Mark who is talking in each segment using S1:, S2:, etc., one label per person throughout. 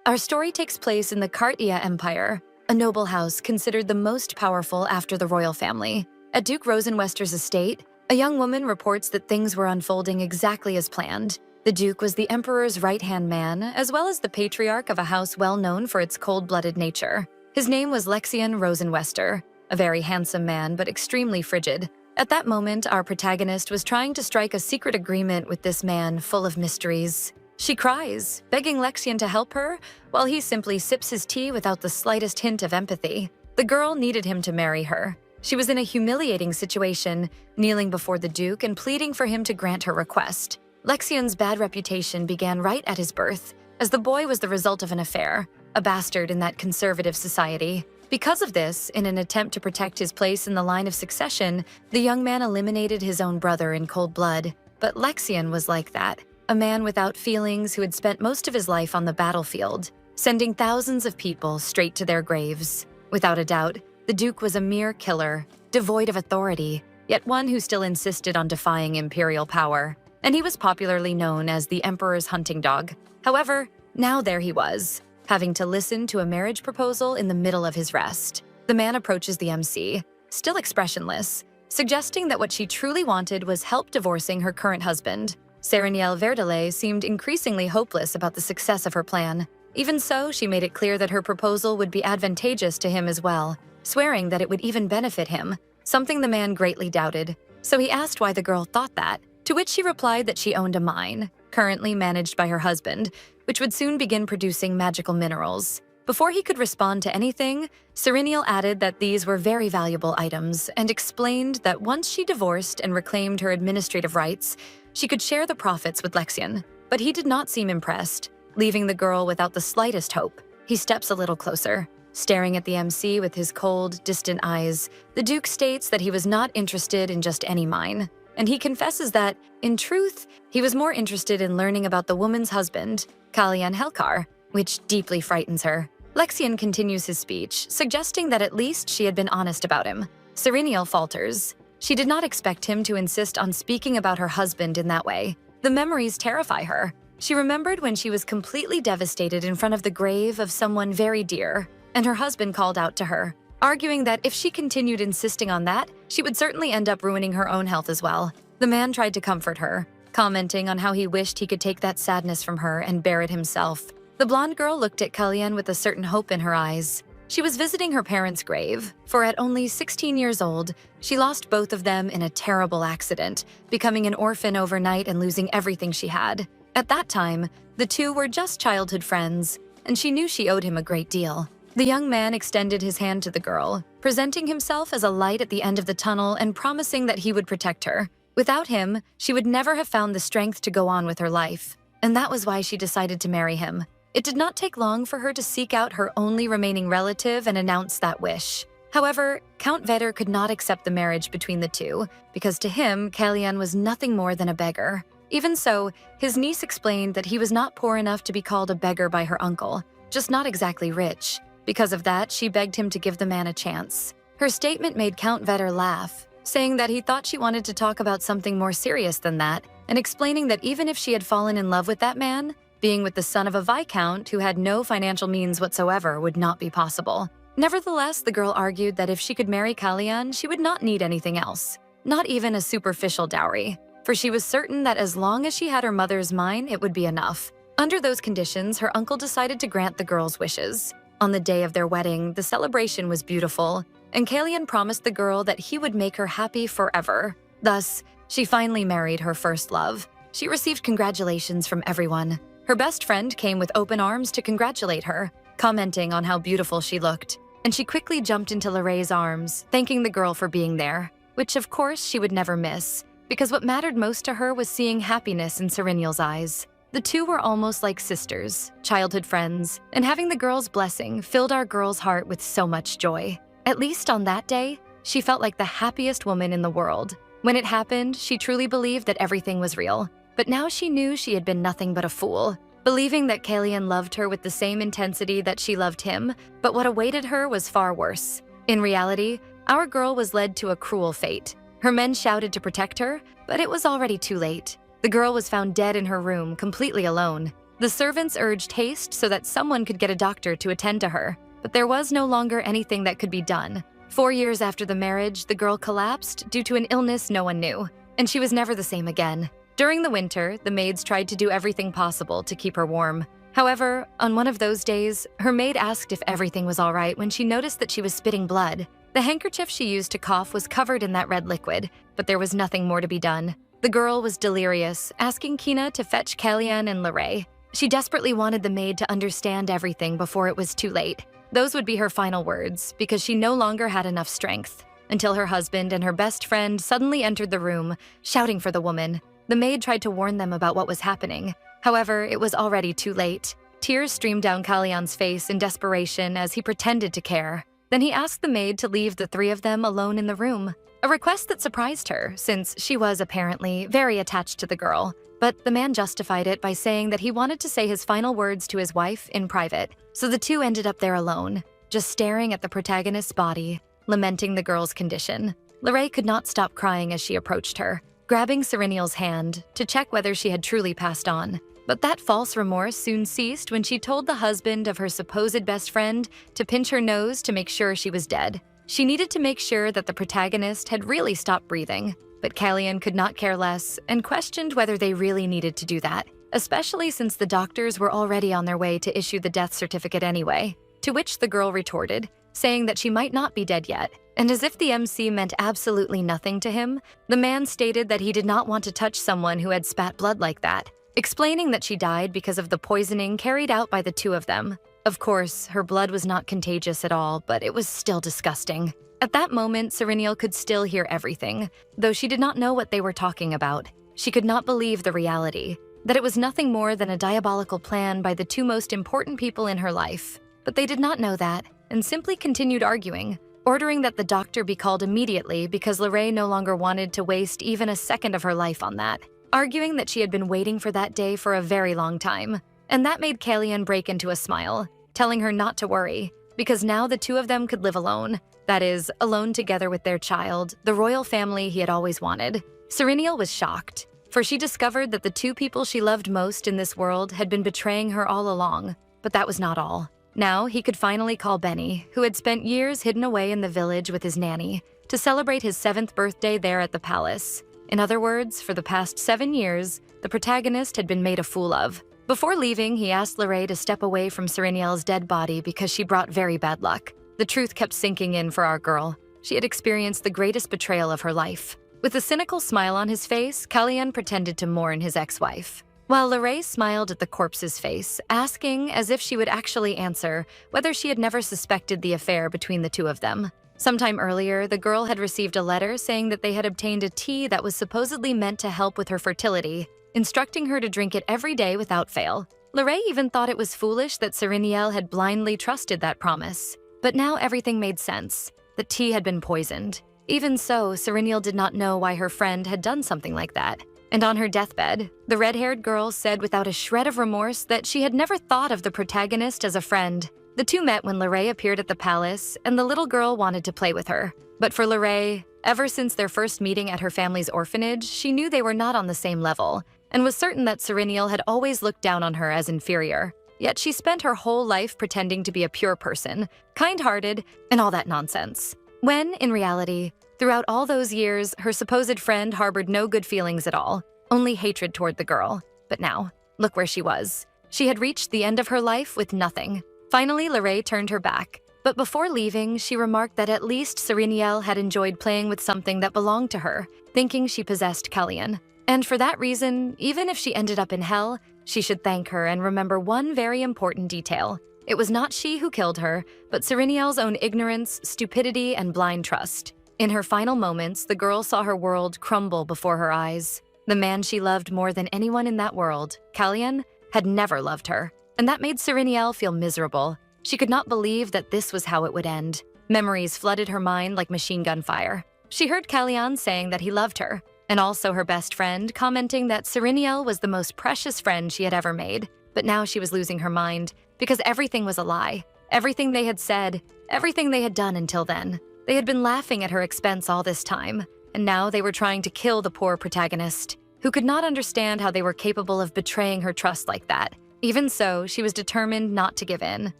S1: Our story takes place in the Kartia Empire, a noble house considered the most powerful after the royal family. At Duke Rosenwester's estate, a young woman reports that things were unfolding exactly as planned. The Duke was the Emperor's right-hand man, as well as the patriarch of a house well known for its cold-blooded nature. His name was Lexian Rosenwester, a very handsome man but extremely frigid. At that moment, our protagonist was trying to strike a secret agreement with this man full of mysteries. She cries, begging Lexian to help her, while he simply sips his tea without the slightest hint of empathy. The girl needed him to marry her. She was in a humiliating situation, kneeling before the Duke and pleading for him to grant her request. Lexian's bad reputation began right at his birth, as the boy was the result of an affair, a bastard in that conservative society. Because of this, in an attempt to protect his place in the line of succession, the young man eliminated his own brother in cold blood. But Lexian was like that, a man without feelings who had spent most of his life on the battlefield, sending thousands of people straight to their graves. Without a doubt, the Duke was a mere killer, devoid of authority, yet one who still insisted on defying imperial power. And he was popularly known as the Emperor's hunting dog. However, now there he was, having to listen to a marriage proposal in the middle of his rest. The man approaches the MC, still expressionless, suggesting that what she truly wanted was help divorcing her current husband. Sereniel Verdele seemed increasingly hopeless about the success of her plan. Even so, she made it clear that her proposal would be advantageous to him as well, swearing that it would even benefit him, something the man greatly doubted. So he asked why the girl thought that, to which she replied that she owned a mine, currently managed by her husband, which would soon begin producing magical minerals. Before he could respond to anything, Sereniel added that these were very valuable items and explained that once she divorced and reclaimed her administrative rights, she could share the profits with Lexian. But he did not seem impressed, leaving the girl without the slightest hope. He steps a little closer, staring at the MC with his cold, distant eyes. The Duke states that he was not interested in just any mine, and he confesses that, in truth, he was more interested in learning about the woman's husband, Kalian Helkar, which deeply frightens her. Lexian continues his speech, suggesting that at least she had been honest about him. Sereniel falters. She did not expect him to insist on speaking about her husband in that way. The memories terrify her. She remembered when she was completely devastated in front of the grave of someone very dear, and her husband called out to her, arguing that if she continued insisting on that, she would certainly end up ruining her own health as well. The man tried to comfort her, commenting on how he wished he could take that sadness from her and bear it himself. The blonde girl looked at Kalian with a certain hope in her eyes. She was visiting her parents' grave, for at only 16 years old, she lost both of them in a terrible accident, becoming an orphan overnight and losing everything she had. At that time, the two were just childhood friends, and she knew she owed him a great deal. The young man extended his hand to the girl, presenting himself as a light at the end of the tunnel and promising that he would protect her. Without him, she would never have found the strength to go on with her life, and that was why she decided to marry him. It did not take long for her to seek out her only remaining relative and announce that wish. However, Count Vedder could not accept the marriage between the two, because to him, Kalian was nothing more than a beggar. Even so, his niece explained that he was not poor enough to be called a beggar by her uncle, just not exactly rich. Because of that, she begged him to give the man a chance. Her statement made Count Vedder laugh, saying that he thought she wanted to talk about something more serious than that, and explaining that even if she had fallen in love with that man, being with the son of a viscount who had no financial means whatsoever would not be possible. Nevertheless, the girl argued that if she could marry Kalian, she would not need anything else, not even a superficial dowry, for she was certain that as long as she had her mother's mine, it would be enough. Under those conditions, her uncle decided to grant the girl's wishes. On the day of their wedding, the celebration was beautiful, and Kalian promised the girl that he would make her happy forever. Thus, she finally married her first love. She received congratulations from everyone. Her best friend came with open arms to congratulate her, commenting on how beautiful she looked, and she quickly jumped into Lorraine's arms, thanking the girl for being there, which of course she would never miss, because what mattered most to her was seeing happiness in Sereniel's eyes. The two were almost like sisters, childhood friends, and having the girl's blessing filled our girl's heart with so much joy. At least on that day, she felt like the happiest woman in the world. When it happened, she truly believed that everything was real. But now she knew she had been nothing but a fool, believing that Kalian loved her with the same intensity that she loved him, but what awaited her was far worse. In reality, our girl was led to a cruel fate. Her men shouted to protect her, but it was already too late. The girl was found dead in her room, completely alone. The servants urged haste so that someone could get a doctor to attend to her, but there was no longer anything that could be done. 4 years after the marriage, the girl collapsed due to an illness no one knew, and she was never the same again. During the winter, the maids tried to do everything possible to keep her warm. However, on one of those days, her maid asked if everything was all right when she noticed that she was spitting blood. The handkerchief she used to cough was covered in that red liquid, but there was nothing more to be done. The girl was delirious, asking Kina to fetch Kalyan and Lorray. She desperately wanted the maid to understand everything before it was too late. Those would be her final words, because she no longer had enough strength. Until her husband and her best friend suddenly entered the room, shouting for the woman. The maid tried to warn them about what was happening. However, it was already too late. Tears streamed down Kalyan's face in desperation as he pretended to care. Then he asked the maid to leave the three of them alone in the room, a request that surprised her since she was apparently very attached to the girl. But the man justified it by saying that he wanted to say his final words to his wife in private, so the two ended up there alone, just staring at the protagonist's body, lamenting the girl's condition. Lorray could not stop crying as she approached her, grabbing Serenial's hand to check whether she had truly passed on. But that false remorse soon ceased when she told the husband of her supposed best friend to pinch her nose to make sure she was dead. She needed to make sure that the protagonist had really stopped breathing, but Kalyan could not care less and questioned whether they really needed to do that, especially since the doctors were already on their way to issue the death certificate anyway, to which the girl retorted, saying that she might not be dead yet. And as if the MC meant absolutely nothing to him, the man stated that he did not want to touch someone who had spat blood like that, explaining that she died because of the poisoning carried out by the two of them. Of course, her blood was not contagious at all, but it was still disgusting. At that moment, Serenial could still hear everything, though she did not know what they were talking about. She could not believe the reality, that it was nothing more than a diabolical plan by the two most important people in her life. But they did not know that, and simply continued arguing, ordering that the doctor be called immediately because Lorray no longer wanted to waste even a second of her life on that, arguing that she had been waiting for that day for a very long time. And that made Kalyan break into a smile, telling her not to worry, because now the two of them could live alone. That is, alone together with their child, the royal family he had always wanted. Serenial was shocked, for she discovered that the two people she loved most in this world had been betraying her all along. But that was not all. Now he could finally call Benny, who had spent years hidden away in the village with his nanny, to celebrate his 7th birthday there at the palace. In other words, for the past 7 years, the protagonist had been made a fool of. Before leaving, he asked Lorray to step away from Serenial's dead body because she brought very bad luck. The truth kept sinking in for our girl. She had experienced the greatest betrayal of her life. With a cynical smile on his face, Kalyan pretended to mourn his ex-wife, while Lorray smiled at the corpse's face, asking, as if she would actually answer, whether she had never suspected the affair between the two of them. Sometime earlier, the girl had received a letter saying that they had obtained a tea that was supposedly meant to help with her fertility, instructing her to drink it every day without fail. Lorray even thought it was foolish that Serenial had blindly trusted that promise. But now everything made sense. The tea had been poisoned. Even so, Serenial did not know why her friend had done something like that. And on her deathbed, the red-haired girl said without a shred of remorse that she had never thought of the protagonist as a friend. The two met when Lorray appeared at the palace, and the little girl wanted to play with her. But for Lorray, ever since their first meeting at her family's orphanage, she knew they were not on the same level, and was certain that Serenial had always looked down on her as inferior. Yet she spent her whole life pretending to be a pure person, kind-hearted, and all that nonsense. When, in reality, throughout all those years, her supposed friend harbored no good feelings at all, only hatred toward the girl. But now, look where she was. She had reached the end of her life with nothing. Finally, Lorray turned her back. But before leaving, she remarked that at least Serenial had enjoyed playing with something that belonged to her, thinking she possessed Kalyan. And for that reason, even if she ended up in hell, she should thank her and remember one very important detail. It was not she who killed her, but Serenial's own ignorance, stupidity, and blind trust. In her final moments, the girl saw her world crumble before her eyes. The man she loved more than anyone in that world, Kalyan, had never loved her. And that made Serenial feel miserable. She could not believe that this was how it would end. Memories flooded her mind like machine gun fire. She heard Kalyan saying that he loved her, and also her best friend commenting that Serenial was the most precious friend she had ever made. But now she was losing her mind, because everything was a lie. Everything they had said, everything they had done until then. They had been laughing at her expense all this time, and now they were trying to kill the poor protagonist, who could not understand how they were capable of betraying her trust like that. Even so, she was determined not to give in.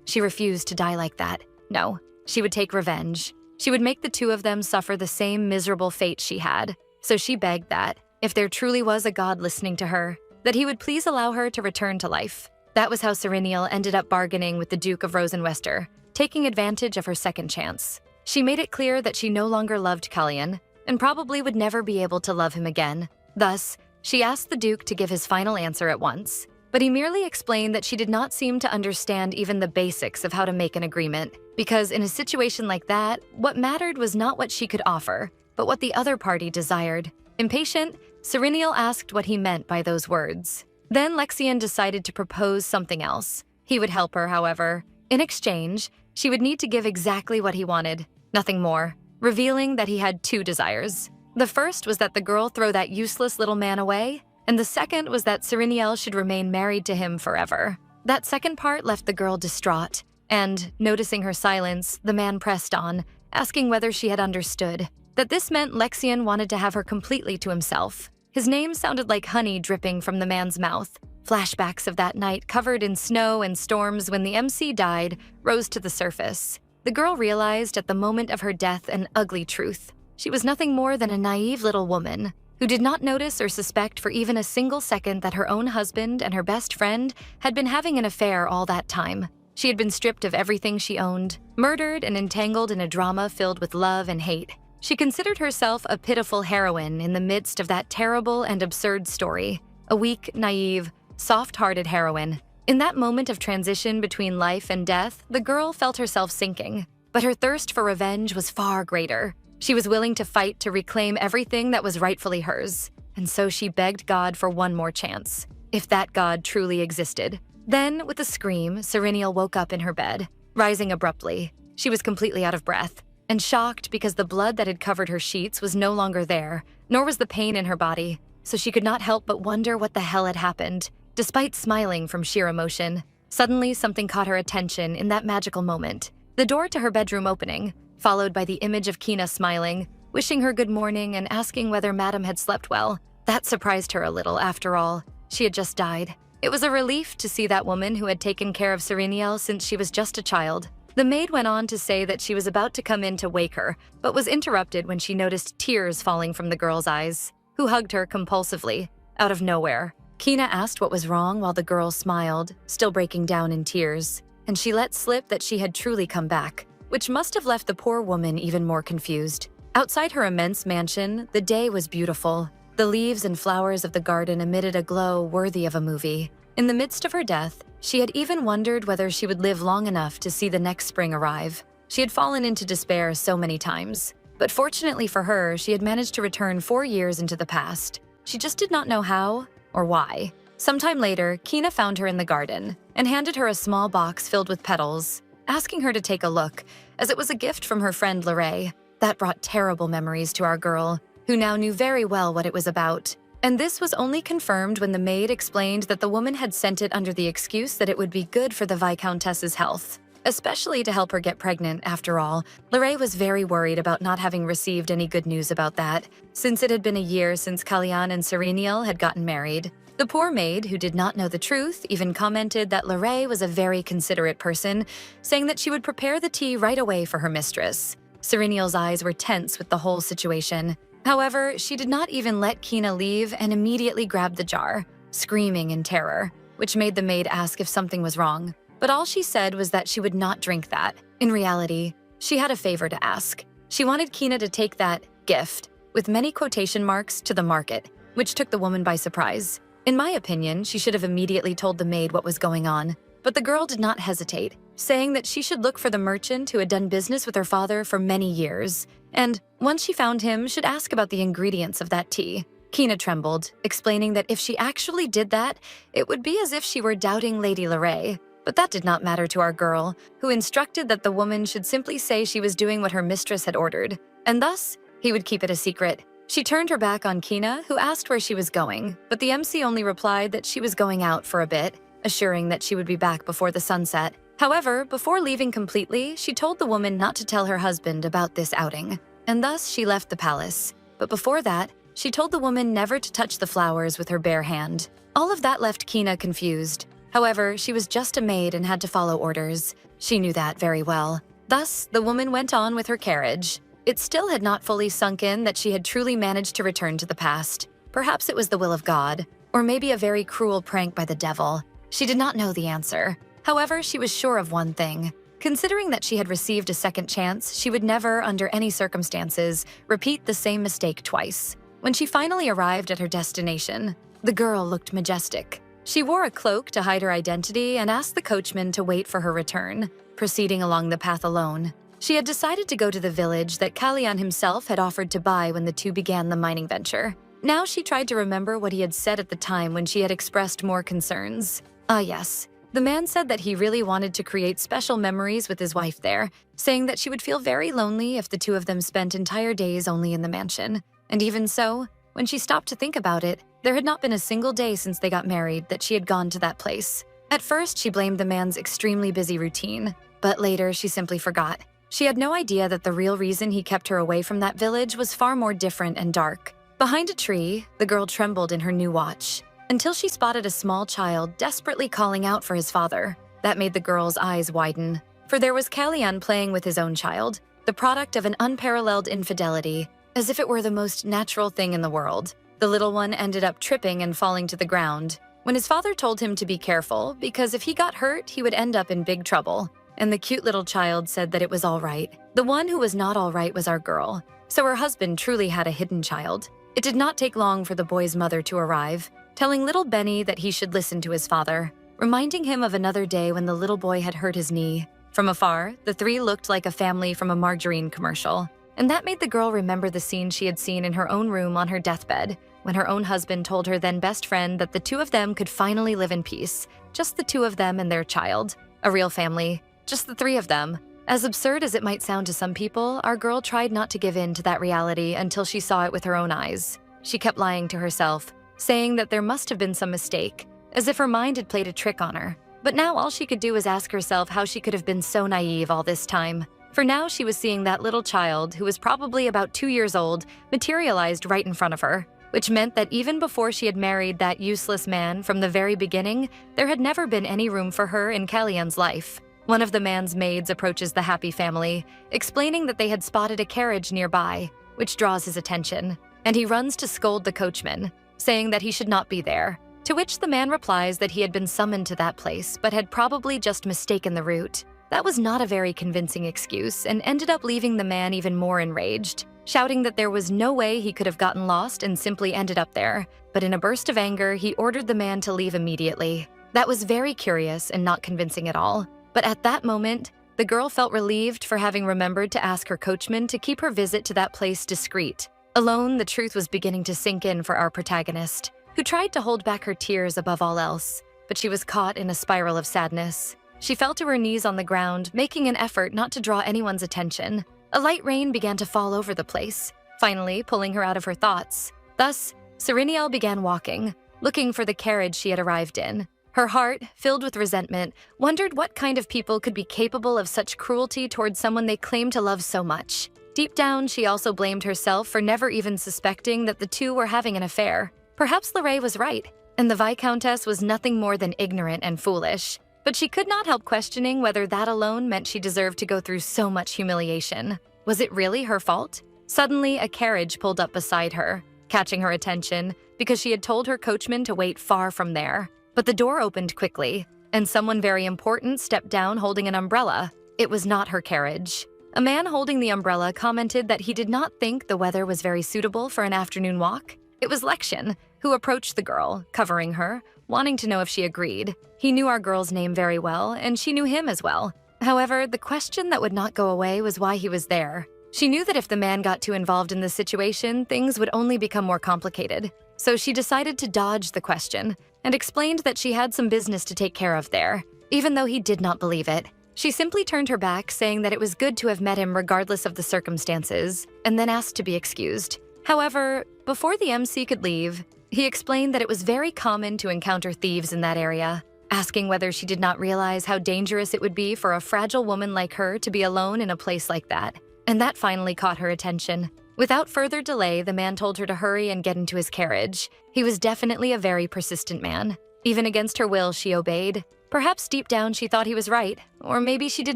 S1: She refused to die like that. No, she would take revenge. She would make the two of them suffer the same miserable fate she had. So she begged that, if there truly was a god listening to her, that he would please allow her to return to life. That was how Serenial ended up bargaining with the Duke of Rosenwester, taking advantage of her second chance. She made it clear that she no longer loved Kalyan, and probably would never be able to love him again. Thus, she asked the Duke to give his final answer at once. But he merely explained that she did not seem to understand even the basics of how to make an agreement, because in a situation like that, what mattered was not what she could offer, but what the other party desired. Impatient, Serenial asked what he meant by those words. Then Lexian decided to propose something else. He would help her, however. In exchange, she would need to give exactly what he wanted, nothing more, revealing that he had two desires. The first was that the girl throw that useless little man away, and the second was that Serenial should remain married to him forever. That second part left the girl distraught, and, noticing her silence, the man pressed on, asking whether she had understood. That this meant Lexian wanted to have her completely to himself. His name sounded like honey dripping from the man's mouth. Flashbacks of that night covered in snow and storms when the MC died rose to the surface. The girl realized at the moment of her death an ugly truth. She was nothing more than a naive little woman who did not notice or suspect for even a single second that her own husband and her best friend had been having an affair all that time. She had been stripped of everything she owned, murdered and entangled in a drama filled with love and hate. She considered herself a pitiful heroine in the midst of that terrible and absurd story. A weak, naive, soft-hearted heroine. In that moment of transition between life and death, the girl felt herself sinking. But her thirst for revenge was far greater. She was willing to fight to reclaim everything that was rightfully hers. And so she begged God for one more chance, if that God truly existed. Then, with a scream, Serenial woke up in her bed, rising abruptly. She was completely out of breath, and shocked because the blood that had covered her sheets was no longer there, nor was the pain in her body, so she could not help but wonder what the hell had happened. Despite smiling from sheer emotion, suddenly something caught her attention in that magical moment. The door to her bedroom opening, followed by the image of Kina smiling, wishing her good morning and asking whether Madam had slept well. That surprised her a little, after all. She had just died. It was a relief to see that woman who had taken care of Serenial since she was just a child. The maid went on to say that she was about to come in to wake her, but was interrupted when she noticed tears falling from the girl's eyes, who hugged her compulsively, out of nowhere. Kina asked what was wrong while the girl smiled, still breaking down in tears, and she let slip that she had truly come back, which must have left the poor woman even more confused. Outside her immense mansion, the day was beautiful. The leaves and flowers of the garden emitted a glow worthy of a movie. In the midst of her death, she had even wondered whether she would live long enough to see the next spring arrive. She had fallen into despair so many times, but fortunately for her, she had managed to return 4 years into the past. She just did not know how or why. Sometime later, Kina found her in the garden and handed her a small box filled with petals, asking her to take a look, as it was a gift from her friend Lorraine. That brought terrible memories to our girl, who now knew very well what it was about. And this was only confirmed when the maid explained that the woman had sent it under the excuse that it would be good for the Viscountess's health, especially to help her get pregnant. After all, Lorraine was very worried about not having received any good news about that, since it had been a year since Kalyan and Serenial had gotten married. The poor maid, who did not know the truth, even commented that Lorraine was a very considerate person, saying that she would prepare the tea right away for her mistress. Serenial's eyes were tense with the whole situation. However, she did not even let Kina leave and immediately grabbed the jar, screaming in terror, which made the maid ask if something was wrong. But all she said was that she would not drink that. In reality, she had a favor to ask. She wanted Kina to take that gift, with many quotation marks, to the market, which took the woman by surprise. In my opinion, she should have immediately told the maid what was going on. But the girl did not hesitate, saying that she should look for the merchant who had done business with her father for many years, and, once she found him, should ask about the ingredients of that tea. Kina trembled, explaining that if she actually did that, it would be as if she were doubting Lady Lorraine. But that did not matter to our girl, who instructed that the woman should simply say she was doing what her mistress had ordered, and thus, he would keep it a secret. She turned her back on Kina, who asked where she was going, but the MC only replied that she was going out for a bit, assuring that she would be back before the sunset. However, before leaving completely, she told the woman not to tell her husband about this outing, and thus she left the palace. But before that, she told the woman never to touch the flowers with her bare hand. All of that left Kina confused. However, she was just a maid and had to follow orders. She knew that very well. Thus, the woman went on with her carriage. It still had not fully sunk in that she had truly managed to return to the past. Perhaps it was the will of God, or maybe a very cruel prank by the devil. She did not know the answer. However, she was sure of one thing. Considering that she had received a second chance, she would never, under any circumstances, repeat the same mistake twice. When she finally arrived at her destination, the girl looked majestic. She wore a cloak to hide her identity and asked the coachman to wait for her return, proceeding along the path alone. She had decided to go to the village that Kalyan himself had offered to buy when the two began the mining venture. Now she tried to remember what he had said at the time when she had expressed more concerns. Ah yes, the man said that he really wanted to create special memories with his wife there, saying that she would feel very lonely if the two of them spent entire days only in the mansion. And even so, when she stopped to think about it, there had not been a single day since they got married that she had gone to that place. At first, she blamed the man's extremely busy routine, but later she simply forgot. She had no idea that the real reason he kept her away from that village was far more different and dark. Behind a tree, the girl trembled in her new watch, until she spotted a small child desperately calling out for his father. That made the girl's eyes widen, for there was Kalyan playing with his own child, the product of an unparalleled infidelity, as if it were the most natural thing in the world. The little one ended up tripping and falling to the ground, when his father told him to be careful because if he got hurt, he would end up in big trouble. And the cute little child said that it was all right. The one who was not all right was our girl, so her husband truly had a hidden child. It did not take long for the boy's mother to arrive, telling little Benny that he should listen to his father, reminding him of another day when the little boy had hurt his knee. From afar, the three looked like a family from a margarine commercial, and that made the girl remember the scene she had seen in her own room on her deathbed, when her own husband told her then best friend that the two of them could finally live in peace, just the two of them and their child. A real family, just the three of them. As absurd as it might sound to some people, our girl tried not to give in to that reality until she saw it with her own eyes. She kept lying to herself, saying that there must have been some mistake, as if her mind had played a trick on her. But now all she could do was ask herself how she could have been so naive all this time. For now she was seeing that little child, who was probably about 2 years old, materialized right in front of her, which meant that even before she had married that useless man from the very beginning, there had never been any room for her in Kalyan's life. One of the man's maids approaches the happy family, explaining that they had spotted a carriage nearby, which draws his attention, and he runs to scold the coachman, saying that he should not be there, to which the man replies that he had been summoned to that place but had probably just mistaken the route. That was not a very convincing excuse and ended up leaving the man even more enraged, shouting that there was no way he could have gotten lost and simply ended up there, but in a burst of anger, he ordered the man to leave immediately. That was very curious and not convincing at all. But at that moment, the girl felt relieved for having remembered to ask her coachman to keep her visit to that place discreet. Alone, the truth was beginning to sink in for our protagonist, who tried to hold back her tears above all else, but she was caught in a spiral of sadness. She fell to her knees on the ground, making an effort not to draw anyone's attention. A light rain began to fall over the place, finally pulling her out of her thoughts. Thus, Sereniel began walking, looking for the carriage she had arrived in. Her heart, filled with resentment, wondered what kind of people could be capable of such cruelty towards someone they claimed to love so much. Deep down, she also blamed herself for never even suspecting that the two were having an affair. Perhaps Lorraine was right, and the Viscountess was nothing more than ignorant and foolish. But she could not help questioning whether that alone meant she deserved to go through so much humiliation. Was it really her fault? Suddenly, a carriage pulled up beside her, catching her attention because she had told her coachman to wait far from there. But the door opened quickly, and someone very important stepped down holding an umbrella. It was not her carriage. A man holding the umbrella commented that he did not think the weather was very suitable for an afternoon walk. It was Lexian, who approached the girl, covering her, wanting to know if she agreed. He knew our girl's name very well, and she knew him as well. However, the question that would not go away was why he was there. She knew that if the man got too involved in this situation, things would only become more complicated. So she decided to dodge the question and explained that she had some business to take care of there, even though he did not believe it. She simply turned her back, saying that it was good to have met him regardless of the circumstances, and then asked to be excused. However, before the MC could leave, he explained that it was very common to encounter thieves in that area, asking whether she did not realize how dangerous it would be for a fragile woman like her to be alone in a place like that. And that finally caught her attention. Without further delay, the man told her to hurry and get into his carriage. He was definitely a very persistent man. Even against her will, she obeyed. Perhaps deep down she thought he was right, or maybe she did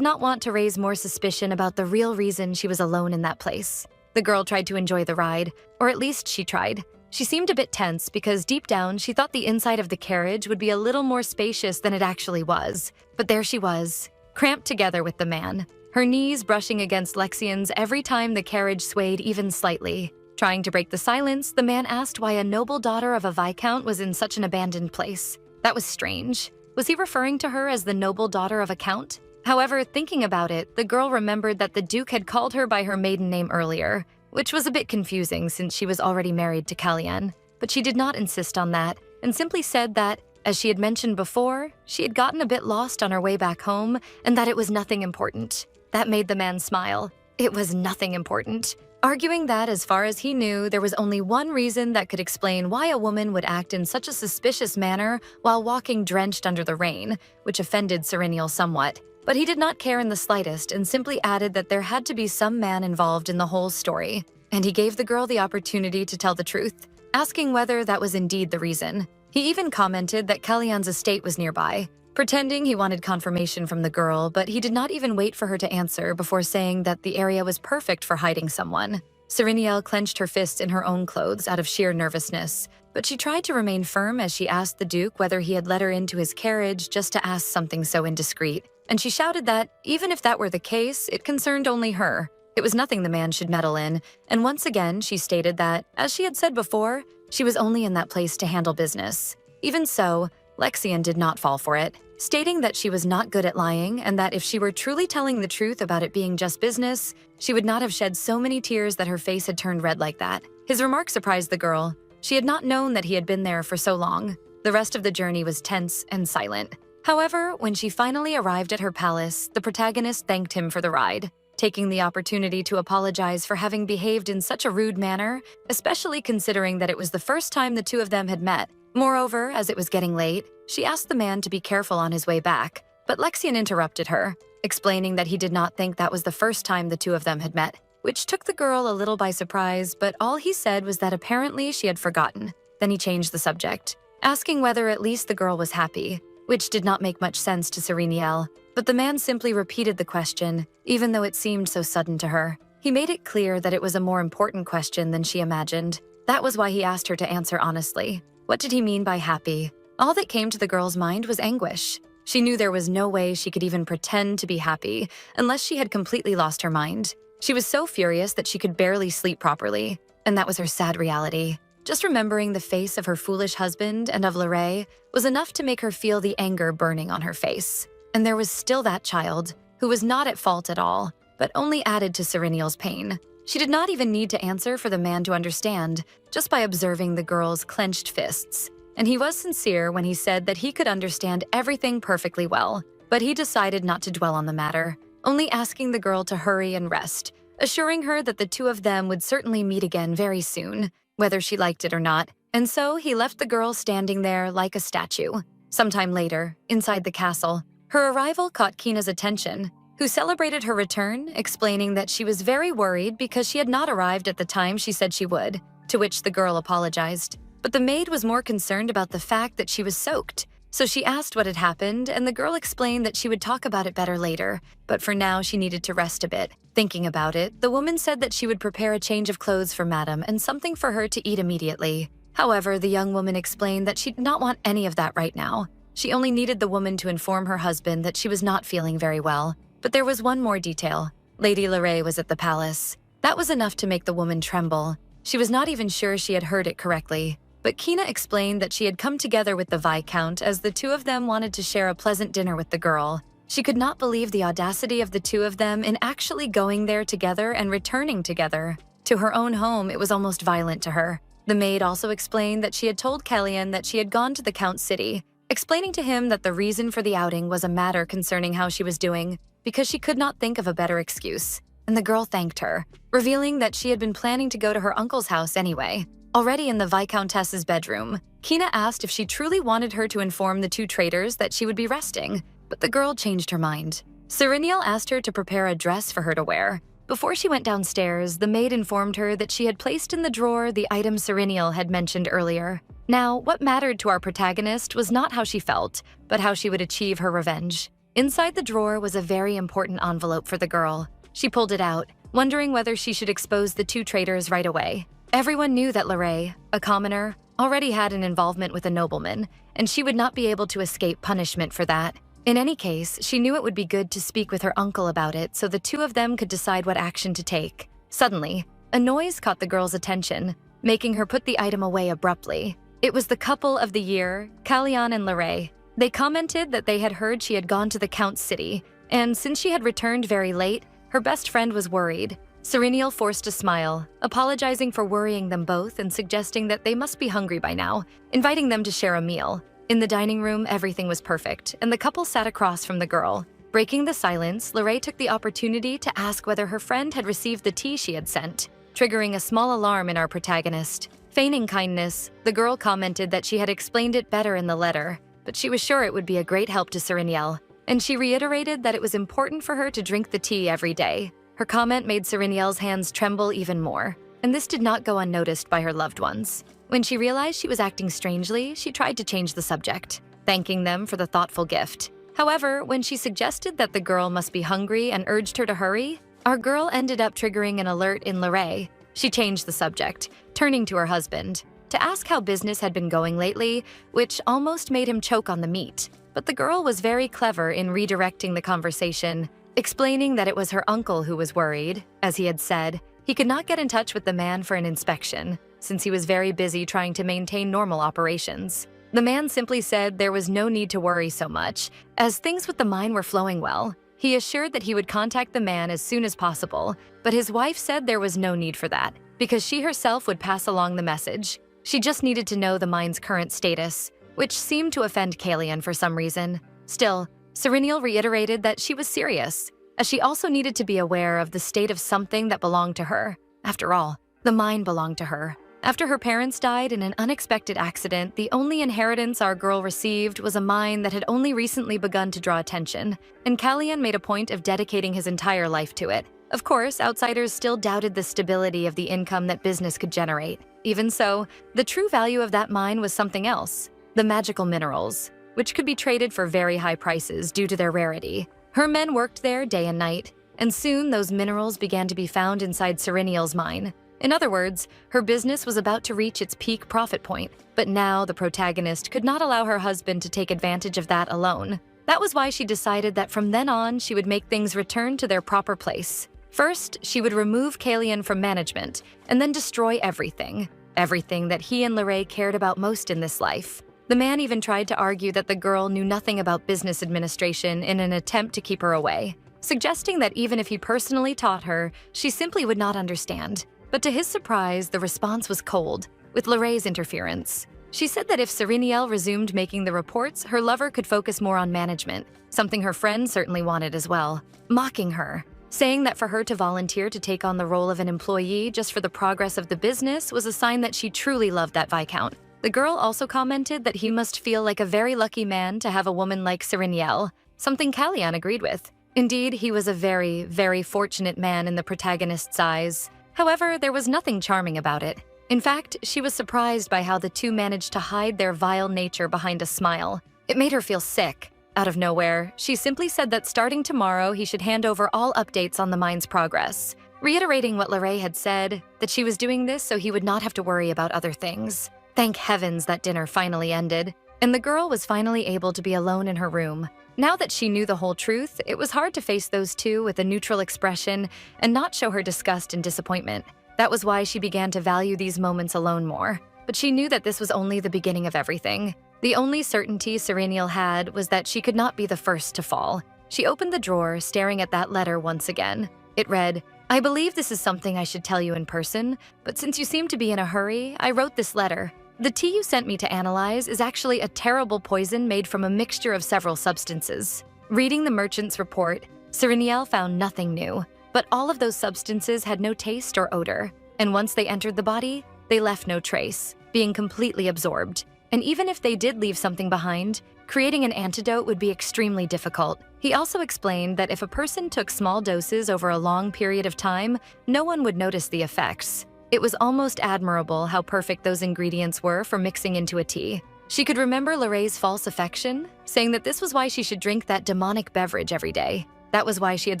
S1: not want to raise more suspicion about the real reason she was alone in that place. The girl tried to enjoy the ride, or at least she tried. She seemed a bit tense because deep down she thought the inside of the carriage would be a little more spacious than it actually was. But there she was, cramped together with the man, her knees brushing against Lexian's every time the carriage swayed even slightly. Trying to break the silence, the man asked why a noble daughter of a viscount was in such an abandoned place. That was strange. Was he referring to her as the noble daughter of a count? However, thinking about it, the girl remembered that the Duke had called her by her maiden name earlier, which was a bit confusing since she was already married to Kalyan. But she did not insist on that, and simply said that, as she had mentioned before, she had gotten a bit lost on her way back home, and that it was nothing important. That made the man smile. It was nothing important. Arguing that, as far as he knew, there was only one reason that could explain why a woman would act in such a suspicious manner while walking drenched under the rain, which offended Serenial somewhat. But he did not care in the slightest and simply added that there had to be some man involved in the whole story. And he gave the girl the opportunity to tell the truth, asking whether that was indeed the reason. He even commented that Kalyan's estate was nearby, pretending he wanted confirmation from the girl, but he did not even wait for her to answer before saying that the area was perfect for hiding someone. Serenial clenched her fists in her own clothes out of sheer nervousness, but she tried to remain firm as she asked the Duke whether he had let her into his carriage just to ask something so indiscreet. And she shouted that, even if that were the case, it concerned only her. It was nothing the man should meddle in, and once again she stated that, as she had said before, she was only in that place to handle business. Even so, Lexian did not fall for it, stating that she was not good at lying and that if she were truly telling the truth about it being just business, she would not have shed so many tears that her face had turned red like that. His remark surprised the girl. She had not known that he had been there for so long. The rest of the journey was tense and silent. However, when she finally arrived at her palace, the protagonist thanked him for the ride, taking the opportunity to apologize for having behaved in such a rude manner, especially considering that it was the first time the two of them had met. Moreover, as it was getting late, she asked the man to be careful on his way back, but Lexian interrupted her, explaining that he did not think that was the first time the two of them had met, which took the girl a little by surprise, but all he said was that apparently she had forgotten. Then he changed the subject, asking whether at least the girl was happy, which did not make much sense to Serenial, but the man simply repeated the question, even though it seemed so sudden to her. He made it clear that it was a more important question than she imagined. That was why he asked her to answer honestly. What did he mean by happy? All that came to the girl's mind was anguish. She knew there was no way she could even pretend to be happy unless she had completely lost her mind. She was so furious that she could barely sleep properly, and that was her sad reality. Just remembering the face of her foolish husband and of Lorraine was enough to make her feel the anger burning on her face. And there was still that child, who was not at fault at all, but only added to Serenial's pain. She did not even need to answer for the man to understand, just by observing the girl's clenched fists. And he was sincere when he said that he could understand everything perfectly well, but he decided not to dwell on the matter, only asking the girl to hurry and rest, assuring her that the two of them would certainly meet again very soon, whether she liked it or not. And so he left the girl standing there like a statue. Sometime later, inside the castle, her arrival caught Kina's attention, who celebrated her return, explaining that she was very worried because she had not arrived at the time she said she would, to which the girl apologized. But the maid was more concerned about the fact that she was soaked, so she asked what had happened, and the girl explained that she would talk about it better later, but for now she needed to rest a bit. Thinking about it, the woman said that she would prepare a change of clothes for Madame and something for her to eat immediately. However, the young woman explained that she did not want any of that right now. She only needed the woman to inform her husband that she was not feeling very well. But there was one more detail. Lady Lorraine was at the palace. That was enough to make the woman tremble. She was not even sure she had heard it correctly. But Kina explained that she had come together with the Viscount as the two of them wanted to share a pleasant dinner with the girl. She could not believe the audacity of the two of them in actually going there together and returning together. To her own home, it was almost violent to her. The maid also explained that she had told Kalyan that she had gone to the Count's city, explaining to him that the reason for the outing was a matter concerning how she was doing, because she could not think of a better excuse. And the girl thanked her, revealing that she had been planning to go to her uncle's house anyway. Already in the Viscountess's bedroom, Kina asked if she truly wanted her to inform the two traitors that she would be resting, but the girl changed her mind. Serenial asked her to prepare a dress for her to wear. Before she went downstairs, the maid informed her that she had placed in the drawer the item Serenial had mentioned earlier. Now, what mattered to our protagonist was not how she felt, but how she would achieve her revenge. Inside the drawer was a very important envelope for the girl. She pulled it out, wondering whether she should expose the two traitors right away. Everyone knew that Lorraine, a commoner, already had an involvement with a nobleman, and she would not be able to escape punishment for that. In any case, she knew it would be good to speak with her uncle about it so the two of them could decide what action to take. Suddenly, a noise caught the girl's attention, making her put the item away abruptly. It was the couple of the year, Kalyan and Lorraine. They commented that they had heard she had gone to the Count's city, and since she had returned very late, her best friend was worried. Serenial forced a smile, apologizing for worrying them both and suggesting that they must be hungry by now, inviting them to share a meal. In the dining room, everything was perfect, and the couple sat across from the girl. Breaking the silence, Lorraine took the opportunity to ask whether her friend had received the tea she had sent, triggering a small alarm in our protagonist. Feigning kindness, the girl commented that she had explained it better in the letter, but she was sure it would be a great help to Sereniel, and she reiterated that it was important for her to drink the tea every day. Her comment made Sereniel's hands tremble even more, and this did not go unnoticed by her loved ones. When she realized she was acting strangely, she tried to change the subject, thanking them for the thoughtful gift. However, when she suggested that the girl must be hungry and urged her to hurry, our girl ended up triggering an alert in Lorraine. She changed the subject, turning to her husband, to ask how business had been going lately, which almost made him choke on the meat. But the girl was very clever in redirecting the conversation, explaining that it was her uncle who was worried. As he had said, he could not get in touch with the man for an inspection, since he was very busy trying to maintain normal operations. The man simply said there was no need to worry so much, as things with the mine were flowing well. He assured that he would contact the man as soon as possible, but his wife said there was no need for that, because she herself would pass along the message. She just needed to know the mine's current status, which seemed to offend Kalyan for some reason. Still, Serenial reiterated that she was serious, as she also needed to be aware of the state of something that belonged to her. After all, the mine belonged to her. After her parents died in an unexpected accident, the only inheritance our girl received was a mine that had only recently begun to draw attention, and Kalyan made a point of dedicating his entire life to it. Of course, outsiders still doubted the stability of the income that business could generate. Even so, the true value of that mine was something else: the magical minerals, which could be traded for very high prices due to their rarity. Her men worked there day and night, and soon those minerals began to be found inside Serenial's mine. In other words, her business was about to reach its peak profit point, but now the protagonist could not allow her husband to take advantage of that alone. That was why she decided that from then on, she would make things return to their proper place. First, she would remove Kalyan from management, and then destroy everything that he and Lorraine cared about most in this life. The man even tried to argue that the girl knew nothing about business administration in an attempt to keep her away, suggesting that even if he personally taught her, she simply would not understand. But to his surprise, the response was cold, with Lorraine's interference. She said that if Sereniel resumed making the reports, her lover could focus more on management, something her friend certainly wanted as well, mocking her, saying that for her to volunteer to take on the role of an employee just for the progress of the business was a sign that she truly loved that Viscount. The girl also commented that he must feel like a very lucky man to have a woman like Sereniel, something Kalyan agreed with. Indeed, he was a very, very fortunate man in the protagonist's eyes. However, there was nothing charming about it. In fact, she was surprised by how the two managed to hide their vile nature behind a smile. It made her feel sick. Out of nowhere, she simply said that starting tomorrow, he should hand over all updates on the mine's progress, reiterating what Lorraine had said, that she was doing this so he would not have to worry about other things. Thank heavens that dinner finally ended, and the girl was finally able to be alone in her room. Now that she knew the whole truth, it was hard to face those two with a neutral expression and not show her disgust and disappointment. That was why she began to value these moments alone more. But she knew that this was only the beginning of everything. The only certainty Serenial had was that she could not be the first to fall. She opened the drawer, staring at that letter once again. It read, "I believe this is something I should tell you in person, but since you seem to be in a hurry, I wrote this letter. The tea you sent me to analyze is actually a terrible poison made from a mixture of several substances." Reading the merchant's report, Sereniel found nothing new, but all of those substances had no taste or odor, and once they entered the body, they left no trace, being completely absorbed. And even if they did leave something behind, creating an antidote would be extremely difficult. He also explained that if a person took small doses over a long period of time, no one would notice the effects. It was almost admirable how perfect those ingredients were for mixing into a tea. She could remember Lorraine's false affection, saying that this was why she should drink that demonic beverage every day. That was why she had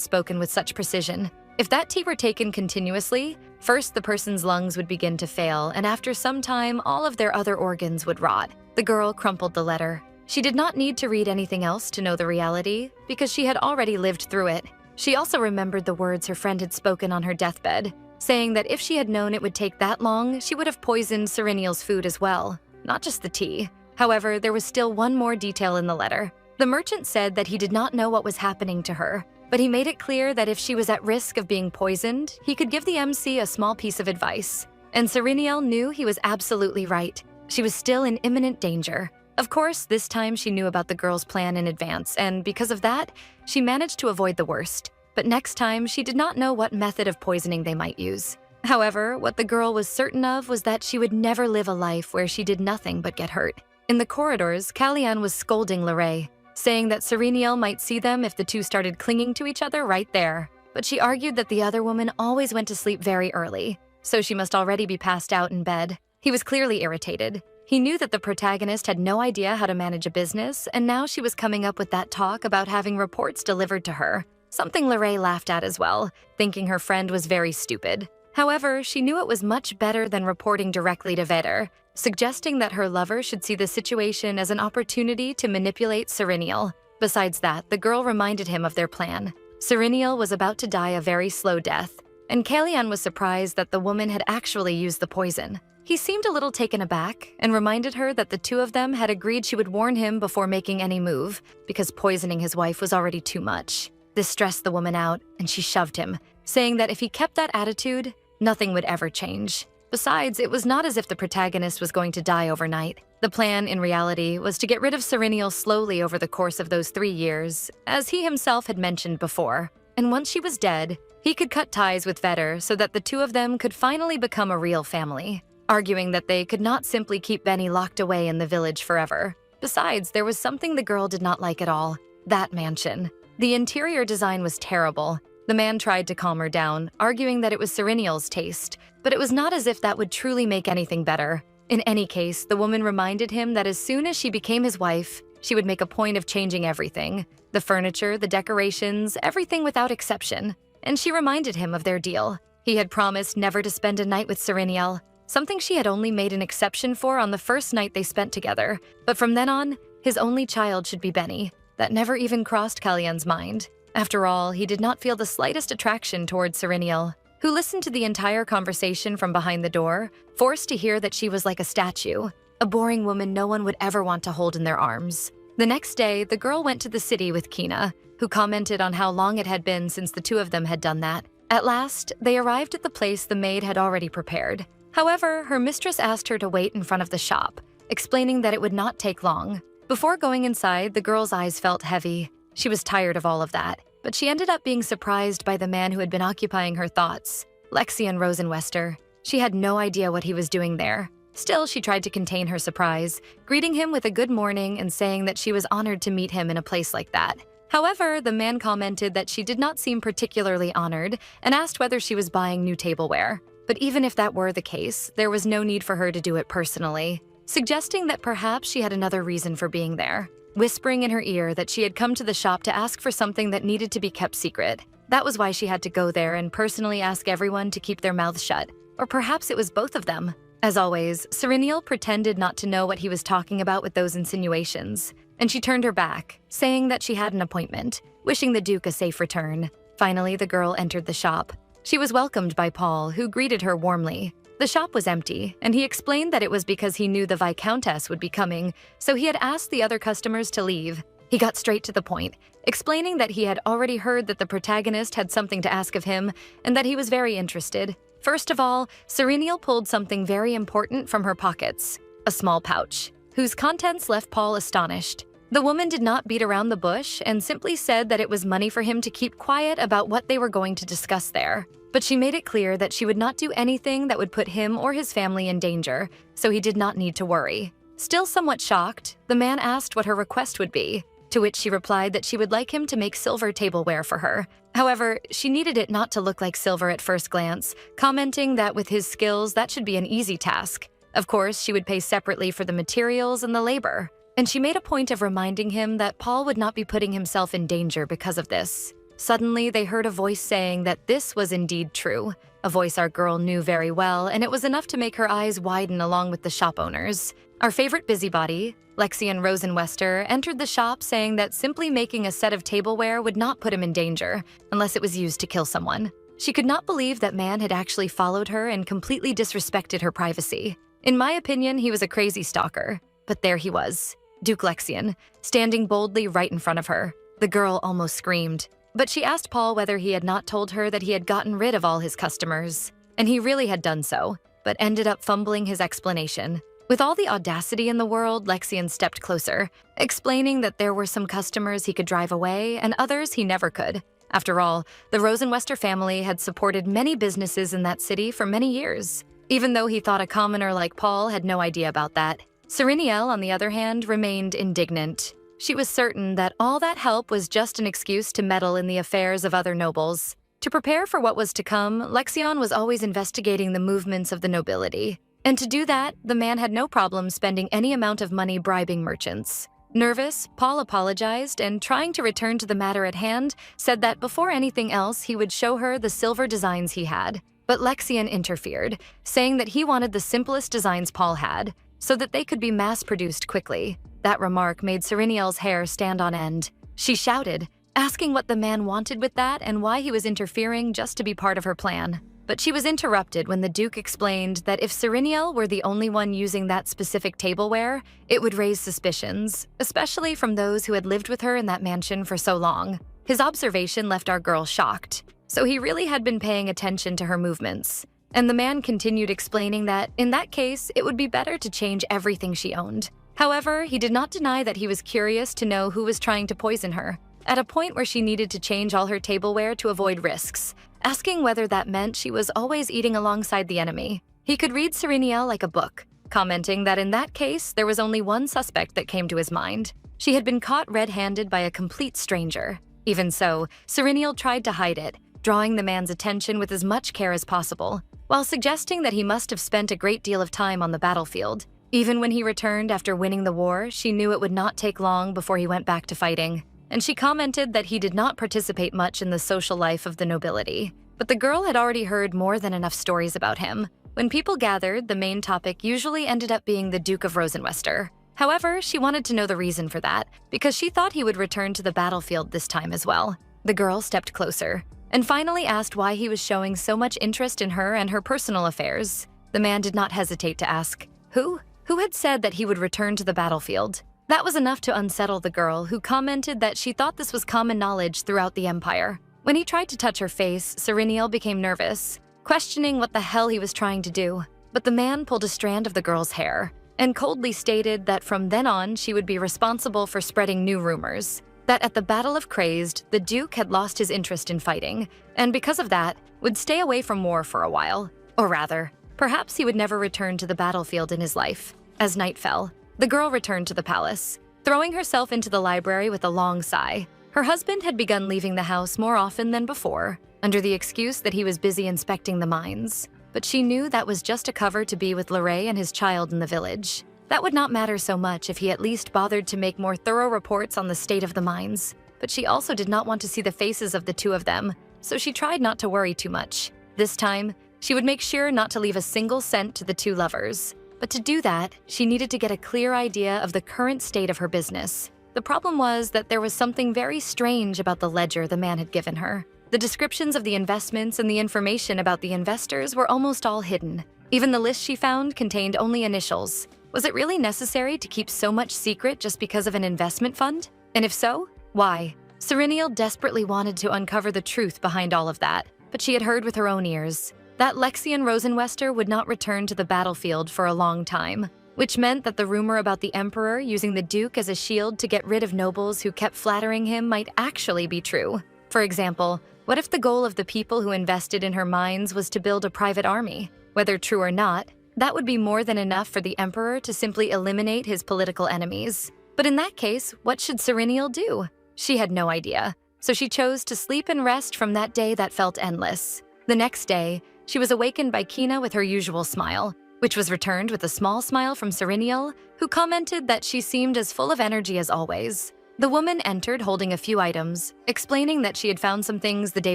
S1: spoken with such precision. If that tea were taken continuously, first the person's lungs would begin to fail, and after some time, all of their other organs would rot. The girl crumpled the letter. She did not need to read anything else to know the reality, because she had already lived through it. She also remembered the words her friend had spoken on her deathbed, saying that if she had known it would take that long, she would have poisoned Serenial's food as well, not just the tea. However, there was still one more detail in the letter. The merchant said that he did not know what was happening to her, but he made it clear that if she was at risk of being poisoned, he could give the MC a small piece of advice. And Serenial knew he was absolutely right. She was still in imminent danger. Of course, this time she knew about the girl's plan in advance, and because of that, she managed to avoid the worst. But next time, she did not know what method of poisoning they might use. However, what the girl was certain of was that she would never live a life where she did nothing but get hurt. In the corridors, Kalyan was scolding Lorraine, saying that Serenial might see them if the two started clinging to each other right there. But she argued that the other woman always went to sleep very early, so she must already be passed out in bed. He was clearly irritated. He knew that the protagonist had no idea how to manage a business, and now she was coming up with that talk about having reports delivered to her, something Lorraine laughed at as well, thinking her friend was very stupid. However, she knew it was much better than reporting directly to Vedder, suggesting that her lover should see the situation as an opportunity to manipulate Serenial. Besides that, the girl reminded him of their plan. Serenial was about to die a very slow death, and Kalyan was surprised that the woman had actually used the poison. He seemed a little taken aback and reminded her that the two of them had agreed she would warn him before making any move, because poisoning his wife was already too much. This stressed the woman out, and she shoved him, saying that if he kept that attitude, nothing would ever change. Besides, it was not as if the protagonist was going to die overnight. The plan, in reality, was to get rid of Serenial slowly over the course of those 3 years, as he himself had mentioned before. And once she was dead, he could cut ties with Vedder so that the two of them could finally become a real family, arguing that they could not simply keep Benny locked away in the village forever. Besides, there was something the girl did not like at all: that mansion. The interior design was terrible. The man tried to calm her down, arguing that it was Serenial's taste, but it was not as if that would truly make anything better. In any case, the woman reminded him that as soon as she became his wife, she would make a point of changing everything: the furniture, the decorations, everything without exception. And she reminded him of their deal. He had promised never to spend a night with Serenial, something she had only made an exception for on the first night they spent together. But from then on, his only child should be Benny. That never even crossed Kalyan's mind. After all, he did not feel the slightest attraction towards Serenial, who listened to the entire conversation from behind the door, forced to hear that she was like a statue, a boring woman no one would ever want to hold in their arms. The next day, the girl went to the city with Kina, who commented on how long it had been since the two of them had done that. At last, they arrived at the place the maid had already prepared. However, her mistress asked her to wait in front of the shop, explaining that it would not take long. Before going inside, the girl's eyes felt heavy. She was tired of all of that, but she ended up being surprised by the man who had been occupying her thoughts, Lexian Rosenwester. She had no idea what he was doing there. Still, she tried to contain her surprise, greeting him with a good morning and saying that she was honored to meet him in a place like that. However, the man commented that she did not seem particularly honored and asked whether she was buying new tableware. But even if that were the case, there was no need for her to do it personally, suggesting that perhaps she had another reason for being there, whispering in her ear that she had come to the shop to ask for something that needed to be kept secret. That was why she had to go there and personally ask everyone to keep their mouths shut. Or perhaps it was both of them. As always, Serenial pretended not to know what he was talking about with those insinuations, and she turned her back, saying that she had an appointment, wishing the Duke a safe return. Finally, the girl entered the shop. She was welcomed by Paul, who greeted her warmly. The shop was empty, and he explained that it was because he knew the Viscountess would be coming, so he had asked the other customers to leave. He got straight to the point, explaining that he had already heard that the protagonist had something to ask of him, and that he was very interested. First of all, Serenial pulled something very important from her pockets, a small pouch, whose contents left Paul astonished. The woman did not beat around the bush and simply said that it was money for him to keep quiet about what they were going to discuss there. But she made it clear that she would not do anything that would put him or his family in danger, so he did not need to worry. Still somewhat shocked, the man asked what her request would be. to which she replied that she would like him to make silver tableware for her. However, she needed it not to look like silver at first glance, commenting that with his skills, that should be an easy task. Of course, she would pay separately for the materials and the labor. And she made a point of reminding him that Paul would not be putting himself in danger because of this. Suddenly, they heard a voice saying that this was indeed true, a voice our girl knew very well, and it was enough to make her eyes widen along with the shop owners. Our favorite busybody, Lexian Rosenwester, entered the shop saying that simply making a set of tableware would not put him in danger unless it was used to kill someone. She could not believe that man had actually followed her and completely disrespected her privacy. In my opinion, he was a crazy stalker, but there he was, Duke Lexian, standing boldly right in front of her. The girl almost screamed, but she asked Paul whether he had not told her that he had gotten rid of all his customers, and he really had done so, but ended up fumbling his explanation. With all the audacity in the world, Lexian stepped closer, explaining that there were some customers he could drive away and others he never could. After all, the Rosenwester family had supported many businesses in that city for many years, even though he thought a commoner like Paul had no idea about that. Sereniel, on the other hand, remained indignant. She was certain that all that help was just an excuse to meddle in the affairs of other nobles. To prepare for what was to come, Lexion was always investigating the movements of the nobility. And to do that, the man had no problem spending any amount of money bribing merchants. Nervous, Paul apologized and, trying to return to the matter at hand, said that before anything else, he would show her the silver designs he had. But Lexion interfered, saying that he wanted the simplest designs Paul had, so that they could be mass-produced quickly. That remark made Sereniel's hair stand on end. She shouted, asking what the man wanted with that and why he was interfering just to be part of her plan. But she was interrupted when the Duke explained that if Sereniel were the only one using that specific tableware, it would raise suspicions, especially from those who had lived with her in that mansion for so long. His observation left our girl shocked, so he really had been paying attention to her movements. And the man continued explaining that, in that case, it would be better to change everything she owned. However, he did not deny that he was curious to know who was trying to poison her, at a point where she needed to change all her tableware to avoid risks, asking whether that meant she was always eating alongside the enemy. He could read Sereniel like a book, commenting that in that case, there was only one suspect that came to his mind. She had been caught red-handed by a complete stranger. Even so, Sereniel tried to hide it, drawing the man's attention with as much care as possible, while suggesting that he must have spent a great deal of time on the battlefield. Even when he returned after winning the war, she knew it would not take long before he went back to fighting. And she commented that he did not participate much in the social life of the nobility. But the girl had already heard more than enough stories about him. When people gathered, the main topic usually ended up being the Duke of Rosenwester. However, she wanted to know the reason for that, because she thought he would return to the battlefield this time as well. The girl stepped closer, and finally asked why he was showing so much interest in her and her personal affairs. The man did not hesitate to ask, Who? Who had said that he would return to the battlefield? That was enough to unsettle the girl, who commented that she thought this was common knowledge throughout the Empire. When he tried to touch her face, Sereniel became nervous, questioning what the hell he was trying to do. But the man pulled a strand of the girl's hair, and coldly stated that from then on she would be responsible for spreading new rumors. That at the Battle of Crazed, the Duke had lost his interest in fighting, and because of that, would stay away from war for a while. Or rather, perhaps he would never return to the battlefield in his life. As night fell, the girl returned to the palace, throwing herself into the library with a long sigh. Her husband had begun leaving the house more often than before, under the excuse that he was busy inspecting the mines. But she knew that was just a cover to be with Lorray and his child in the village. That would not matter so much if he at least bothered to make more thorough reports on the state of the mines. But she also did not want to see the faces of the two of them, so she tried not to worry too much. This time, she would make sure not to leave a single cent to the two lovers. But to do that, she needed to get a clear idea of the current state of her business. The problem was that there was something very strange about the ledger the man had given her. The descriptions of the investments and the information about the investors were almost all hidden. Even the list she found contained only initials. Was it really necessary to keep so much secret just because of an investment fund? And if so, why? Sereniel desperately wanted to uncover the truth behind all of that, but she had heard with her own ears that Lexian Rosenwester would not return to the battlefield for a long time, which meant that the rumor about the Emperor using the Duke as a shield to get rid of nobles who kept flattering him might actually be true. For example, what if the goal of the people who invested in her mines was to build a private army? Whether true or not, that would be more than enough for the Emperor to simply eliminate his political enemies. But in that case, what should Serenial do? She had no idea, so she chose to sleep and rest from that day that felt endless. The next day, she was awakened by Kina with her usual smile, which was returned with a small smile from Serenial, who commented that she seemed as full of energy as always. The woman entered holding a few items, explaining that she had found some things the day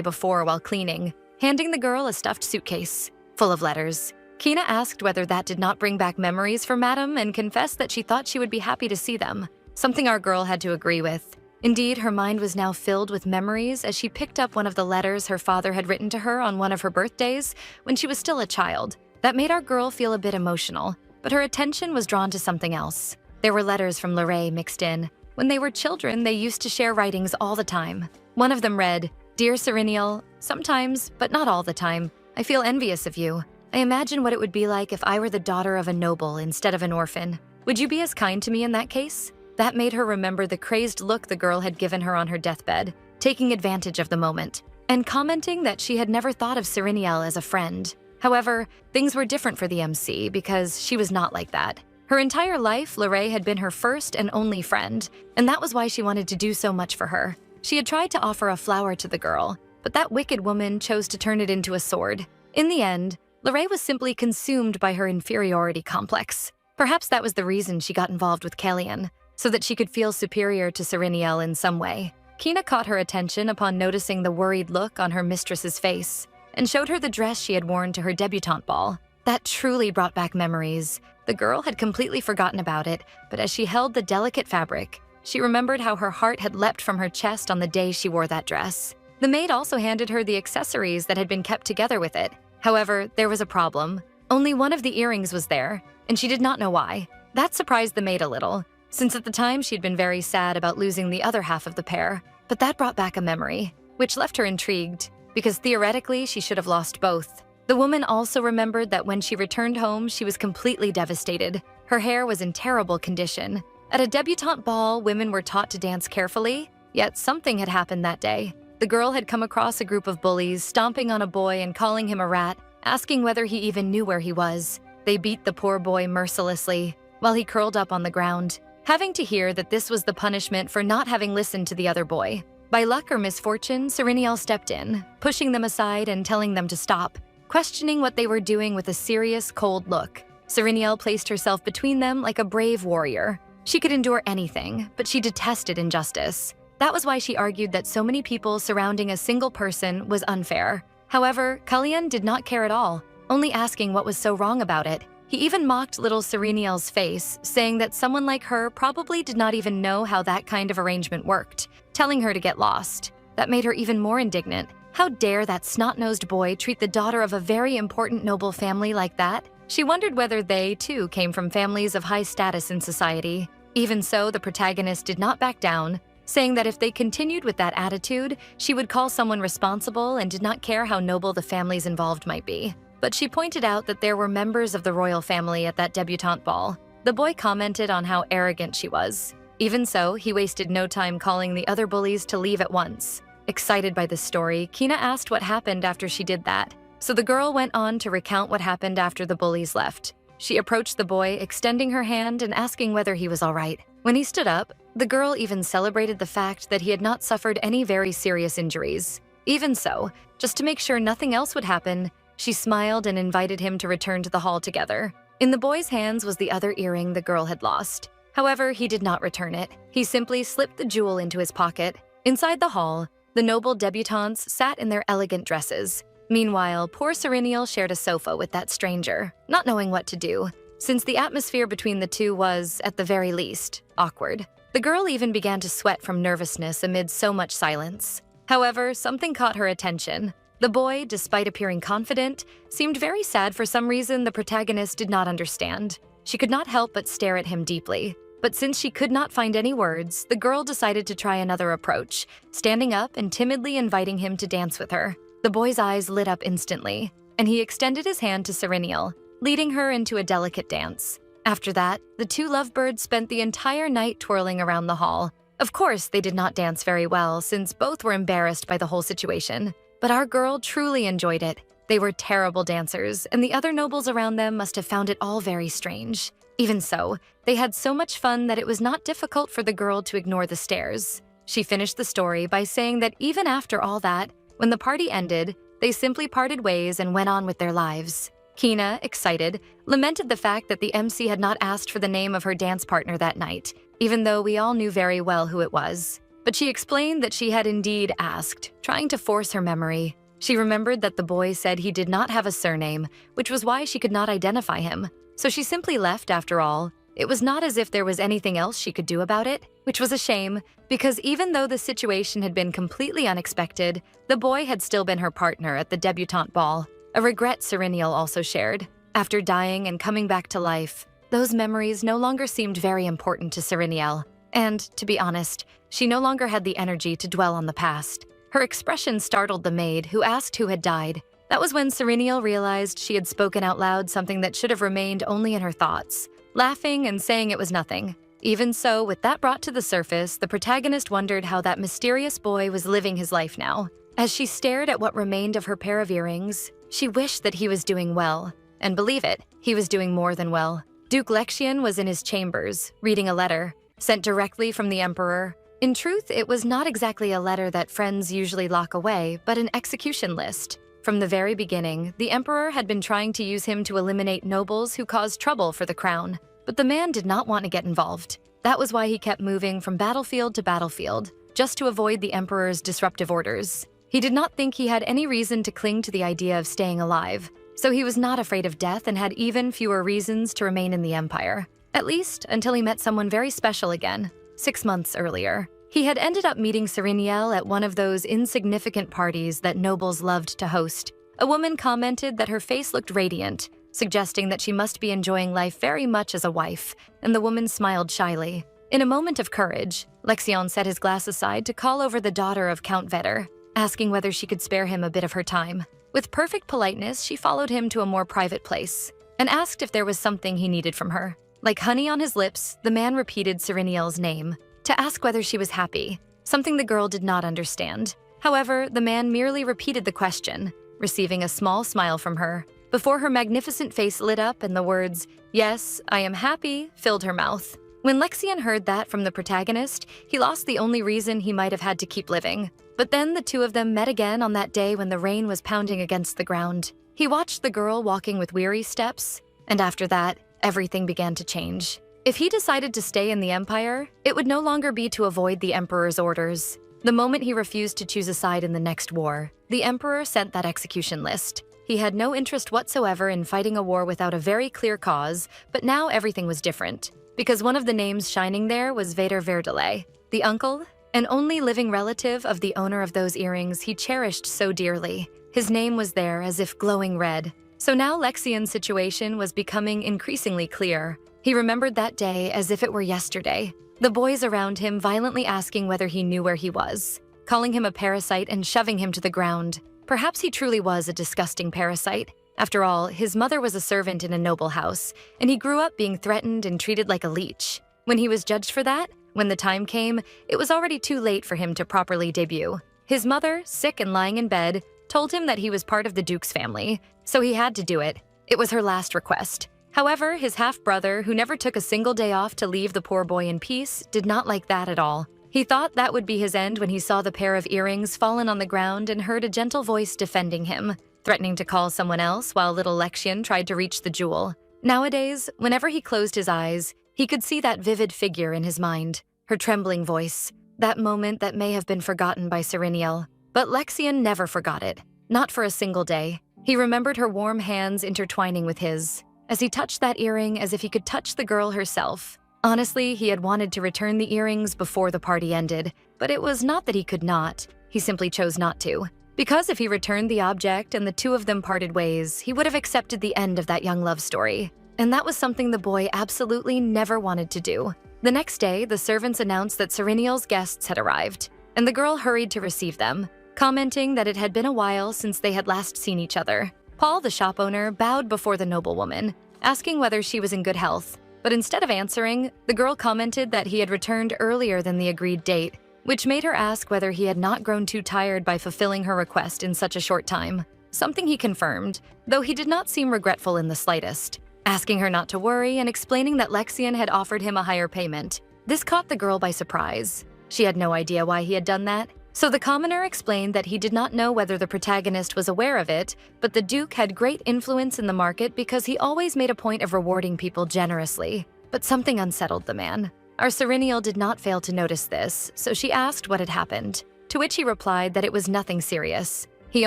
S1: before while cleaning, handing the girl a stuffed suitcase full of letters. Kina asked whether that did not bring back memories for Madam and confessed that she thought she would be happy to see them, something our girl had to agree with. Indeed, her mind was now filled with memories as she picked up one of the letters her father had written to her on one of her birthdays when she was still a child. That made our girl feel a bit emotional, but her attention was drawn to something else. There were letters from Lorraine mixed in. When they were children, they used to share writings all the time. One of them read, "Dear Serenial, sometimes, but not all the time, I feel envious of you. I imagine what it would be like if I were the daughter of a noble instead of an orphan. Would you be as kind to me in that case?" That made her remember the crazed look the girl had given her on her deathbed, taking advantage of the moment, and commenting that she had never thought of Serenial as a friend. However, things were different for the MC because she was not like that. Her entire life, Lorraine had been her first and only friend, and that was why she wanted to do so much for her. She had tried to offer a flower to the girl, but that wicked woman chose to turn it into a sword. In the end, Lorraine was simply consumed by her inferiority complex. Perhaps that was the reason she got involved with Kellyanne, so that she could feel superior to Serenial in some way. Kina caught her attention upon noticing the worried look on her mistress's face, and showed her the dress she had worn to her debutante ball. That truly brought back memories. The girl had completely forgotten about it, but as she held the delicate fabric, she remembered how her heart had leapt from her chest on the day she wore that dress. The maid also handed her the accessories that had been kept together with it. However, there was a problem. Only one of the earrings was there, and she did not know why. That surprised the maid a little, since at the time she'd been very sad about losing the other half of the pair. But that brought back a memory, which left her intrigued, because theoretically she should have lost both. The woman also remembered that when she returned home, she was completely devastated. Her hair was in terrible condition. At a debutante ball, women were taught to dance carefully, yet something had happened that day. The girl had come across a group of bullies, stomping on a boy and calling him a rat, asking whether he even knew where he was. They beat the poor boy mercilessly, while he curled up on the ground, having to hear that this was the punishment for not having listened to the other boy. By luck or misfortune, Serenial stepped in, pushing them aside and telling them to stop, questioning what they were doing with a serious, cold look. Serenial placed herself between them like a brave warrior. She could endure anything, but she detested injustice. That was why she argued that so many people surrounding a single person was unfair. However, Kalyan did not care at all, only asking what was so wrong about it. He even mocked little Serenial's face, saying that someone like her probably did not even know how that kind of arrangement worked, telling her to get lost. That made her even more indignant. How dare that snot-nosed boy treat the daughter of a very important noble family like that? She wondered whether they, too, came from families of high status in society. Even so, the protagonist did not back down, saying that if they continued with that attitude, she would call someone responsible and did not care how noble the families involved might be. But she pointed out that there were members of the royal family at that debutante ball. The boy commented on how arrogant she was. Even so, he wasted no time calling the other bullies to leave at once. Excited by this story, Kina asked what happened after she did that. So the girl went on to recount what happened after the bullies left. She approached the boy, extending her hand and asking whether he was all right. When he stood up, the girl even celebrated the fact that he had not suffered any very serious injuries. Even so, just to make sure nothing else would happen, she smiled and invited him to return to the hall together. In the boy's hands was the other earring the girl had lost. However, he did not return it. He simply slipped the jewel into his pocket. Inside the hall, the noble debutantes sat in their elegant dresses. Meanwhile, poor Serenial shared a sofa with that stranger, not knowing what to do, since the atmosphere between the two was, at the very least, awkward. The girl even began to sweat from nervousness amid so much silence. However, something caught her attention. The boy, despite appearing confident, seemed very sad for some reason the protagonist did not understand. She could not help but stare at him deeply. But since she could not find any words, the girl decided to try another approach, standing up and timidly inviting him to dance with her. The boy's eyes lit up instantly, and he extended his hand to Serenial, leading her into a delicate dance. After that, the two lovebirds spent the entire night twirling around the hall. Of course, they did not dance very well, since both were embarrassed by the whole situation. But our girl truly enjoyed it. They were terrible dancers, and the other nobles around them must have found it all very strange. Even so, they had so much fun that it was not difficult for the girl to ignore the stares. She finished the story by saying that even after all that, when the party ended, they simply parted ways and went on with their lives. Kina, excited, lamented the fact that the MC had not asked for the name of her dance partner that night, even though we all knew very well who it was. But she explained that she had indeed asked, trying to force her memory. She remembered that the boy said he did not have a surname, which was why she could not identify him. So she simply left after all. It was not as if there was anything else she could do about it, which was a shame, because even though the situation had been completely unexpected, the boy had still been her partner at the debutante ball. A regret Serenial also shared. After dying and coming back to life, those memories no longer seemed very important to Serenial. And, to be honest, she no longer had the energy to dwell on the past. Her expression startled the maid, who asked who had died. That was when Serenial realized she had spoken out loud something that should have remained only in her thoughts, laughing and saying it was nothing. Even so, with that brought to the surface, the protagonist wondered how that mysterious boy was living his life now. As she stared at what remained of her pair of earrings, she wished that he was doing well. And believe it, he was doing more than well. Duke Lexian was in his chambers, reading a letter, sent directly from the Emperor. In truth, it was not exactly a letter that friends usually lock away, but an execution list. From the very beginning, the Emperor had been trying to use him to eliminate nobles who caused trouble for the crown. But the man did not want to get involved. That was why he kept moving from battlefield to battlefield, just to avoid the Emperor's disruptive orders. He did not think he had any reason to cling to the idea of staying alive, so he was not afraid of death and had even fewer reasons to remain in the Empire. At least until he met someone very special again, 6 months earlier. He had ended up meeting Serenial at one of those insignificant parties that nobles loved to host. A woman commented that her face looked radiant, suggesting that she must be enjoying life very much as a wife, and the woman smiled shyly. In a moment of courage, Lexion set his glass aside to call over the daughter of Count Vetter, asking whether she could spare him a bit of her time. With perfect politeness, she followed him to a more private place and asked if there was something he needed from her. Like honey on his lips, the man repeated Serenial's name to ask whether she was happy, something the girl did not understand. However, the man merely repeated the question, receiving a small smile from her, before her magnificent face lit up and the words, "Yes, I am happy," filled her mouth. When Lexion heard that from the protagonist, he lost the only reason he might have had to keep living. But then the two of them met again on that day when the rain was pounding against the ground. He watched the girl walking with weary steps, and after that, everything began to change. If he decided to stay in the Empire, it would no longer be to avoid the Emperor's orders. The moment he refused to choose a side in the next war, the Emperor sent that execution list. He had no interest whatsoever in fighting a war without a very clear cause, but now everything was different, because one of the names shining there was Vader Verdelay, the uncle and only living relative of the owner of those earrings he cherished so dearly. His name was there as if glowing red. So now Lexion's situation was becoming increasingly clear. He remembered that day as if it were yesterday. The boys around him violently asking whether he knew where he was, calling him a parasite and shoving him to the ground. Perhaps he truly was a disgusting parasite. After all, his mother was a servant in a noble house, and he grew up being threatened and treated like a leech. When he was judged for that, when the time came, it was already too late for him to properly debut. His mother, sick and lying in bed, told him that he was part of the Duke's family, so he had to do it. It was her last request. However, his half-brother, who never took a single day off to leave the poor boy in peace, did not like that at all. He thought that would be his end when he saw the pair of earrings fallen on the ground and heard a gentle voice defending him, threatening to call someone else while little Lexion tried to reach the jewel. Nowadays, whenever he closed his eyes, he could see that vivid figure in his mind, her trembling voice, that moment that may have been forgotten by Serenial. But Lexion never forgot it, not for a single day. He remembered her warm hands intertwining with his, as he touched that earring as if he could touch the girl herself. Honestly, he had wanted to return the earrings before the party ended, but it was not that he could not. He simply chose not to. Because if he returned the object and the two of them parted ways, he would have accepted the end of that young love story. And that was something the boy absolutely never wanted to do. The next day, the servants announced that Serenial's guests had arrived, and the girl hurried to receive them, commenting that it had been a while since they had last seen each other. Paul, the shop owner, bowed before the noblewoman, asking whether she was in good health. But instead of answering, the girl commented that he had returned earlier than the agreed date, which made her ask whether he had not grown too tired by fulfilling her request in such a short time. Something he confirmed, though he did not seem regretful in the slightest. asking her not to worry and explaining that Lexian had offered him a higher payment. This caught the girl by surprise. She had no idea why he had done that, so the commoner explained that he did not know whether the protagonist was aware of it, but the Duke had great influence in the market because he always made a point of rewarding people generously. But something unsettled the man. Our Serenial did not fail to notice this, so she asked what had happened, to which he replied that it was nothing serious. He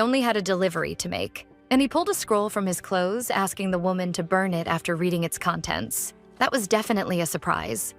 S1: only had a delivery to make, and he pulled a scroll from his clothes, asking the woman to burn it after reading its contents. That was definitely a surprise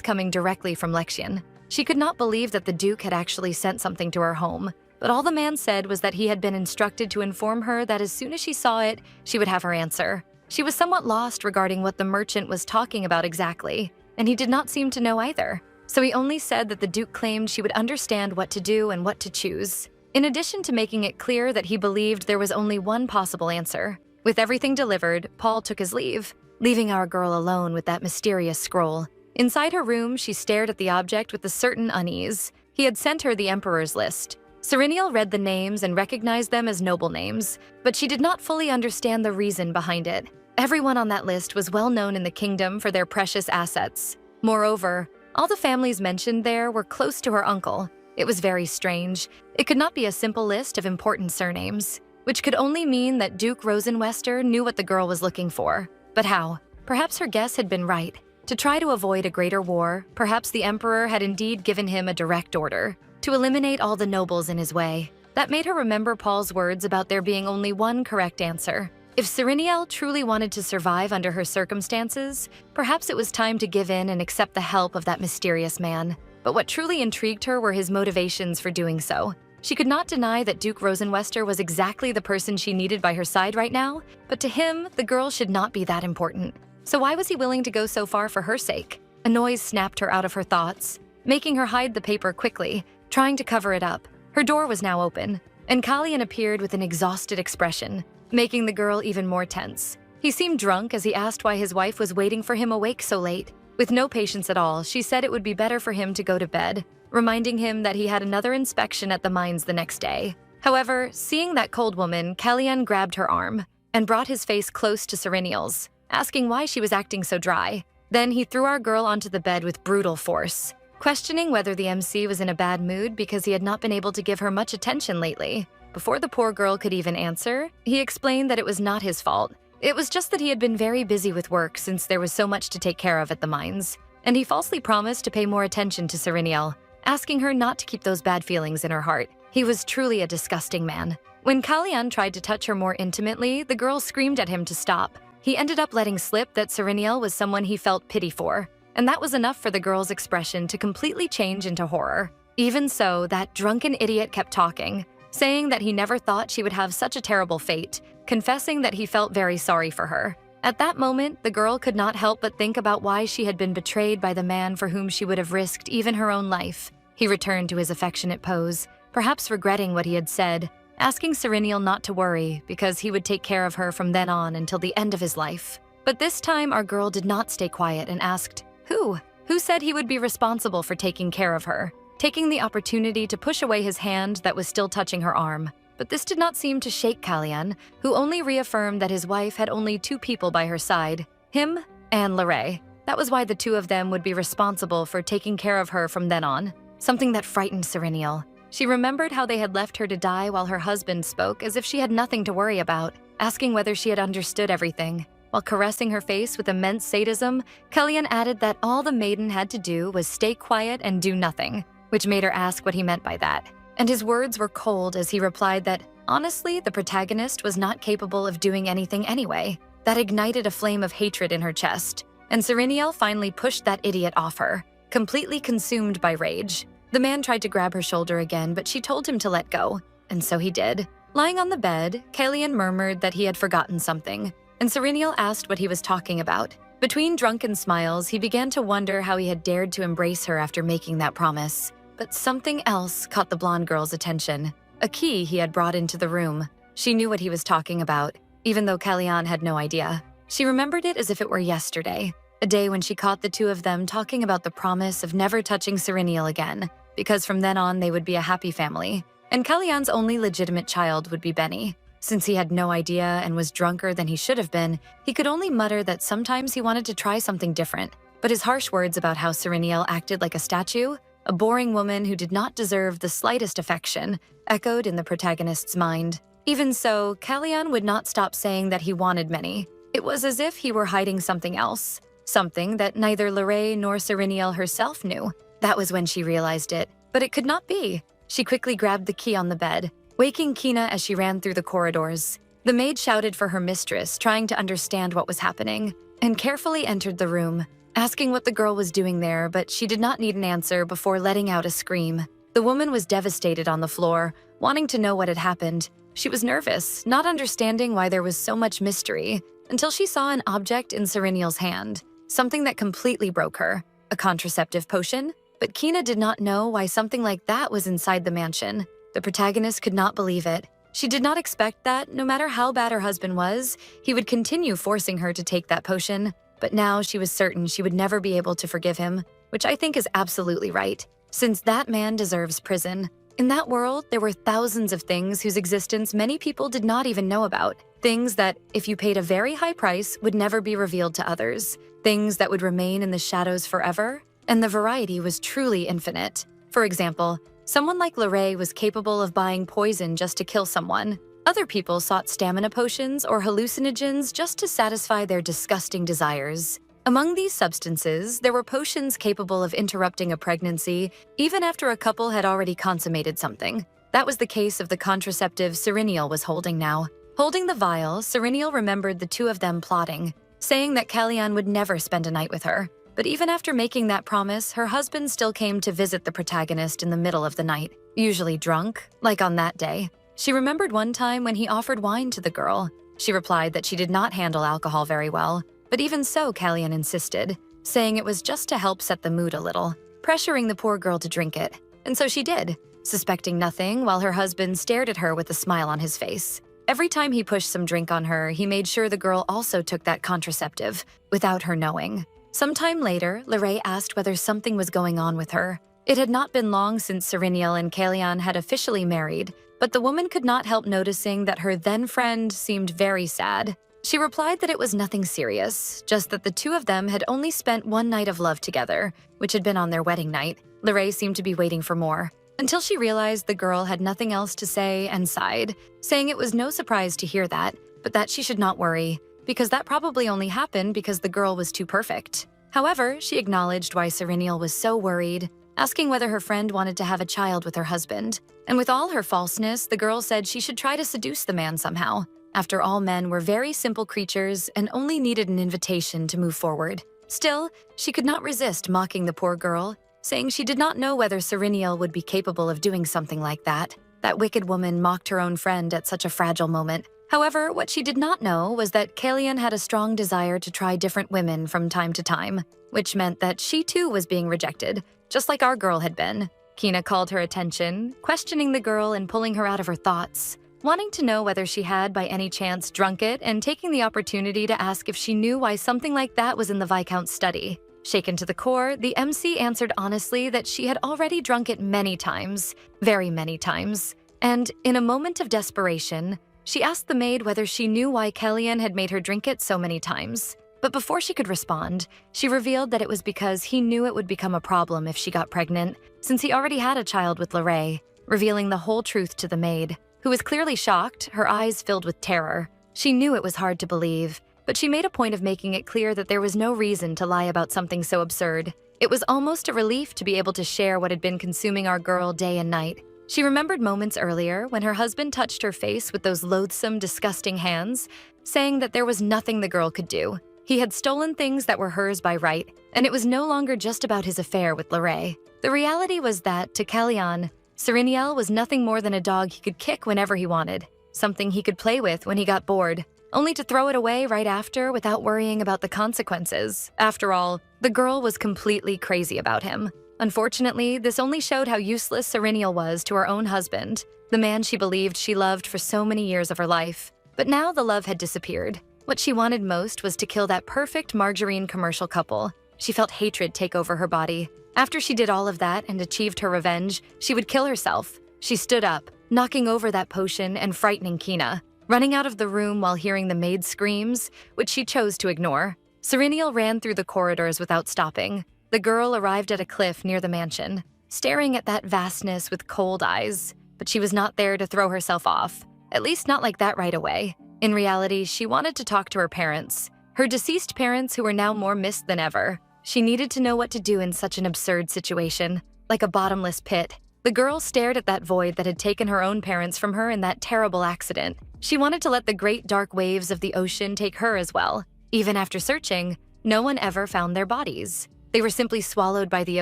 S1: coming directly from Lexian. She could not believe that the Duke had actually sent something to her home, but all the man said was that he had been instructed to inform her that as soon as she saw it, she would have her answer. She was somewhat lost regarding what the merchant was talking about exactly, and he did not seem to know either. So he only said that the Duke claimed she would understand what to do and what to choose. In addition to making it clear that he believed there was only one possible answer. With everything delivered, Paul took his leave, leaving our girl alone with that mysterious scroll. Inside her room, she stared at the object with a certain unease. He had sent her the Emperor's list. Serenial read the names and recognized them as noble names, but she did not fully understand the reason behind it. Everyone on that list was well known in the kingdom for their precious assets. Moreover, all the families mentioned there were close to her uncle. It was very strange. It could not be a simple list of important surnames, which could only mean that Duke Rosenwester knew what the girl was looking for. But how? Perhaps her guess had been right. To try to avoid a greater war, perhaps the Emperor had indeed given him a direct order to eliminate all the nobles in his way. That made her remember Paul's words about there being only one correct answer. If Serenial truly wanted to survive under her circumstances, perhaps it was time to give in and accept the help of that mysterious man. But what truly intrigued her were his motivations for doing so. She could not deny that Duke Rosenwester was exactly the person she needed by her side right now, but to him, the girl should not be that important. So why was he willing to go so far for her sake? A noise snapped her out of her thoughts, making her hide the paper quickly, trying to cover it up. Her door was now open, and Kalyan appeared with an exhausted expression, making the girl even more tense. He seemed drunk as he asked why his wife was waiting for him awake so late. With no patience at all, she said it would be better for him to go to bed, reminding him that he had another inspection at the mines the next day. However, seeing that cold woman, Kalyan grabbed her arm and brought his face close to Serenial's, asking why she was acting so dry. Then he threw our girl onto the bed with brutal force, questioning whether the MC was in a bad mood because he had not been able to give her much attention lately. Before the poor girl could even answer, he explained that it was not his fault. It was just that he had been very busy with work since there was so much to take care of at the mines, and he falsely promised to pay more attention to Serenial, asking her not to keep those bad feelings in her heart. He was truly a disgusting man. When Kalyan tried to touch her more intimately, the girl screamed at him to stop. He ended up letting slip that Serenial was someone he felt pity for, and that was enough for the girl's expression to completely change into horror. Even so, that drunken idiot kept talking, saying that he never thought she would have such a terrible fate, confessing that he felt very sorry for her. At that moment, the girl could not help but think about why she had been betrayed by the man for whom she would have risked even her own life. He returned to his affectionate pose, perhaps regretting what he had said, asking Serenial not to worry because he would take care of her from then on until the end of his life. But this time, our girl did not stay quiet and asked, Who? Who said he would be responsible for taking care of her? Taking the opportunity to push away his hand that was still touching her arm. But this did not seem to shake Kalyan, who only reaffirmed that his wife had only two people by her side, him and Lorray. That was why the two of them would be responsible for taking care of her from then on, something that frightened Serenial. She remembered how they had left her to die while her husband spoke as if she had nothing to worry about, asking whether she had understood everything. While caressing her face with immense sadism, Kalyan added that all the maiden had to do was stay quiet and do nothing, which made her ask what he meant by that. And his words were cold as he replied that, honestly, the protagonist was not capable of doing anything anyway. That ignited a flame of hatred in her chest, and Serenial finally pushed that idiot off her, completely consumed by rage. The man tried to grab her shoulder again, but she told him to let go, and so he did. Lying on the bed, Kalyan murmured that he had forgotten something, and Serenial asked what he was talking about. Between drunken smiles, he began to wonder how he had dared to embrace her after making that promise. But something else caught the blonde girl's attention. A key he had brought into the room. She knew what he was talking about, even though Kalyan had no idea. She remembered it as if it were yesterday, a day when she caught the two of them talking about the promise of never touching Serenial again, because from then on they would be a happy family, and Kalyan's only legitimate child would be Benny. Since he had no idea and was drunker than he should have been, he could only mutter that sometimes he wanted to try something different. But his harsh words about how Sereniel acted like a statue, a boring woman who did not deserve the slightest affection, echoed in the protagonist's mind. Even so, Kalyan would not stop saying that he wanted many. It was as if he were hiding something else, something that neither Lorraine nor Sereniel herself knew. That was when she realized it. But it could not be. She quickly grabbed the key on the bed, waking Kina as she ran through the corridors. The maid shouted for her mistress, trying to understand what was happening, and carefully entered the room, asking what the girl was doing there, but she did not need an answer before letting out a scream. The woman was devastated on the floor, wanting to know what had happened. She was nervous, not understanding why there was so much mystery, until she saw an object in Sereniel's hand, something that completely broke her. A contraceptive potion? But Kina did not know why something like that was inside the mansion. The protagonist could not believe it. She did not expect that, no matter how bad her husband was, he would continue forcing her to take that potion. But now she was certain she would never be able to forgive him, which I think is absolutely right, since that man deserves prison. In that world, there were thousands of things whose existence many people did not even know about. Things that, if you paid a very high price, would never be revealed to others. Things that would remain in the shadows forever. And the variety was truly infinite. For example, someone like Lorraine was capable of buying poison just to kill someone. Other people sought stamina potions or hallucinogens just to satisfy their disgusting desires. Among these substances, there were potions capable of interrupting a pregnancy even after a couple had already consummated something. That was the case of the contraceptive Sereniel was holding now. Holding the vial, Sereniel remembered the two of them plotting, saying that Kalyan would never spend a night with her. But even after making that promise, her husband still came to visit the protagonist in the middle of the night, usually drunk, like on that day. She remembered one time when he offered wine to the girl. She replied that she did not handle alcohol very well, but even so, Kalyan insisted, saying it was just to help set the mood a little, pressuring the poor girl to drink it. And so she did, suspecting nothing while her husband stared at her with a smile on his face. Every time he pushed some drink on her, he made sure the girl also took that contraceptive, without her knowing. Sometime later, Lorraine asked whether something was going on with her. It had not been long since Sereniel and Kalyan had officially married, but the woman could not help noticing that her then-friend seemed very sad. She replied that it was nothing serious, just that the two of them had only spent one night of love together, which had been on their wedding night. Lorraine seemed to be waiting for more, until she realized the girl had nothing else to say and sighed, saying it was no surprise to hear that, but that she should not worry, because that probably only happened because the girl was too perfect. However, she acknowledged why Sereniel was so worried, asking whether her friend wanted to have a child with her husband. And with all her falseness, the girl said she should try to seduce the man somehow. After all, men were very simple creatures and only needed an invitation to move forward. Still, she could not resist mocking the poor girl, saying she did not know whether Sereniel would be capable of doing something like that. That wicked woman mocked her own friend at such a fragile moment. However, what she did not know was that Kalyan had a strong desire to try different women from time to time, which meant that she too was being rejected, just like our girl had been. Kina called her attention, questioning the girl and pulling her out of her thoughts, wanting to know whether she had by any chance drunk it and taking the opportunity to ask if she knew why something like that was in the Viscount's study. Shaken to the core, the MC answered honestly that she had already drunk it many times, very many times. And in a moment of desperation, she asked the maid whether she knew why Kalyan had made her drink it so many times. But before she could respond, she revealed that it was because he knew it would become a problem if she got pregnant, since he already had a child with Lorraine, revealing the whole truth to the maid, who was clearly shocked, her eyes filled with terror. She knew it was hard to believe, but she made a point of making it clear that there was no reason to lie about something so absurd. It was almost a relief to be able to share what had been consuming our girl day and night. She remembered moments earlier when her husband touched her face with those loathsome, disgusting hands, saying that there was nothing the girl could do. He had stolen things that were hers by right, and it was no longer just about his affair with Lorraine. The reality was that, to Kalyan, Sereniel was nothing more than a dog he could kick whenever he wanted, something he could play with when he got bored, only to throw it away right after without worrying about the consequences. After all, the girl was completely crazy about him. Unfortunately, this only showed how useless Sereniel was to her own husband, the man she believed she loved for so many years of her life. But now the love had disappeared. What she wanted most was to kill that perfect margarine commercial couple. She felt hatred take over her body. After she did all of that and achieved her revenge, she would kill herself. She stood up, knocking over that potion and frightening Kina. running out of the room while hearing the maid's screams, which she chose to ignore. Serenial ran through the corridors without stopping. The girl arrived at a cliff near the mansion, staring at that vastness with cold eyes. But she was not there to throw herself off, at least not like that right away. In reality, she wanted to talk to her parents, her deceased parents who were now more missed than ever. She needed to know what to do in such an absurd situation, like a bottomless pit. The girl stared at that void that had taken her own parents from her in that terrible accident. She wanted to let the great dark waves of the ocean take her as well. Even after searching, no one ever found their bodies. They were simply swallowed by the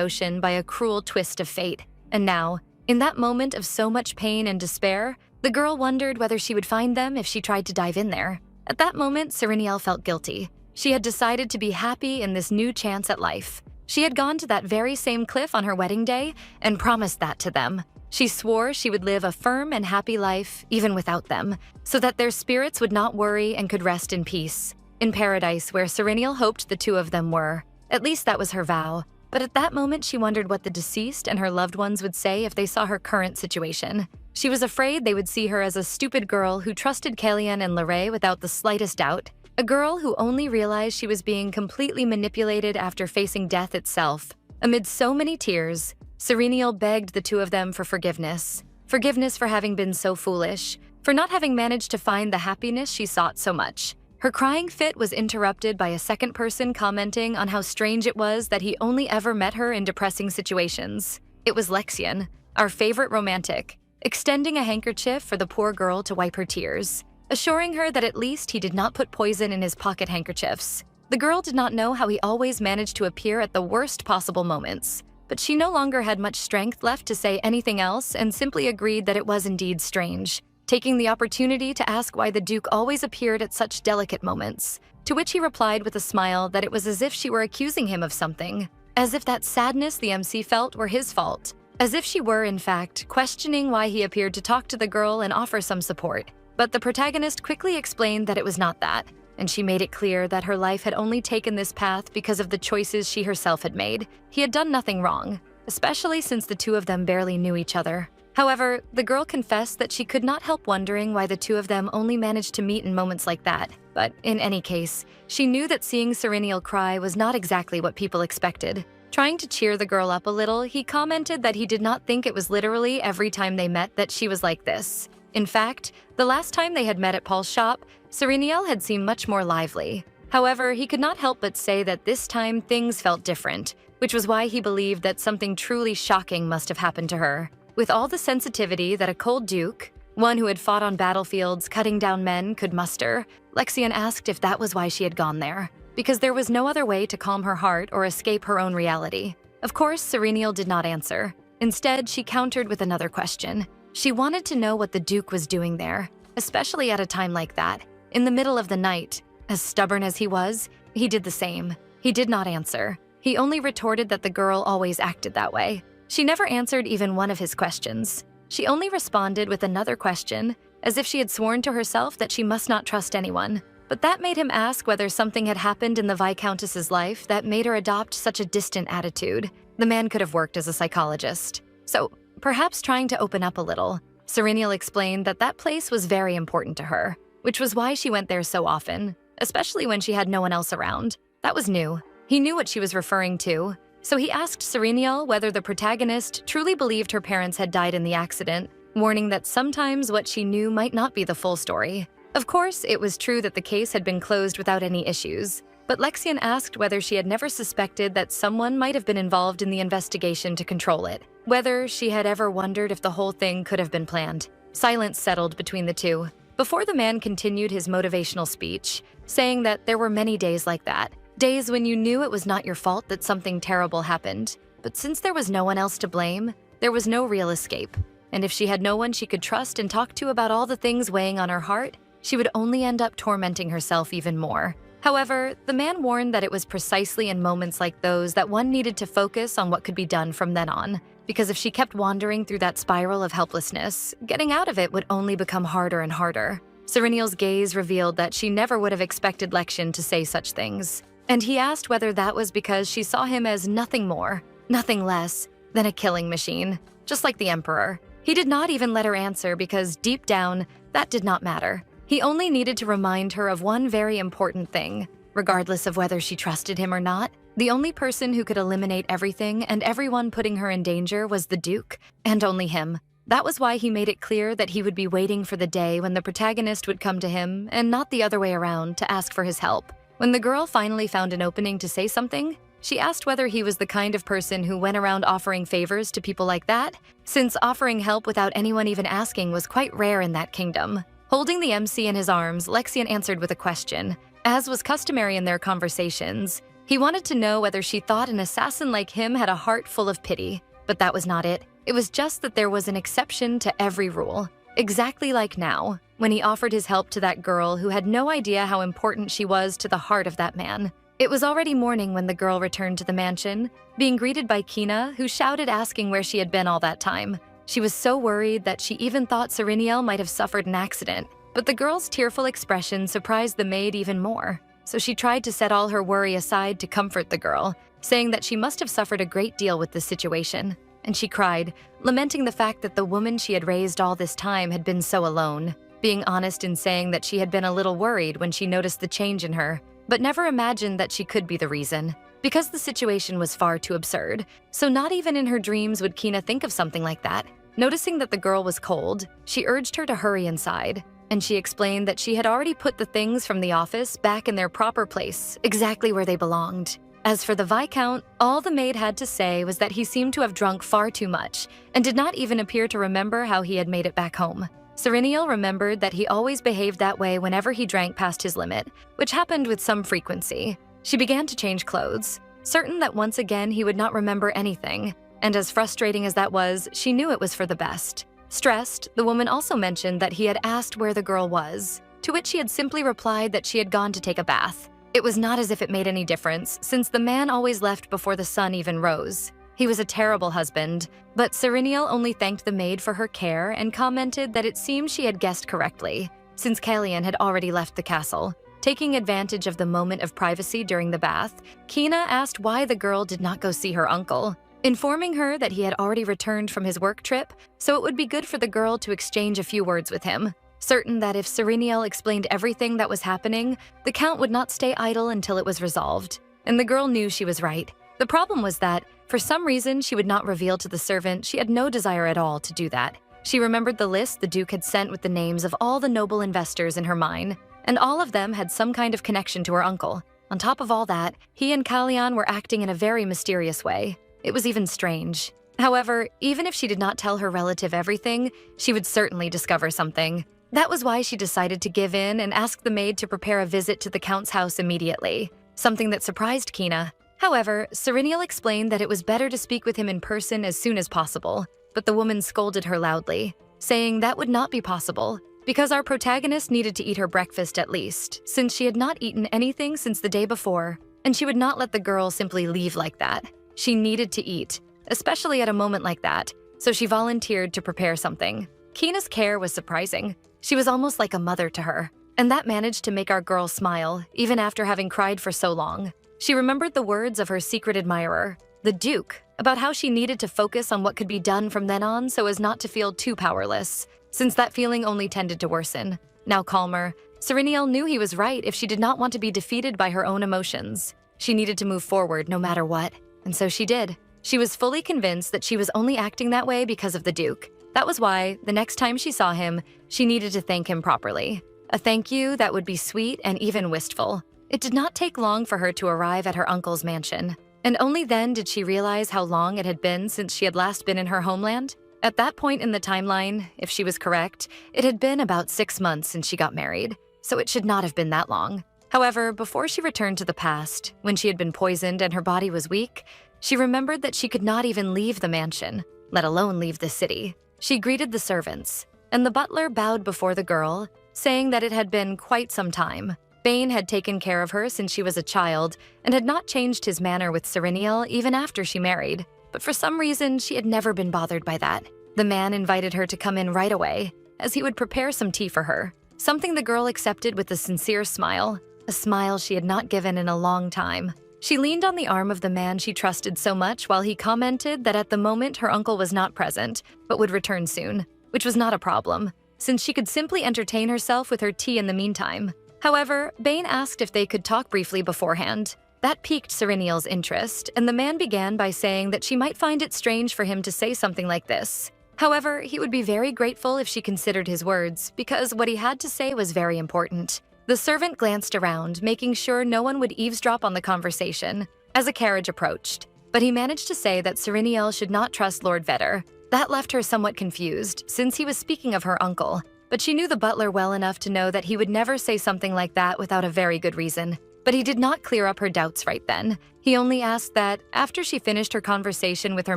S1: ocean by a cruel twist of fate. And now, in that moment of so much pain and despair, the girl wondered whether she would find them if she tried to dive in there. At that moment, Sereniel felt guilty. She had decided to be happy in this new chance at life. She had gone to that very same cliff on her wedding day and promised that to them. She swore she would live a firm and happy life, even without them, so that their spirits would not worry and could rest in peace, in paradise where Serenial hoped the two of them were. At least that was her vow. But at that moment, she wondered what the deceased and her loved ones would say if they saw her current situation. She was afraid they would see her as a stupid girl who trusted Kellyanne and Lorraine without the slightest doubt. A girl who only realized she was being completely manipulated after facing death itself. Amid so many tears, Serenial begged the two of them for forgiveness. Forgiveness for having been so foolish, for not having managed to find the happiness she sought so much. Her crying fit was interrupted by a second person commenting on how strange it was that he only ever met her in depressing situations. It was Lexian, our favorite romantic, extending a handkerchief for the poor girl to wipe her tears, assuring her that at least he did not put poison in his pocket handkerchiefs. The girl did not know how he always managed to appear at the worst possible moments, but she no longer had much strength left to say anything else and simply agreed that it was indeed strange, taking the opportunity to ask why the Duke always appeared at such delicate moments, to which he replied with a smile that it was as if she were accusing him of something, as if that sadness the MC felt were his fault, as if she were, in fact, questioning why he appeared to talk to the girl and offer some support. But the protagonist quickly explained that it was not that, and she made it clear that her life had only taken this path because of the choices she herself had made. He had done nothing wrong, especially since the two of them barely knew each other. However, the girl confessed that she could not help wondering why the two of them only managed to meet in moments like that. But in any case, she knew that seeing Serenial cry was not exactly what people expected. Trying to cheer the girl up a little, he commented that he did not think it was literally every time they met that she was like this. In fact, the last time they had met at Paul's shop, Serenial had seemed much more lively. However, he could not help but say that this time things felt different, which was why he believed that something truly shocking must have happened to her. With all the sensitivity that a cold duke, one who had fought on battlefields cutting down men, could muster, Lexian asked if that was why she had gone there, because there was no other way to calm her heart or escape her own reality. Of course, Serenial did not answer. Instead, she countered with another question. She wanted to know what the Duke was doing there, especially at a time like that, in the middle of the night. As stubborn as he was, he did the same. He did not answer. He only retorted that the girl always acted that way. She never answered even one of his questions. She only responded with another question, as if she had sworn to herself that she must not trust anyone. But that made him ask whether something had happened in the Viscountess's life that made her adopt such a distant attitude. The man could have worked as a psychologist. So, perhaps trying to open up a little, Serenial explained that that place was very important to her, which was why she went there so often, especially when she had no one else around. That was new. He knew what she was referring to, so he asked Serenial whether the protagonist truly believed her parents had died in the accident, warning that sometimes what she knew might not be the full story. Of course, it was true that the case had been closed without any issues, but Lexian asked whether she had never suspected that someone might have been involved in the investigation to control it, whether she had ever wondered if the whole thing could have been planned. Silence settled between the two, before the man continued his motivational speech, saying that there were many days like that, days when you knew it was not your fault that something terrible happened, but since there was no one else to blame, there was no real escape, and if she had no one she could trust and talk to about all the things weighing on her heart, she would only end up tormenting herself even more. However, the man warned that it was precisely in moments like those that one needed to focus on what could be done from then on, because if she kept wandering through that spiral of helplessness, getting out of it would only become harder and harder. Serenial's gaze revealed that she never would have expected Lexian to say such things, and he asked whether that was because she saw him as nothing more, nothing less than a killing machine, just like the Emperor. He did not even let her answer because deep down, that did not matter. He only needed to remind her of one very important thing. Regardless of whether she trusted him or not, the only person who could eliminate everything and everyone putting her in danger was the Duke, and only him. That was why he made it clear that he would be waiting for the day when the protagonist would come to him, and not the other way around, to ask for his help. When the girl finally found an opening to say something, she asked whether he was the kind of person who went around offering favors to people like that, since offering help without anyone even asking was quite rare in that kingdom. Holding the MC in his arms, Lexian answered with a question. As was customary in their conversations, he wanted to know whether she thought an assassin like him had a heart full of pity. But that was not it. It was just that there was an exception to every rule. Exactly like now, when he offered his help to that girl who had no idea how important she was to the heart of that man. It was already morning when the girl returned to the mansion, being greeted by Kina, who shouted asking where she had been all that time. She was so worried that she even thought Sereniel might have suffered an accident. But the girl's tearful expression surprised the maid even more, so she tried to set all her worry aside to comfort the girl, saying that she must have suffered a great deal with this situation. And she cried, lamenting the fact that the woman she had raised all this time had been so alone, being honest in saying that she had been a little worried when she noticed the change in her, but never imagined that she could be the reason, because the situation was far too absurd, so not even in her dreams would Kina think of something like that. Noticing that the girl was cold, she urged her to hurry inside, and she explained that she had already put the things from the office back in their proper place, exactly where they belonged. As for the Viscount, all the maid had to say was that he seemed to have drunk far too much, and did not even appear to remember how he had made it back home. Sereniel remembered that he always behaved that way whenever he drank past his limit, which happened with some frequency. She began to change clothes, certain that once again he would not remember anything, and as frustrating as that was, she knew it was for the best. Stressed, the woman also mentioned that he had asked where the girl was, to which she had simply replied that she had gone to take a bath. It was not as if it made any difference, since the man always left before the sun even rose. He was a terrible husband, but Sereniel only thanked the maid for her care and commented that it seemed she had guessed correctly, since Kallian had already left the castle. Taking advantage of the moment of privacy during the bath, Kina asked why the girl did not go see her uncle, informing her that he had already returned from his work trip, so it would be good for the girl to exchange a few words with him, certain that if Sereniel explained everything that was happening, the Count would not stay idle until it was resolved. And the girl knew she was right. The problem was that, for some reason, she would not reveal to the servant she had no desire at all to do that. She remembered the list the Duke had sent with the names of all the noble investors in her mine, and all of them had some kind of connection to her uncle. On top of all that, he and Kallian were acting in a very mysterious way. It was even strange. However, even if she did not tell her relative everything, she would certainly discover something. That was why she decided to give in and ask the maid to prepare a visit to the Count's house immediately, something that surprised Kina. However, Sereniel explained that it was better to speak with him in person as soon as possible, but the woman scolded her loudly, saying that would not be possible, because our protagonist needed to eat her breakfast at least, since she had not eaten anything since the day before, and she would not let the girl simply leave like that. She needed to eat, especially at a moment like that, so she volunteered to prepare something. Kina's care was surprising. She was almost like a mother to her, and that managed to make our girl smile, even after having cried for so long. She remembered the words of her secret admirer, the Duke, about how she needed to focus on what could be done from then on so as not to feel too powerless, since that feeling only tended to worsen. Now calmer, Sereniel knew he was right if she did not want to be defeated by her own emotions. She needed to move forward no matter what, and so she did. She was fully convinced that she was only acting that way because of the Duke. That was why, the next time she saw him, she needed to thank him properly. A thank you that would be sweet and even wistful. It did not take long for her to arrive at her uncle's mansion, and only then did she realize how long it had been since she had last been in her homeland. At that point in the timeline, if she was correct, it had been about 6 months since she got married, so it should not have been that long. However, before she returned to the past, when she had been poisoned and her body was weak, she remembered that she could not even leave the mansion, let alone leave the city. She greeted the servants, and the butler bowed before the girl, saying that it had been quite some time. Bane had taken care of her since she was a child and had not changed his manner with Sereniel even after she married, but for some reason she had never been bothered by that. The man invited her to come in right away, as he would prepare some tea for her, something the girl accepted with a sincere smile, a smile she had not given in a long time. She leaned on the arm of the man she trusted so much while he commented that at the moment her uncle was not present, but would return soon, which was not a problem. since she could simply entertain herself with her tea in the meantime. However, Bane asked if they could talk briefly beforehand. That piqued Serenial's interest, and the man began by saying that she might find it strange for him to say something like this. However, he would be very grateful if she considered his words, because what he had to say was very important. The servant glanced around, making sure no one would eavesdrop on the conversation, as a carriage approached. But he managed to say that Serenial should not trust Lord Vetter. That left her somewhat confused, since he was speaking of her uncle. But she knew the butler well enough to know that he would never say something like that without a very good reason. But he did not clear up her doubts right then. He only asked that, after she finished her conversation with her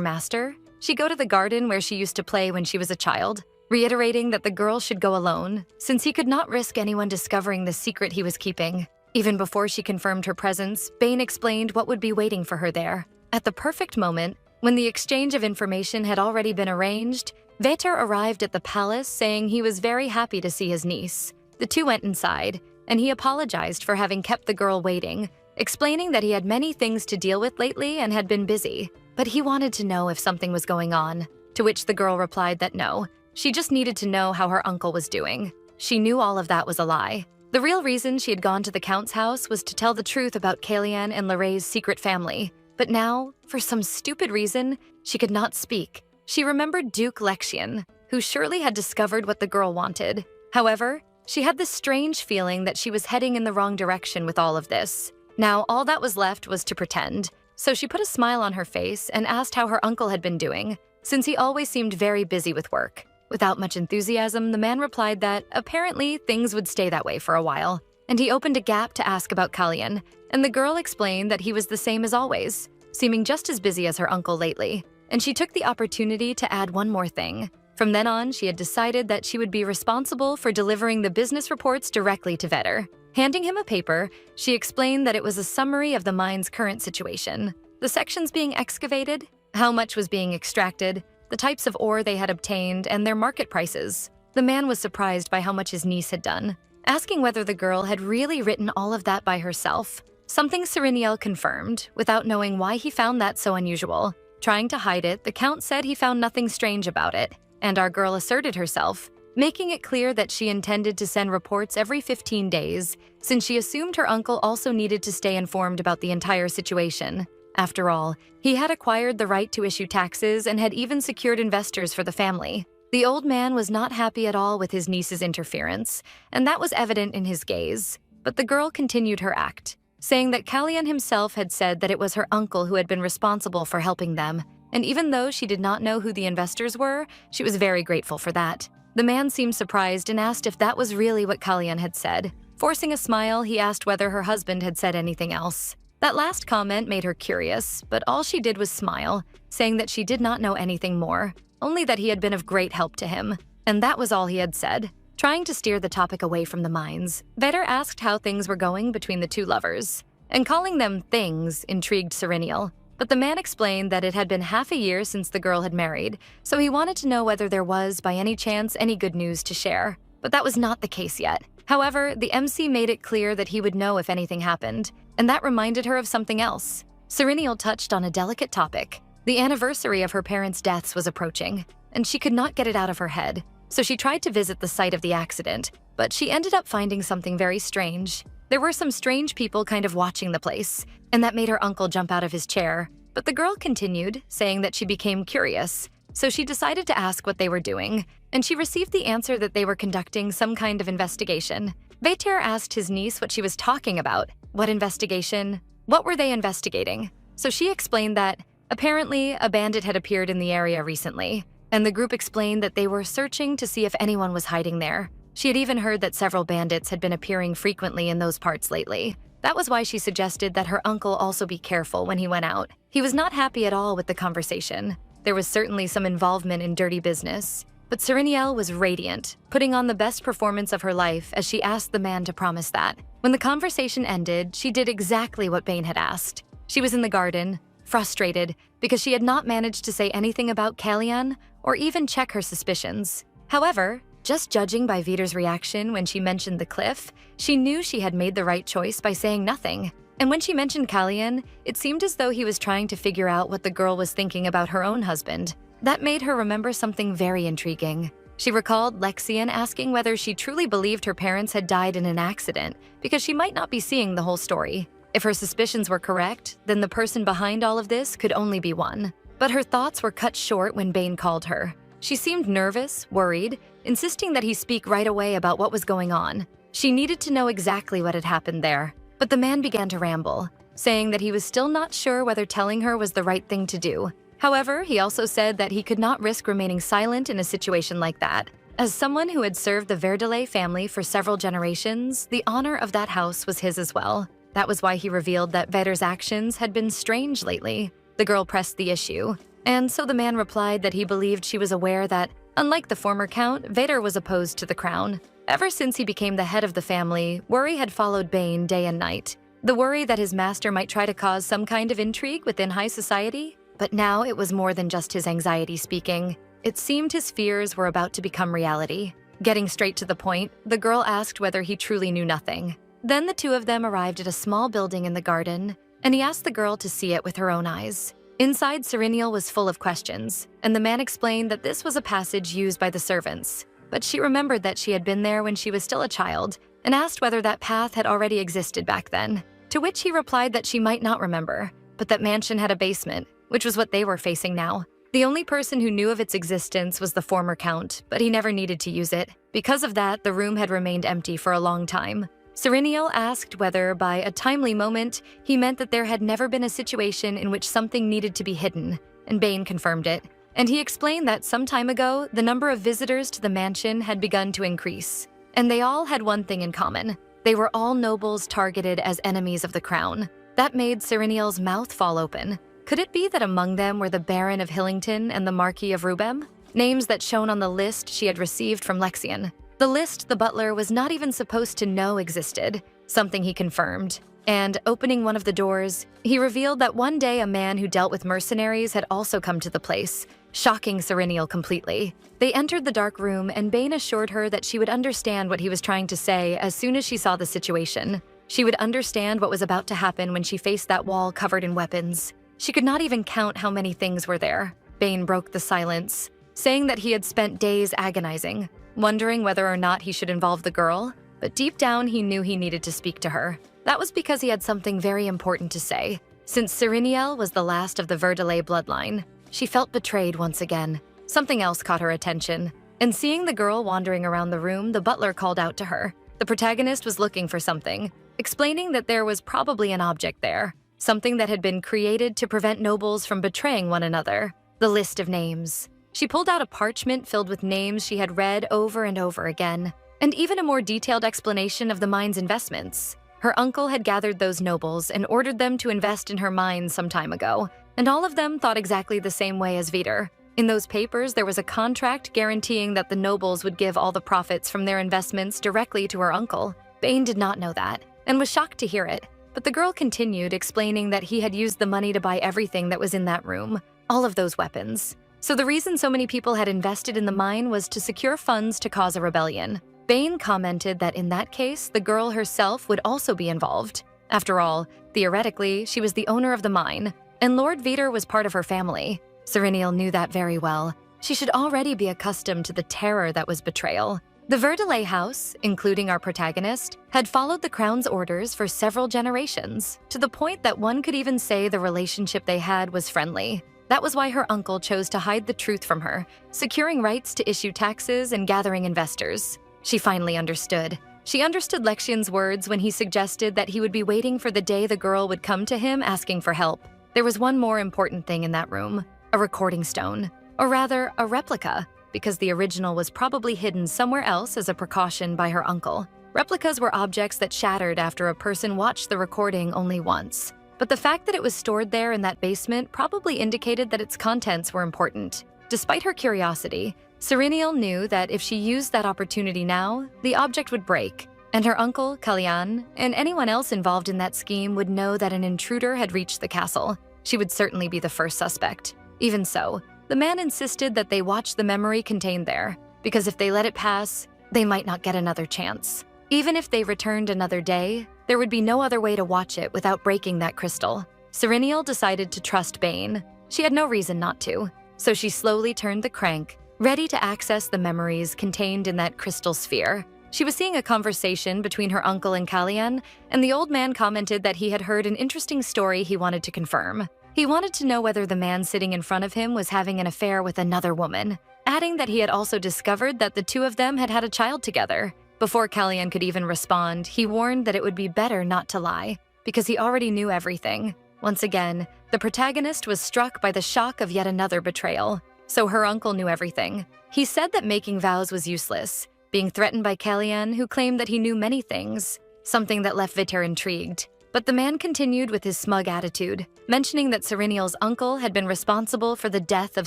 S1: master, she go to the garden where she used to play when she was a child, reiterating that the girl should go alone, since he could not risk anyone discovering the secret he was keeping. Even before she confirmed her presence, Bane explained what would be waiting for her there. At the perfect moment, when the exchange of information had already been arranged, Vetter arrived at the palace saying he was very happy to see his niece. The two went inside, and he apologized for having kept the girl waiting, explaining that he had many things to deal with lately and had been busy, but he wanted to know if something was going on, to which the girl replied that no, she just needed to know how her uncle was doing. She knew all of that was a lie. The real reason she had gone to the Count's house was to tell the truth about Kalian and Laray's secret family. But now, for some stupid reason, she could not speak. She remembered Duke Lexian, who surely had discovered what the girl wanted. However, she had this strange feeling that she was heading in the wrong direction with all of this. Now, all that was left was to pretend. So she put a smile on her face and asked how her uncle had been doing, since he always seemed very busy with work. Without much enthusiasm, the man replied that apparently things would stay that way for a while, and he opened a gap to ask about Kalian, and the girl explained that he was the same as always, seeming just as busy as her uncle lately. And she took the opportunity to add one more thing. From then on, she had decided that she would be responsible for delivering the business reports directly to Vetter. Handing him a paper, she explained that it was a summary of the mine's current situation, the sections being excavated, how much was being extracted, the types of ore they had obtained, and their market prices. The man was surprised by how much his niece had done, asking whether the girl had really written all of that by herself, something Serenial confirmed, without knowing why he found that so unusual. Trying to hide it, the Count said he found nothing strange about it, and our girl asserted herself, making it clear that she intended to send reports every 15 days, since she assumed her uncle also needed to stay informed about the entire situation. After all, he had acquired the right to issue taxes and had even secured investors for the family. The old man was not happy at all with his niece's interference, and that was evident in his gaze. But the girl continued her act, saying that Kalian himself had said that it was her uncle who had been responsible for helping them, and even though she did not know who the investors were, she was very grateful for that. The man seemed surprised and asked if that was really what Kalian had said. Forcing a smile, he asked whether her husband had said anything else. That last comment made her curious, but all she did was smile, saying that she did not know anything more, only that he had been of great help to him. And that was all he had said. Trying to steer the topic away from the mines, Vetter asked how things were going between the two lovers. And calling them things intrigued Serenial. But the man explained that it had been half a year since the girl had married, so he wanted to know whether there was, by any chance, any good news to share. But that was not the case yet. However, the MC made it clear that he would know if anything happened, and that reminded her of something else. Serenial touched on a delicate topic. The anniversary of her parents' deaths was approaching, and she could not get it out of her head. So she tried to visit the site of the accident, but she ended up finding something very strange. There were some strange people kind of watching the place, and that made her uncle jump out of his chair. But the girl continued, saying that she became curious, so she decided to ask what they were doing, and she received the answer that they were conducting some kind of investigation. Vetter asked his niece what she was talking about. What investigation? What were they investigating? So she explained that, apparently, a bandit had appeared in the area recently, and the group explained that they were searching to see if anyone was hiding there. She had even heard that several bandits had been appearing frequently in those parts lately. That was why she suggested that her uncle also be careful when he went out. He was not happy at all with the conversation. There was certainly some involvement in dirty business. But Serenial was radiant, putting on the best performance of her life as she asked the man to promise that. When the conversation ended, she did exactly what Bane had asked. She was in the garden, frustrated, because she had not managed to say anything about Kalian or even check her suspicions. However, just judging by Vetter's reaction when she mentioned the cliff, she knew she had made the right choice by saying nothing. And when she mentioned Kalian, it seemed as though he was trying to figure out what the girl was thinking about her own husband. That made her remember something very intriguing. She recalled Lexian asking whether she truly believed her parents had died in an accident because she might not be seeing the whole story. If her suspicions were correct, then the person behind all of this could only be one. But her thoughts were cut short when Bane called her. She seemed nervous, worried, insisting that he speak right away about what was going on. She needed to know exactly what had happened there. But the man began to ramble, saying that he was still not sure whether telling her was the right thing to do. However, he also said that he could not risk remaining silent in a situation like that. As someone who had served the Verdelais family for several generations, the honor of that house was his as well. That was why he revealed that Vader's actions had been strange lately. The girl pressed the issue, and so the man replied that he believed she was aware that, unlike the former count, Vader was opposed to the crown. Ever since he became the head of the family, worry had followed Bane day and night. The worry that his master might try to cause some kind of intrigue within high society. But now it was more than just his anxiety speaking. It seemed his fears were about to become reality. Getting straight to the point, the girl asked whether he truly knew nothing. Then the two of them arrived at a small building in the garden, and he asked the girl to see it with her own eyes. Inside, Serenial was full of questions, and the man explained that this was a passage used by the servants. But she remembered that she had been there when she was still a child, and asked whether that path had already existed back then. To which he replied that she might not remember, but that mansion had a basement, which was what they were facing now. The only person who knew of its existence was the former count, but he never needed to use it. Because of that, the room had remained empty for a long time. Serenial asked whether, by a timely moment, he meant that there had never been a situation in which something needed to be hidden, and Bane confirmed it. And he explained that some time ago, the number of visitors to the mansion had begun to increase. And they all had one thing in common. They were all nobles targeted as enemies of the crown. That made Serenial's mouth fall open. Could it be that among them were the Baron of Hillington and the Marquis of Rubem? Names that shone on the list she had received from Lexian. The list the butler was not even supposed to know existed, something he confirmed. And opening one of the doors, he revealed that one day a man who dealt with mercenaries had also come to the place, shocking Serenial completely. They entered the dark room, and Bane assured her that she would understand what he was trying to say as soon as she saw the situation. She would understand what was about to happen when she faced that wall covered in weapons. She could not even count how many things were there. Bane broke the silence, saying that he had spent days agonizing, wondering whether or not he should involve the girl, but deep down he knew he needed to speak to her. That was because he had something very important to say. Since Serenial was the last of the Verdelais bloodline, she felt betrayed once again. Something else caught her attention, and seeing the girl wandering around the room, the butler called out to her. The protagonist was looking for something, explaining that there was probably an object there. Something that had been created to prevent nobles from betraying one another. The list of names. She pulled out a parchment filled with names she had read over and over again, and even a more detailed explanation of the mine's investments. Her uncle had gathered those nobles and ordered them to invest in her mine some time ago, and all of them thought exactly the same way as Vader. In those papers, there was a contract guaranteeing that the nobles would give all the profits from their investments directly to her uncle. Bane did not know that, and was shocked to hear it. But the girl continued, explaining that he had used the money to buy everything that was in that room, all of those weapons. So the reason so many people had invested in the mine was to secure funds to cause a rebellion. Bane commented that in that case, the girl herself would also be involved. After all, theoretically, she was the owner of the mine, and Lord Vader was part of her family. Serenial knew that very well. She should already be accustomed to the terror that was betrayal. The Verdelais house, including our protagonist, had followed the crown's orders for several generations, to the point that one could even say the relationship they had was friendly. That was why her uncle chose to hide the truth from her, securing rights to issue taxes and gathering investors. She finally understood. She understood Lexian's words when he suggested that he would be waiting for the day the girl would come to him asking for help. There was one more important thing in that room, a recording stone, or rather, a replica, because the original was probably hidden somewhere else as a precaution by her uncle. Replicas were objects that shattered after a person watched the recording only once. But the fact that it was stored there in that basement probably indicated that its contents were important. Despite her curiosity, Serenial knew that if she used that opportunity now, the object would break, and her uncle, Kalyan, and anyone else involved in that scheme would know that an intruder had reached the castle. She would certainly be the first suspect. Even so, the man insisted that they watch the memory contained there, because if they let it pass, they might not get another chance. Even if they returned another day, there would be no other way to watch it without breaking that crystal. Serenial decided to trust Bane. She had no reason not to, so she slowly turned the crank, ready to access the memories contained in that crystal sphere. She was seeing a conversation between her uncle and Kalyan, and the old man commented that he had heard an interesting story he wanted to confirm. He wanted to know whether the man sitting in front of him was having an affair with another woman, adding that he had also discovered that the two of them had had a child together. Before Kalyan could even respond, he warned that it would be better not to lie, because he already knew everything. Once again, the protagonist was struck by the shock of yet another betrayal. So her uncle knew everything. He said that making vows was useless, being threatened by Kalyan, who claimed that he knew many things, something that left Vitar intrigued. But the man continued with his smug attitude, mentioning that Serenial's uncle had been responsible for the death of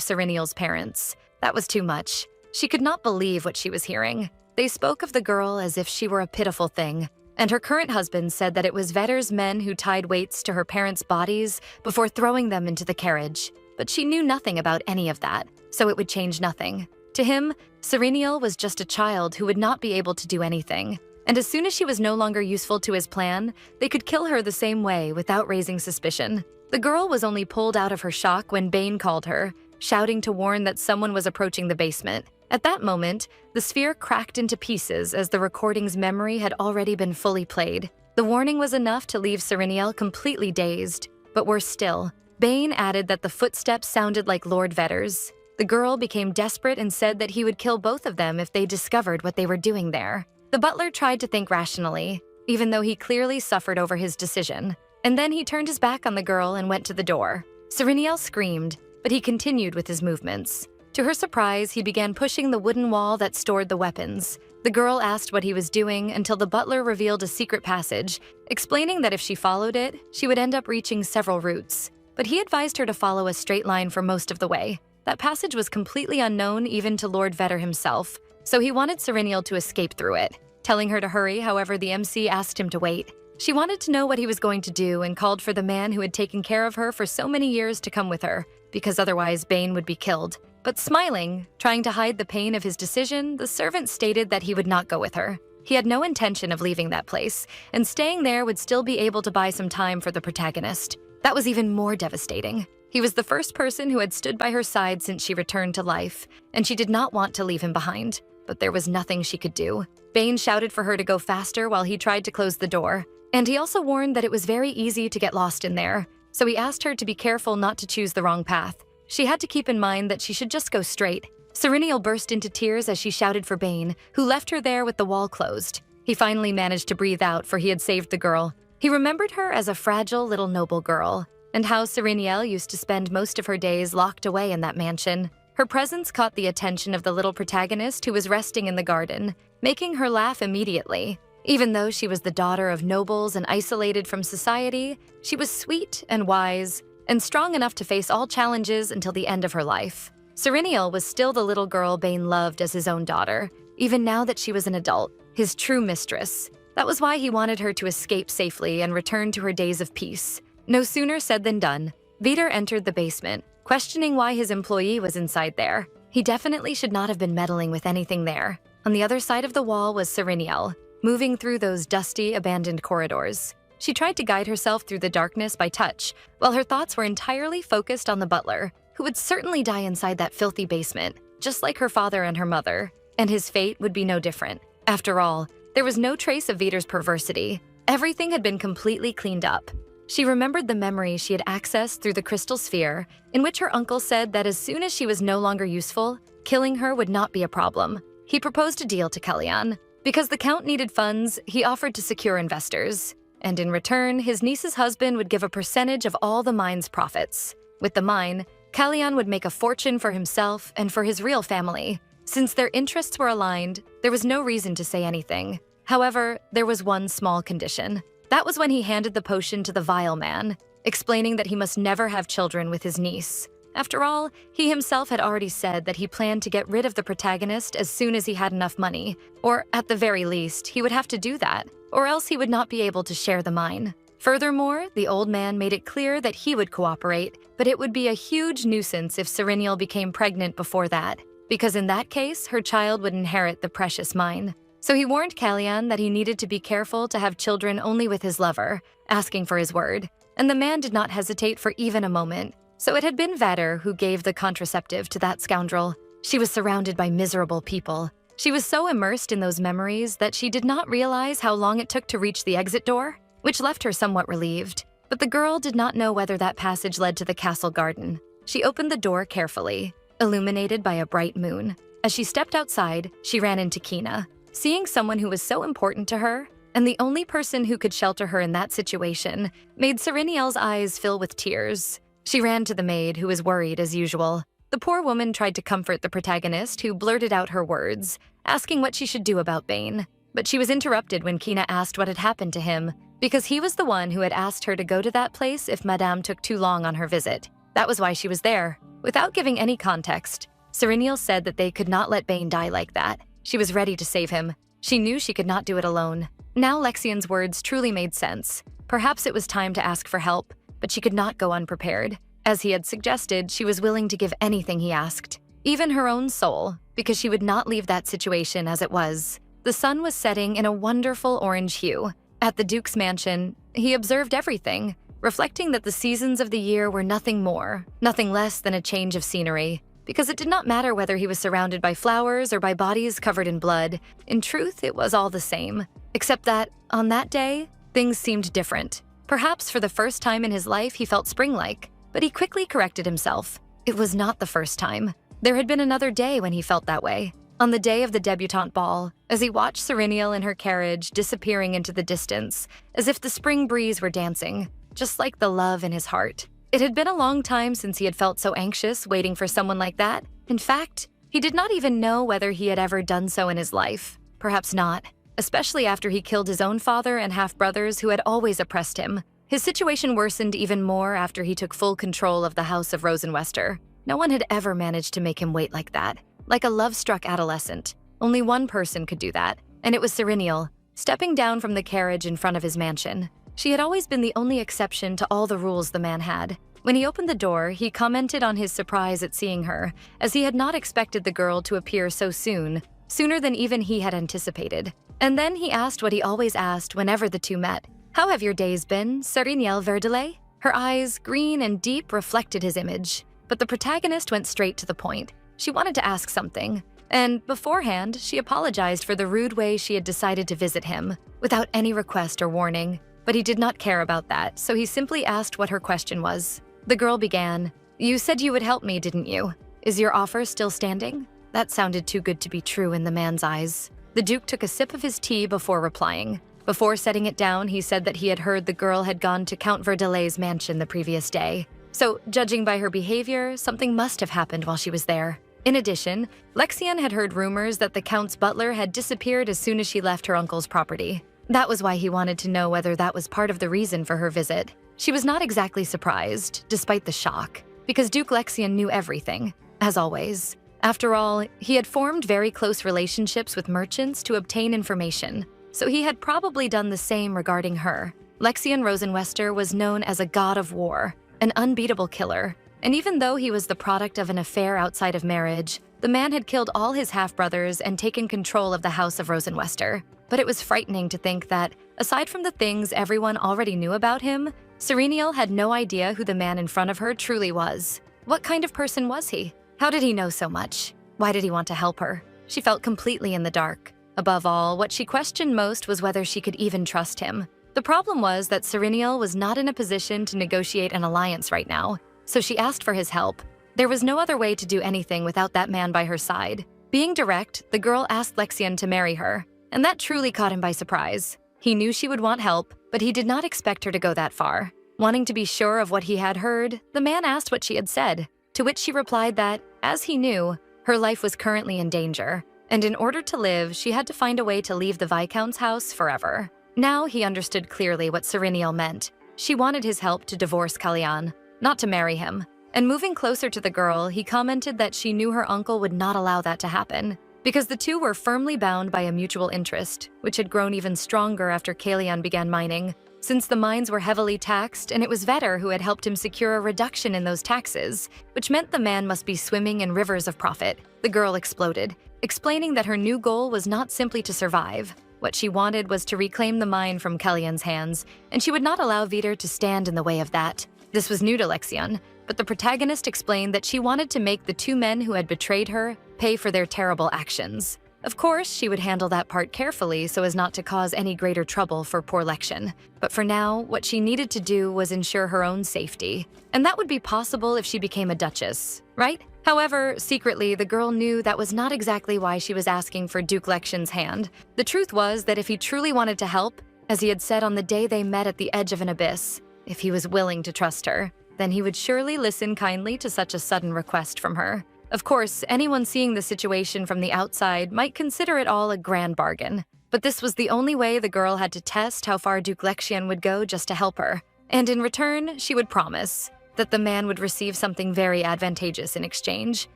S1: Serenial's parents. That was too much. She could not believe what she was hearing. They spoke of the girl as if she were a pitiful thing, and her current husband said that it was Vitar's men who tied weights to her parents' bodies before throwing them into the carriage. But she knew nothing about any of that, so it would change nothing. To him, Serenial was just a child who would not be able to do anything. And as soon as she was no longer useful to his plan, they could kill her the same way without raising suspicion. The girl was only pulled out of her shock when Bane called her, shouting to warn that someone was approaching the basement. At that moment, the sphere cracked into pieces as the recording's memory had already been fully played. The warning was enough to leave Serenial completely dazed. But worse still, Bane added that the footsteps sounded like Lord Vitar's. The girl became desperate and said that he would kill both of them if they discovered what they were doing there. The butler tried to think rationally, even though he clearly suffered over his decision. And then he turned his back on the girl and went to the door. Serenial screamed, but he continued with his movements. To her surprise, he began pushing the wooden wall that stored the weapons. The girl asked what he was doing until the butler revealed a secret passage, explaining that if she followed it, she would end up reaching several routes. But he advised her to follow a straight line for most of the way. That passage was completely unknown even to Lord Vitar himself, so he wanted Serenial to escape through it, telling her to hurry. However, the MC asked him to wait. She wanted to know what he was going to do and called for the man who had taken care of her for so many years to come with her, because otherwise Bane would be killed. But smiling, trying to hide the pain of his decision, the servant stated that he would not go with her. He had no intention of leaving that place, and staying there would still be able to buy some time for the protagonist. That was even more devastating. He was the first person who had stood by her side since she returned to life, and she did not want to leave him behind. But there was nothing she could do. Bane shouted for her to go faster while he tried to close the door, and he also warned that it was very easy to get lost in there, so he asked her to be careful not to choose the wrong path. She had to keep in mind that she should just go straight. Serenial burst into tears as she shouted for Bane, who left her there with the wall closed. He finally managed to breathe out, for he had saved the girl. He remembered her as a fragile little noble girl, and how Serenial used to spend most of her days locked away in that mansion. Her presence caught the attention of the little protagonist who was resting in the garden, making her laugh immediately. Even though she was the daughter of nobles and isolated from society, she was sweet and wise, and strong enough to face all challenges until the end of her life. Serenial was still the little girl Bane loved as his own daughter, even now that she was an adult, his true mistress. That was why he wanted her to escape safely and return to her days of peace. No sooner said than done. Vitar entered the basement, questioning why his employee was inside there. He definitely should not have been meddling with anything there. On the other side of the wall was Serenial, moving through those dusty, abandoned corridors. She tried to guide herself through the darkness by touch, while her thoughts were entirely focused on the butler, who would certainly die inside that filthy basement, just like her father and her mother, and his fate would be no different. After all, there was no trace of Vitar's perversity. Everything had been completely cleaned up. She remembered the memory she had accessed through the crystal sphere, in which her uncle said that as soon as she was no longer useful, killing her would not be a problem. He proposed a deal to Kalyan. Because the Count needed funds, he offered to secure investors. And in return, his niece's husband would give a percentage of all the mine's profits. With the mine, Kalyan would make a fortune for himself and for his real family. Since their interests were aligned, there was no reason to say anything. However, there was one small condition. That was when he handed the potion to the vile man, explaining that he must never have children with his niece. After all, he himself had already said that he planned to get rid of the protagonist as soon as he had enough money, or at the very least, he would have to do that, or else he would not be able to share the mine. Furthermore, the old man made it clear that he would cooperate, but it would be a huge nuisance if Serenial became pregnant before that, because in that case, her child would inherit the precious mine. So he warned Kalyan that he needed to be careful to have children only with his lover, asking for his word, and the man did not hesitate for even a moment. So it had been Vitar who gave the contraceptive to that scoundrel. She was surrounded by miserable people. She was so immersed in those memories that she did not realize how long it took to reach the exit door, which left her somewhat relieved. But the girl did not know whether that passage led to the castle garden. She opened the door carefully, illuminated by a bright moon. As she stepped outside, she ran into Kina. Seeing someone who was so important to her, and the only person who could shelter her in that situation, made Sereniel's eyes fill with tears. She ran to the maid, who was worried as usual. The poor woman tried to comfort the protagonist, who blurted out her words, asking what she should do about Bane. But she was interrupted when Kina asked what had happened to him, because he was the one who had asked her to go to that place if Madame took too long on her visit. That was why she was there. Without giving any context, Sereniel said that they could not let Bane die like that. She was ready to save him. She knew she could not do it alone. Now Lexian's words truly made sense. Perhaps it was time to ask for help, but she could not go unprepared. As he had suggested, she was willing to give anything he asked, even her own soul, because she would not leave that situation as it was. The sun was setting in a wonderful orange hue. At the Duke's mansion, he observed everything, reflecting that the seasons of the year were nothing more, nothing less than a change of scenery. Because it did not matter whether he was surrounded by flowers or by bodies covered in blood. In truth, it was all the same. Except that, on that day, things seemed different. Perhaps for the first time in his life, he felt spring-like. But he quickly corrected himself. It was not the first time. There had been another day when he felt that way. On the day of the debutante ball, as he watched Sereniel in her carriage disappearing into the distance, as if the spring breeze were dancing, just like the love in his heart. It had been a long time since he had felt so anxious waiting for someone like that. In fact, he did not even know whether he had ever done so in his life. Perhaps not, especially after he killed his own father and half-brothers who had always oppressed him. His situation worsened even more after he took full control of the House of Rosenwester. No one had ever managed to make him wait like that, like a love-struck adolescent. Only one person could do that, and it was Sereniel, stepping down from the carriage in front of his mansion. She had always been the only exception to all the rules the man had. When he opened the door, he commented on his surprise at seeing her, as he had not expected the girl to appear so soon, sooner than even he had anticipated. And then he asked what he always asked whenever the two met. "How have your days been, Sereniel Verdelais?" Her eyes, green and deep, reflected his image. But the protagonist went straight to the point. She wanted to ask something, and beforehand, she apologized for the rude way she had decided to visit him, without any request or warning. But he did not care about that, so he simply asked what her question was. The girl began, "You said you would help me, didn't you? Is your offer still standing?" That sounded too good to be true in the man's eyes. The Duke took a sip of his tea before replying. Before setting it down, he said that he had heard the girl had gone to Count Verdelais's mansion the previous day. So, judging by her behavior, something must have happened while she was there. In addition, Lexian had heard rumors that the Count's butler had disappeared as soon as she left her uncle's property. That was why he wanted to know whether that was part of the reason for her visit. She was not exactly surprised, despite the shock, because Duke Lexian knew everything, as always. After all, he had formed very close relationships with merchants to obtain information, so he had probably done the same regarding her. Lexian Rosenwester was known as a god of war, an unbeatable killer, and even though he was the product of an affair outside of marriage, the man had killed all his half-brothers and taken control of the House of Rosenwester. But it was frightening to think that, aside from the things everyone already knew about him, Sereniel had no idea who the man in front of her truly was. What kind of person was he? How did he know so much? Why did he want to help her? She felt completely in the dark. Above all, what she questioned most was whether she could even trust him. The problem was that Sereniel was not in a position to negotiate an alliance right now, so she asked for his help. There was no other way to do anything without that man by her side. Being direct, the girl asked Lexian to marry her, and that truly caught him by surprise. He knew she would want help, but he did not expect her to go that far. Wanting to be sure of what he had heard, the man asked what she had said, to which she replied that, as he knew, her life was currently in danger, and in order to live, she had to find a way to leave the Viscount's house forever. Now he understood clearly what Sereniel meant. She wanted his help to divorce Kalyan, not to marry him. And moving closer to the girl, he commented that she knew her uncle would not allow that to happen, because the two were firmly bound by a mutual interest, which had grown even stronger after Kalyan began mining. Since the mines were heavily taxed, and it was Vetter who had helped him secure a reduction in those taxes, which meant the man must be swimming in rivers of profit, the girl exploded, explaining that her new goal was not simply to survive. What she wanted was to reclaim the mine from Kalyan's hands, and she would not allow Vetter to stand in the way of that. This was new to Lexian, but the protagonist explained that she wanted to make the two men who had betrayed her pay for their terrible actions. Of course, she would handle that part carefully so as not to cause any greater trouble for poor Lexian. But for now, what she needed to do was ensure her own safety. And that would be possible if she became a duchess, right? However, secretly, the girl knew that was not exactly why she was asking for Duke Lexian's hand. The truth was that if he truly wanted to help, as he had said on the day they met at the edge of an abyss, if he was willing to trust her, then he would surely listen kindly to such a sudden request from her. Of course, anyone seeing the situation from the outside might consider it all a grand bargain. But this was the only way the girl had to test how far Duke Lexian would go just to help her. And in return, she would promise that the man would receive something very advantageous in exchange.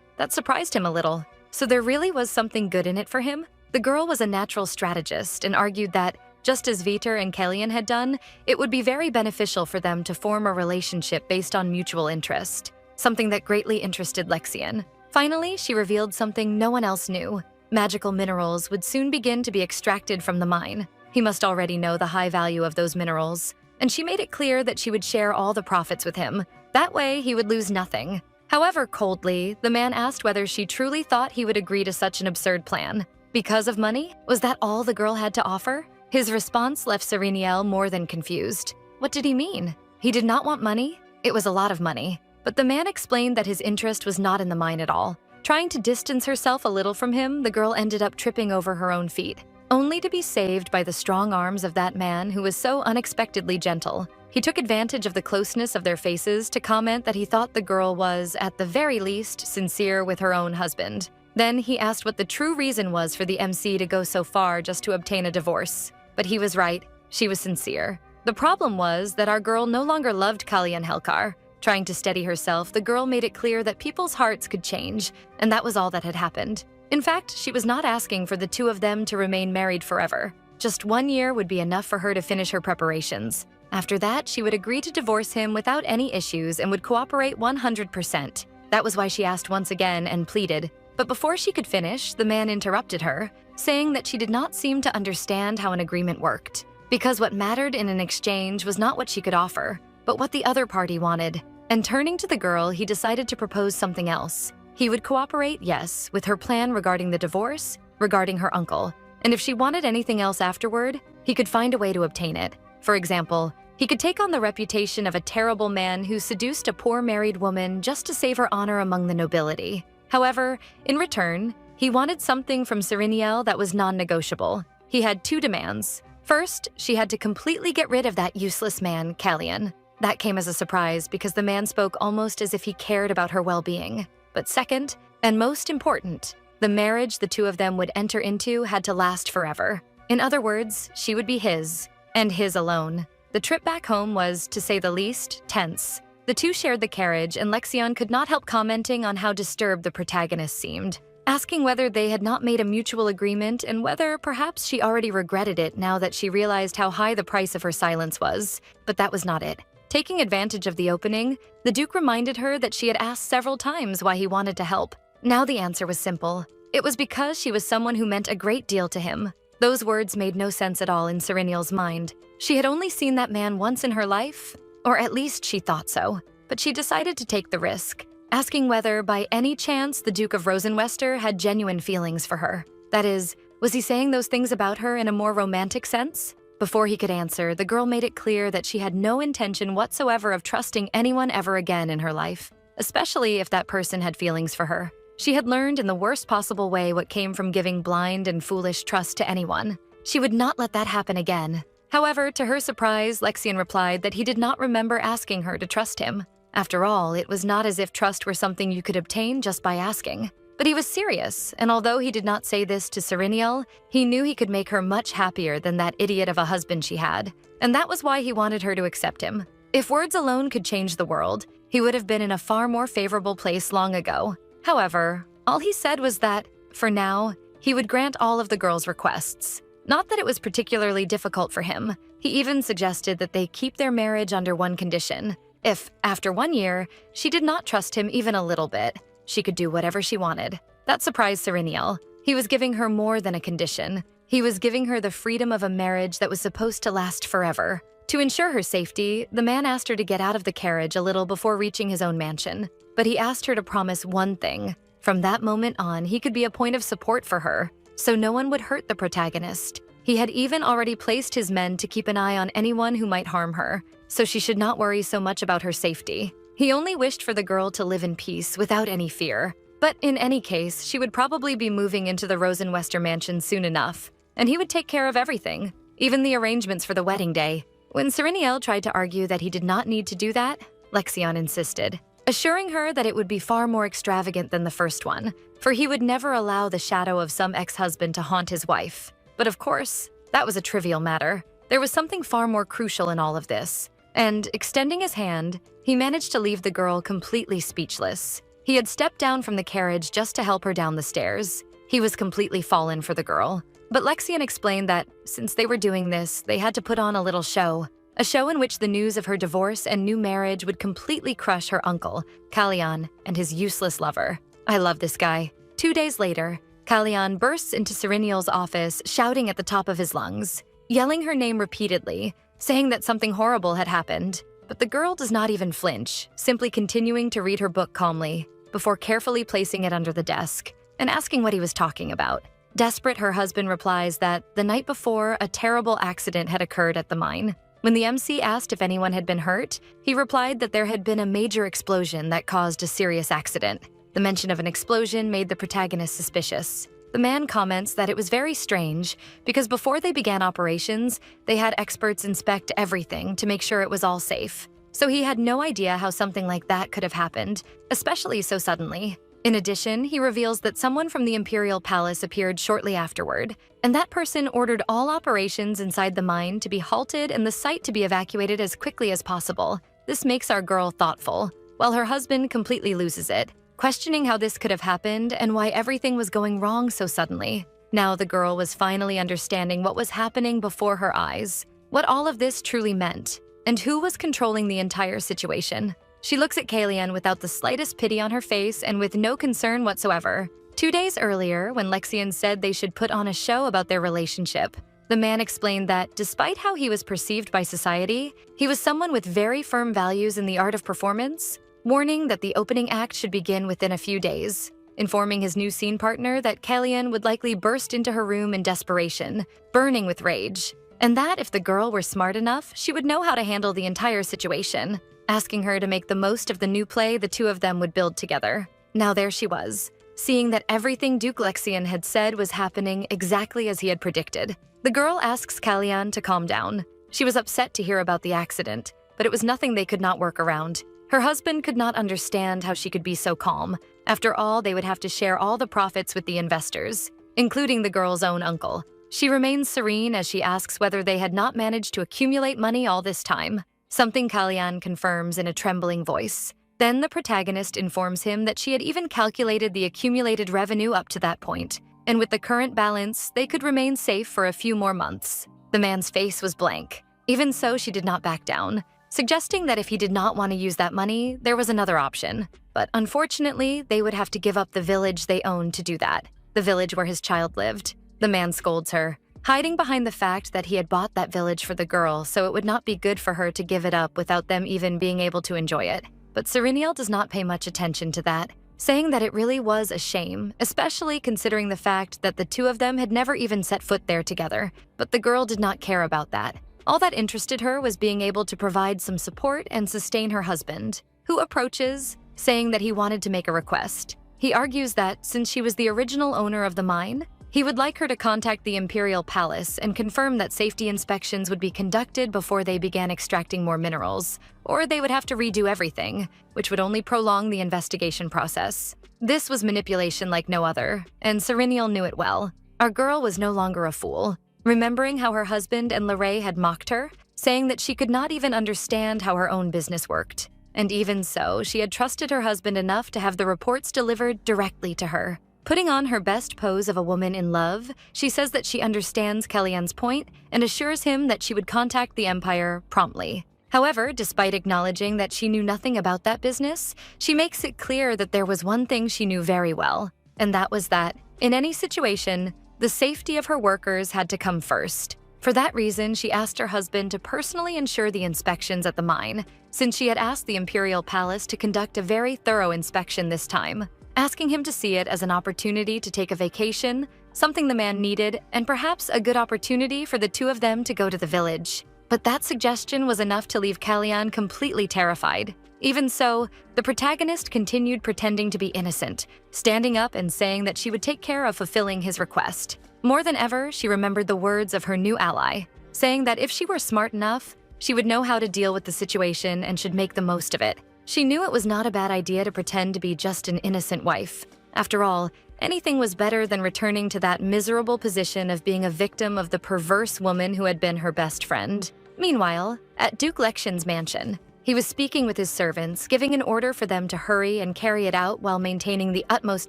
S1: That surprised him a little. So there really was something good in it for him? The girl was a natural strategist and argued that, just as Vitor and Kellyan had done, it would be very beneficial for them to form a relationship based on mutual interest, something that greatly interested Lexian. Finally, she revealed something no one else knew. Magical minerals would soon begin to be extracted from the mine. He must already know the high value of those minerals, and she made it clear that she would share all the profits with him. That way, he would lose nothing. However, coldly, the man asked whether she truly thought he would agree to such an absurd plan. Because of money? Was that all the girl had to offer? His response left Sereniel more than confused. What did he mean? He did not want money? It was a lot of money. But the man explained that his interest was not in the mine at all. Trying to distance herself a little from him, the girl ended up tripping over her own feet, only to be saved by the strong arms of that man who was so unexpectedly gentle. He took advantage of the closeness of their faces to comment that he thought the girl was, at the very least, sincere with her own husband. Then he asked what the true reason was for the MC to go so far just to obtain a divorce. But he was right, she was sincere. The problem was that our girl no longer loved Kellyan Helkar. Trying to steady herself, the girl made it clear that people's hearts could change, and that was all that had happened. In fact, she was not asking for the two of them to remain married forever. Just 1 year would be enough for her to finish her preparations. After that, she would agree to divorce him without any issues and would cooperate 100%. That was why she asked once again and pleaded. But before she could finish, the man interrupted her, saying that she did not seem to understand how an agreement worked. Because what mattered in an exchange was not what she could offer, but what the other party wanted. And turning to the girl, he decided to propose something else. He would cooperate, yes, with her plan regarding the divorce, regarding her uncle. And if she wanted anything else afterward, he could find a way to obtain it. For example, he could take on the reputation of a terrible man who seduced a poor married woman just to save her honor among the nobility. However, in return, he wanted something from Sereniel that was non-negotiable. He had 2 demands. First, she had to completely get rid of that useless man, Kellyan. That came as a surprise because the man spoke almost as if he cared about her well-being. But second, and most important, the marriage the two of them would enter into had to last forever. In other words, she would be his, and his alone. The trip back home was, to say the least, tense. The two shared the carriage, and Lexian could not help commenting on how disturbed the protagonist seemed, asking whether they had not made a mutual agreement and whether perhaps she already regretted it now that she realized how high the price of her silence was. But that was not it. Taking advantage of the opening, the Duke reminded her that she had asked several times why he wanted to help. Now the answer was simple. It was because she was someone who meant a great deal to him. Those words made no sense at all in Sereniel's mind. She had only seen that man once in her life, or at least she thought so. But she decided to take the risk, asking whether, by any chance, the Duke of Rosenwester had genuine feelings for her. That is, was he saying those things about her in a more romantic sense? Before he could answer, the girl made it clear that she had no intention whatsoever of trusting anyone ever again in her life, especially if that person had feelings for her. She had learned in the worst possible way what came from giving blind and foolish trust to anyone. She would not let that happen again. However, to her surprise, Lexian replied that he did not remember asking her to trust him. After all, it was not as if trust were something you could obtain just by asking. But he was serious, and although he did not say this to Sereniel, he knew he could make her much happier than that idiot of a husband she had, and that was why he wanted her to accept him. If words alone could change the world, he would have been in a far more favorable place long ago. However, all he said was that, for now, he would grant all of the girl's requests. Not that it was particularly difficult for him. He even suggested that they keep their marriage under one condition. If, after 1 year, she did not trust him even a little bit, she could do whatever she wanted. That surprised Sereniel. He was giving her more than a condition. He was giving her the freedom of a marriage that was supposed to last forever. To ensure her safety, the man asked her to get out of the carriage a little before reaching his own mansion, but he asked her to promise one thing. From that moment on, he could be a point of support for her, so no one would hurt the protagonist. He had even already placed his men to keep an eye on anyone who might harm her, so she should not worry so much about her safety. He only wished for the girl to live in peace without any fear. But in any case, she would probably be moving into the Rosenwester mansion soon enough, and he would take care of everything, even the arrangements for the wedding day. When Sereniel tried to argue that he did not need to do that, Lexion insisted, assuring her that it would be far more extravagant than the first one, for he would never allow the shadow of some ex-husband to haunt his wife. But of course, that was a trivial matter. There was something far more crucial in all of this, and extending his hand, he managed to leave the girl completely speechless. He had stepped down from the carriage just to help her down the stairs. He was completely fallen for the girl. But Lexion explained that, since they were doing this, they had to put on a little show. A show in which the news of her divorce and new marriage would completely crush her uncle, Kalyan, and his useless lover. I love this guy. 2 days later, Kalyan bursts into Sereniel's office, shouting at the top of his lungs, yelling her name repeatedly, saying that something horrible had happened. But the girl does not even flinch, simply continuing to read her book calmly, before carefully placing it under the desk and asking what he was talking about. Desperate, her husband replies that the night before, a terrible accident had occurred at the mine. When the MC asked if anyone had been hurt, he replied that there had been a major explosion that caused a serious accident. The mention of an explosion made the protagonist suspicious. The man comments that it was very strange because before they began operations, they had experts inspect everything to make sure it was all safe. So he had no idea how something like that could have happened, especially so suddenly. In addition, he reveals that someone from the Imperial Palace appeared shortly afterward, and that person ordered all operations inside the mine to be halted and the site to be evacuated as quickly as possible. This makes our girl thoughtful, while her husband completely loses it, questioning how this could have happened and why everything was going wrong so suddenly. Now the girl was finally understanding what was happening before her eyes, what all of this truly meant, and who was controlling the entire situation. She looks at Kalyan without the slightest pity on her face and with no concern whatsoever. 2 days earlier, when Lexion said they should put on a show about their relationship, the man explained that despite how he was perceived by society, he was someone with very firm values in the art of performance, warning that the opening act should begin within a few days, informing his new scene partner that Kalyan would likely burst into her room in desperation, burning with rage, and that if the girl were smart enough, she would know how to handle the entire situation, asking her to make the most of the new play the two of them would build together. Now there she was, seeing that everything Duke Lexion had said was happening exactly as he had predicted. The girl asks Kalyan to calm down. She was upset to hear about the accident, but it was nothing they could not work around. Her husband could not understand how she could be so calm. After all, they would have to share all the profits with the investors, including the girl's own uncle. She remains serene as she asks whether they had not managed to accumulate money all this time, something Kalyan confirms in a trembling voice. Then the protagonist informs him that she had even calculated the accumulated revenue up to that point, and with the current balance, they could remain safe for a few more months. The man's face was blank. Even so, she did not back down, suggesting that if he did not want to use that money, there was another option. But unfortunately, they would have to give up the village they owned to do that, the village where his child lived. The man scolds her, hiding behind the fact that he had bought that village for the girl, so it would not be good for her to give it up without them even being able to enjoy it. But Sereniel does not pay much attention to that, saying that it really was a shame, especially considering the fact that the two of them had never even set foot there together. But the girl did not care about that. All that interested her was being able to provide some support and sustain her husband, who approaches, saying that he wanted to make a request. He argues that since she was the original owner of the mine, he would like her to contact the Imperial Palace and confirm that safety inspections would be conducted before they began extracting more minerals, or they would have to redo everything, which would only prolong the investigation process. This was manipulation like no other, and Sereniel knew it well. Our girl was no longer a fool, remembering how her husband and Lorraine had mocked her, saying that she could not even understand how her own business worked. And even so, she had trusted her husband enough to have the reports delivered directly to her. Putting on her best pose of a woman in love, she says that she understands Kalyan's point and assures him that she would contact the Empire promptly. However, despite acknowledging that she knew nothing about that business, she makes it clear that there was one thing she knew very well, and that was that, in any situation, the safety of her workers had to come first. For that reason, she asked her husband to personally ensure the inspections at the mine, since she had asked the imperial palace to conduct a very thorough inspection this time, asking him to see it as an opportunity to take a vacation, something the man needed, and perhaps a good opportunity for the two of them to go to the village. But that suggestion was enough to leave Kalyan completely terrified. Even so, the protagonist continued pretending to be innocent, standing up and saying that she would take care of fulfilling his request. More than ever, she remembered the words of her new ally, saying that if she were smart enough, she would know how to deal with the situation and should make the most of it. She knew it was not a bad idea to pretend to be just an innocent wife. After all, anything was better than returning to that miserable position of being a victim of the perverse woman who had been her best friend. Meanwhile, at Duke Lexion's mansion, he was speaking with his servants, giving an order for them to hurry and carry it out while maintaining the utmost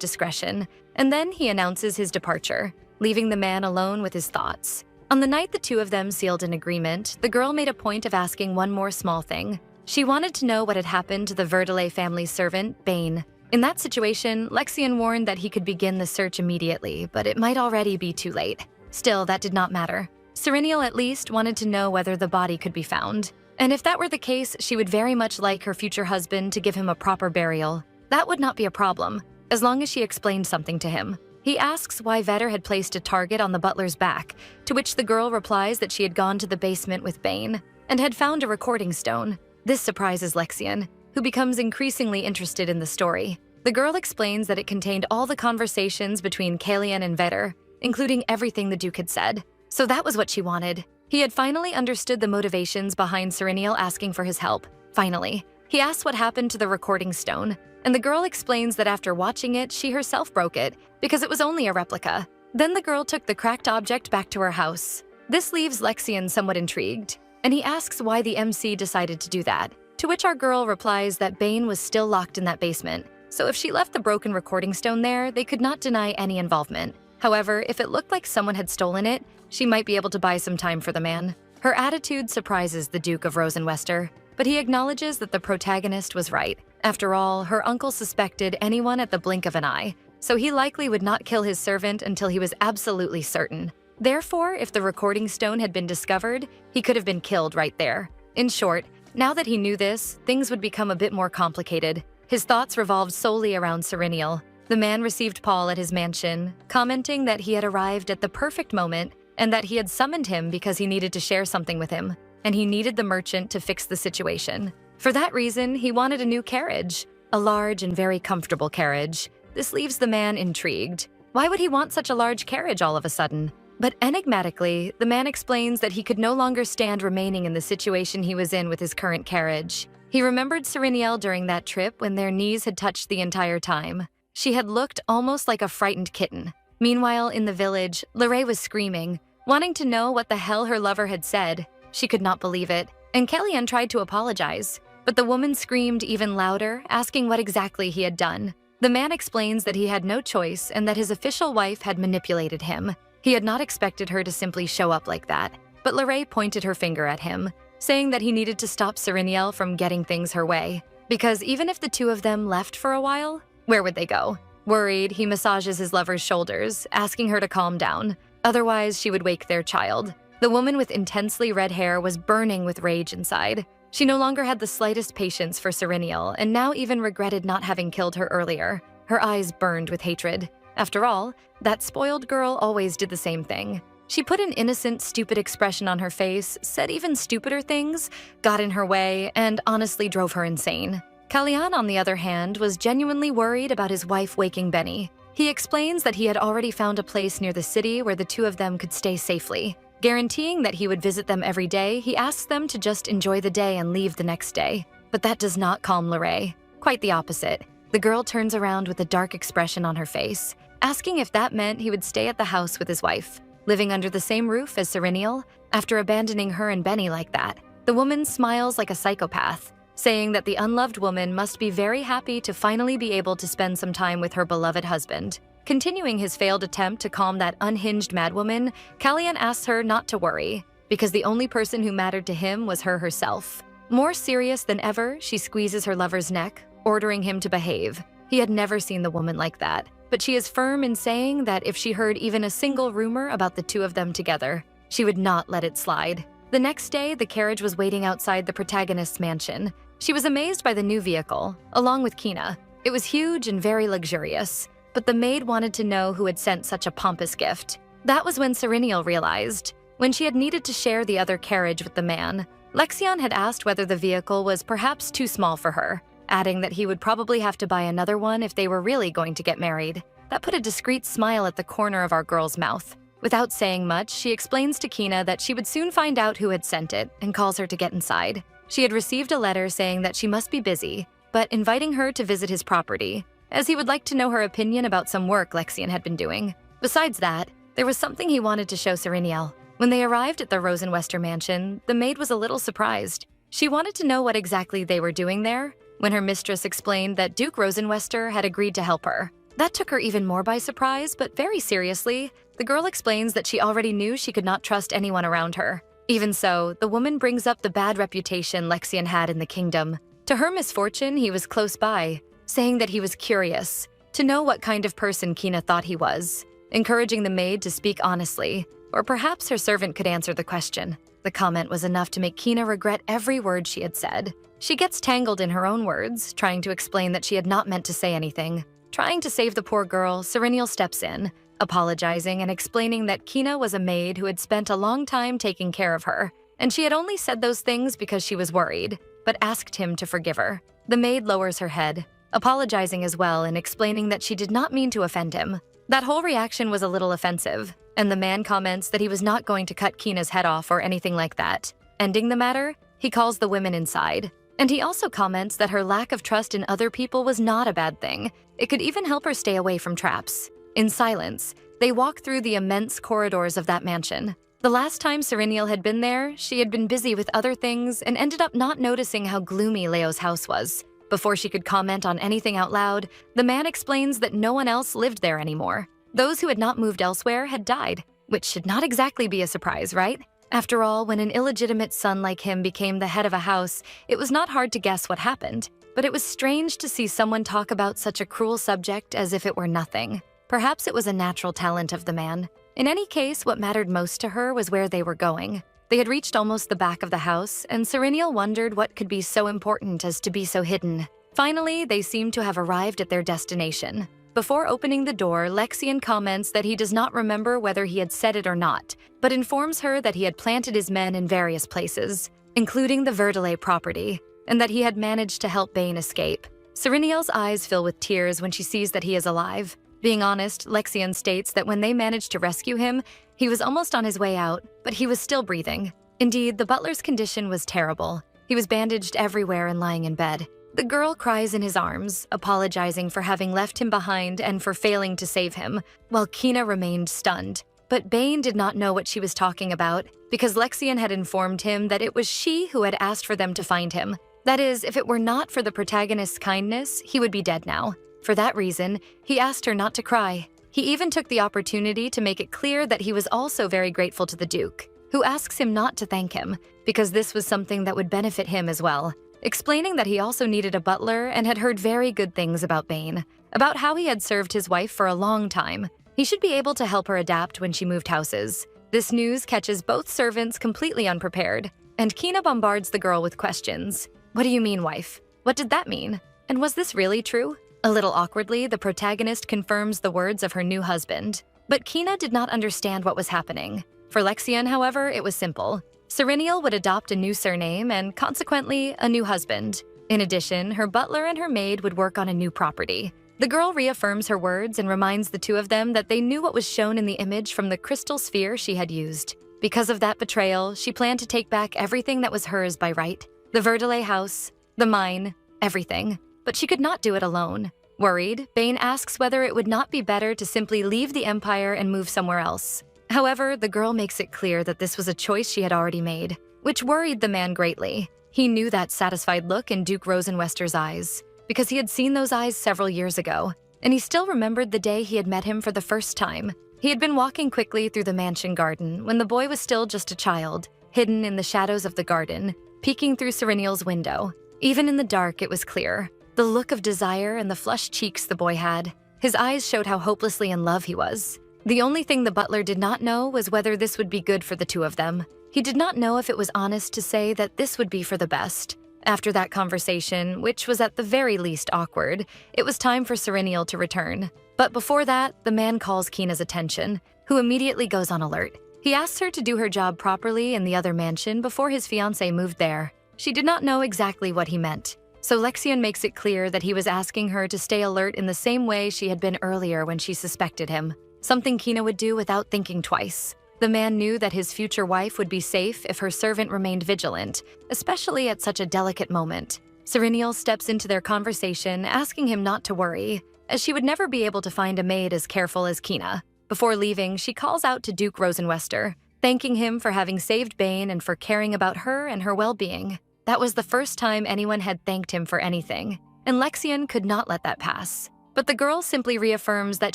S1: discretion, and then he announces his departure, leaving the man alone with his thoughts. On the night the two of them sealed an agreement, the girl made a point of asking one more small thing. She wanted to know what had happened to the Verdelais family's servant, Bane. In that situation, Lexion warned that he could begin the search immediately, but it might already be too late. Still, that did not matter. Serenial at least wanted to know whether the body could be found. And if that were the case, she would very much like her future husband to give him a proper burial. That would not be a problem, as long as she explained something to him. He asks why Vetter had placed a target on the butler's back, to which the girl replies that she had gone to the basement with Bane and had found a recording stone. This surprises Lexion, who becomes increasingly interested in the story. The girl explains that it contained all the conversations between Kalyan and Vetter, including everything the Duke had said. So that was what she wanted. He had finally understood the motivations behind Serenial asking for his help. Finally, he asks what happened to the recording stone, and the girl explains that after watching it, she herself broke it, because it was only a replica. Then the girl took the cracked object back to her house. This leaves Lexion somewhat intrigued, and he asks why the MC decided to do that, to which our girl replies that Bane was still locked in that basement, so if she left the broken recording stone there, they could not deny any involvement. However, if it looked like someone had stolen it, she might be able to buy some time for the man. Her attitude surprises the Duke of Rosenwester, but he acknowledges that the protagonist was right. After all, her uncle suspected anyone at the blink of an eye, so he likely would not kill his servant until he was absolutely certain. Therefore, if the recording stone had been discovered, he could have been killed right there. In short, now that he knew this, things would become a bit more complicated. His thoughts revolved solely around Serenial. The man received Paul at his mansion, commenting that he had arrived at the perfect moment and that he had summoned him because he needed to share something with him, and he needed the merchant to fix the situation. For that reason, he wanted a new carriage, a large and very comfortable carriage. This leaves the man intrigued. Why would he want such a large carriage all of a sudden? But enigmatically, the man explains that he could no longer stand remaining in the situation he was in with his current carriage. He remembered Serenial during that trip when their knees had touched the entire time. She had looked almost like a frightened kitten. Meanwhile, in the village, Lorraine was screaming, wanting to know what the hell her lover had said. She could not believe it, and Kellyanne tried to apologize, but the woman screamed even louder, asking what exactly he had done. The man explains that he had no choice and that his official wife had manipulated him. He had not expected her to simply show up like that, but Lorraine pointed her finger at him, saying that he needed to stop Serenial from getting things her way, because even if the two of them left for a while, where would they go? Worried, he massages his lover's shoulders, asking her to calm down. Otherwise, she would wake their child. The woman with intensely red hair was burning with rage inside. She no longer had the slightest patience for Serenial, and now even regretted not having killed her earlier. Her eyes burned with hatred. After all, that spoiled girl always did the same thing. She put an innocent, stupid expression on her face, said even stupider things, got in her way, and honestly drove her insane. Kalyan, on the other hand, was genuinely worried about his wife waking Benny. He explains that he had already found a place near the city where the two of them could stay safely. Guaranteeing that he would visit them every day, he asks them to just enjoy the day and leave the next day. But that does not calm Lorraine. Quite the opposite. The girl turns around with a dark expression on her face, asking if that meant he would stay at the house with his wife, living under the same roof as Serenial, after abandoning her and Benny like that. The woman smiles like a psychopath, saying that the unloved woman must be very happy to finally be able to spend some time with her beloved husband. Continuing his failed attempt to calm that unhinged madwoman, Kalyan asks her not to worry, because the only person who mattered to him was her herself. More serious than ever, she squeezes her lover's neck, ordering him to behave. He had never seen the woman like that, but she is firm in saying that if she heard even a single rumor about the two of them together, She would not let it slide. The next day, the carriage was waiting outside the protagonist's mansion. She was amazed by the new vehicle, along with Kina. It was huge and very luxurious, but the maid wanted to know who had sent such a pompous gift. That was when Serenial realized. When she had needed to share the other carriage with the man, Lexion had asked whether the vehicle was perhaps too small for her, adding that he would probably have to buy another one if they were really going to get married. That put a discreet smile at the corner of our girl's mouth. Without saying much, she explains to Kina that she would soon find out who had sent it and calls her to get inside. She had received a letter saying that she must be busy, but inviting her to visit his property, as he would like to know her opinion about some work Lexion had been doing. Besides that, there was something he wanted to show Serenial. When they arrived at the Rosenwester mansion, the maid was a little surprised. She wanted to know what exactly they were doing there, when her mistress explained that Duke Rosenwester had agreed to help her. That took her even more by surprise, but very seriously, the girl explains that she already knew she could not trust anyone around her. Even so, the woman brings up the bad reputation Lexion had in the kingdom. To her misfortune, he was close by, saying that he was curious to know what kind of person Kina thought he was, encouraging the maid to speak honestly, or perhaps her servant could answer the question. The comment was enough to make Kina regret every word she had said. She gets tangled in her own words, trying to explain that she had not meant to say anything. Trying to save the poor girl, Serenial steps in, apologizing and explaining that Kina was a maid who had spent a long time taking care of her, and she had only said those things because she was worried, but asked him to forgive her. The maid lowers her head, apologizing as well and explaining that she did not mean to offend him. That whole reaction was a little offensive, and the man comments that he was not going to cut Kina's head off or anything like that. Ending the matter, he calls the women inside. And he also comments that her lack of trust in other people was not a bad thing. It could even help her stay away from traps. In silence, they walk through the immense corridors of that mansion. The last time Serenial had been there, she had been busy with other things and ended up not noticing how gloomy Leo's house was. Before she could comment on anything out loud, the man explains that no one else lived there anymore. Those who had not moved elsewhere had died, which should not exactly be a surprise, right? After all, when an illegitimate son like him became the head of a house, it was not hard to guess what happened. But it was strange to see someone talk about such a cruel subject as if it were nothing. Perhaps it was a natural talent of the man. In any case, what mattered most to her was where they were going. They had reached almost the back of the house, and Serenial wondered what could be so important as to be so hidden. Finally, they seemed to have arrived at their destination. Before opening the door, Lexion comments that he does not remember whether he had said it or not, but informs her that he had planted his men in various places, including the Verdelay property, and that he had managed to help Bane escape. Serenial's eyes fill with tears when she sees that he is alive. Being honest, Lexion states that when they managed to rescue him, he was almost on his way out, but he was still breathing. Indeed, the butler's condition was terrible. He was bandaged everywhere and lying in bed. The girl cries in his arms, apologizing for having left him behind and for failing to save him, while Kina remained stunned. But Bane did not know what she was talking about, because Lexion had informed him that it was she who had asked for them to find him. That is, if it were not for the protagonist's kindness, he would be dead now. For that reason, he asked her not to cry. He even took the opportunity to make it clear that he was also very grateful to the Duke, who asks him not to thank him, because this was something that would benefit him as well. Explaining that he also needed a butler and had heard very good things about Bane, about how he had served his wife for a long time. He should be able to help her adapt when she moved houses. This news catches both servants completely unprepared, and Kina bombards the girl with questions. What do you mean, wife? What did that mean? And was this really true? A little awkwardly, the protagonist confirms the words of her new husband. But Kina did not understand what was happening. For Lexion, however, it was simple. Serenial would adopt a new surname and, consequently, a new husband. In addition, her butler and her maid would work on a new property. The girl reaffirms her words and reminds the two of them that they knew what was shown in the image from the crystal sphere she had used. Because of that betrayal, she planned to take back everything that was hers by right. The Verdelay house, the mine, everything. But she could not do it alone. Worried, Bane asks whether it would not be better to simply leave the Empire and move somewhere else. However, the girl makes it clear that this was a choice she had already made, which worried the man greatly. He knew that satisfied look in Duke Rosenwester's eyes, because he had seen those eyes several years ago, and he still remembered the day he had met him for the first time. He had been walking quickly through the mansion garden when the boy was still just a child, hidden in the shadows of the garden, peeking through Serenial's window. Even in the dark, it was clear. The look of desire and the flushed cheeks the boy had. His eyes showed how hopelessly in love he was. The only thing the butler did not know was whether this would be good for the two of them. He did not know if it was honest to say that this would be for the best. After that conversation, which was at the very least awkward, it was time for Serenial to return. But before that, the man calls Kina's attention, who immediately goes on alert. He asks her to do her job properly in the other mansion before his fiancée moved there. She did not know exactly what he meant, so Lexian makes it clear that he was asking her to stay alert in the same way she had been earlier when she suspected him, something Kina would do without thinking twice. The man knew that his future wife would be safe if her servant remained vigilant, especially at such a delicate moment. Serenial steps into their conversation, asking him not to worry, as she would never be able to find a maid as careful as Kina. Before leaving, she calls out to Duke Rosenwester, thanking him for having saved Bane and for caring about her and her well-being. That was the first time anyone had thanked him for anything, and Lexian could not let that pass. But the girl simply reaffirms that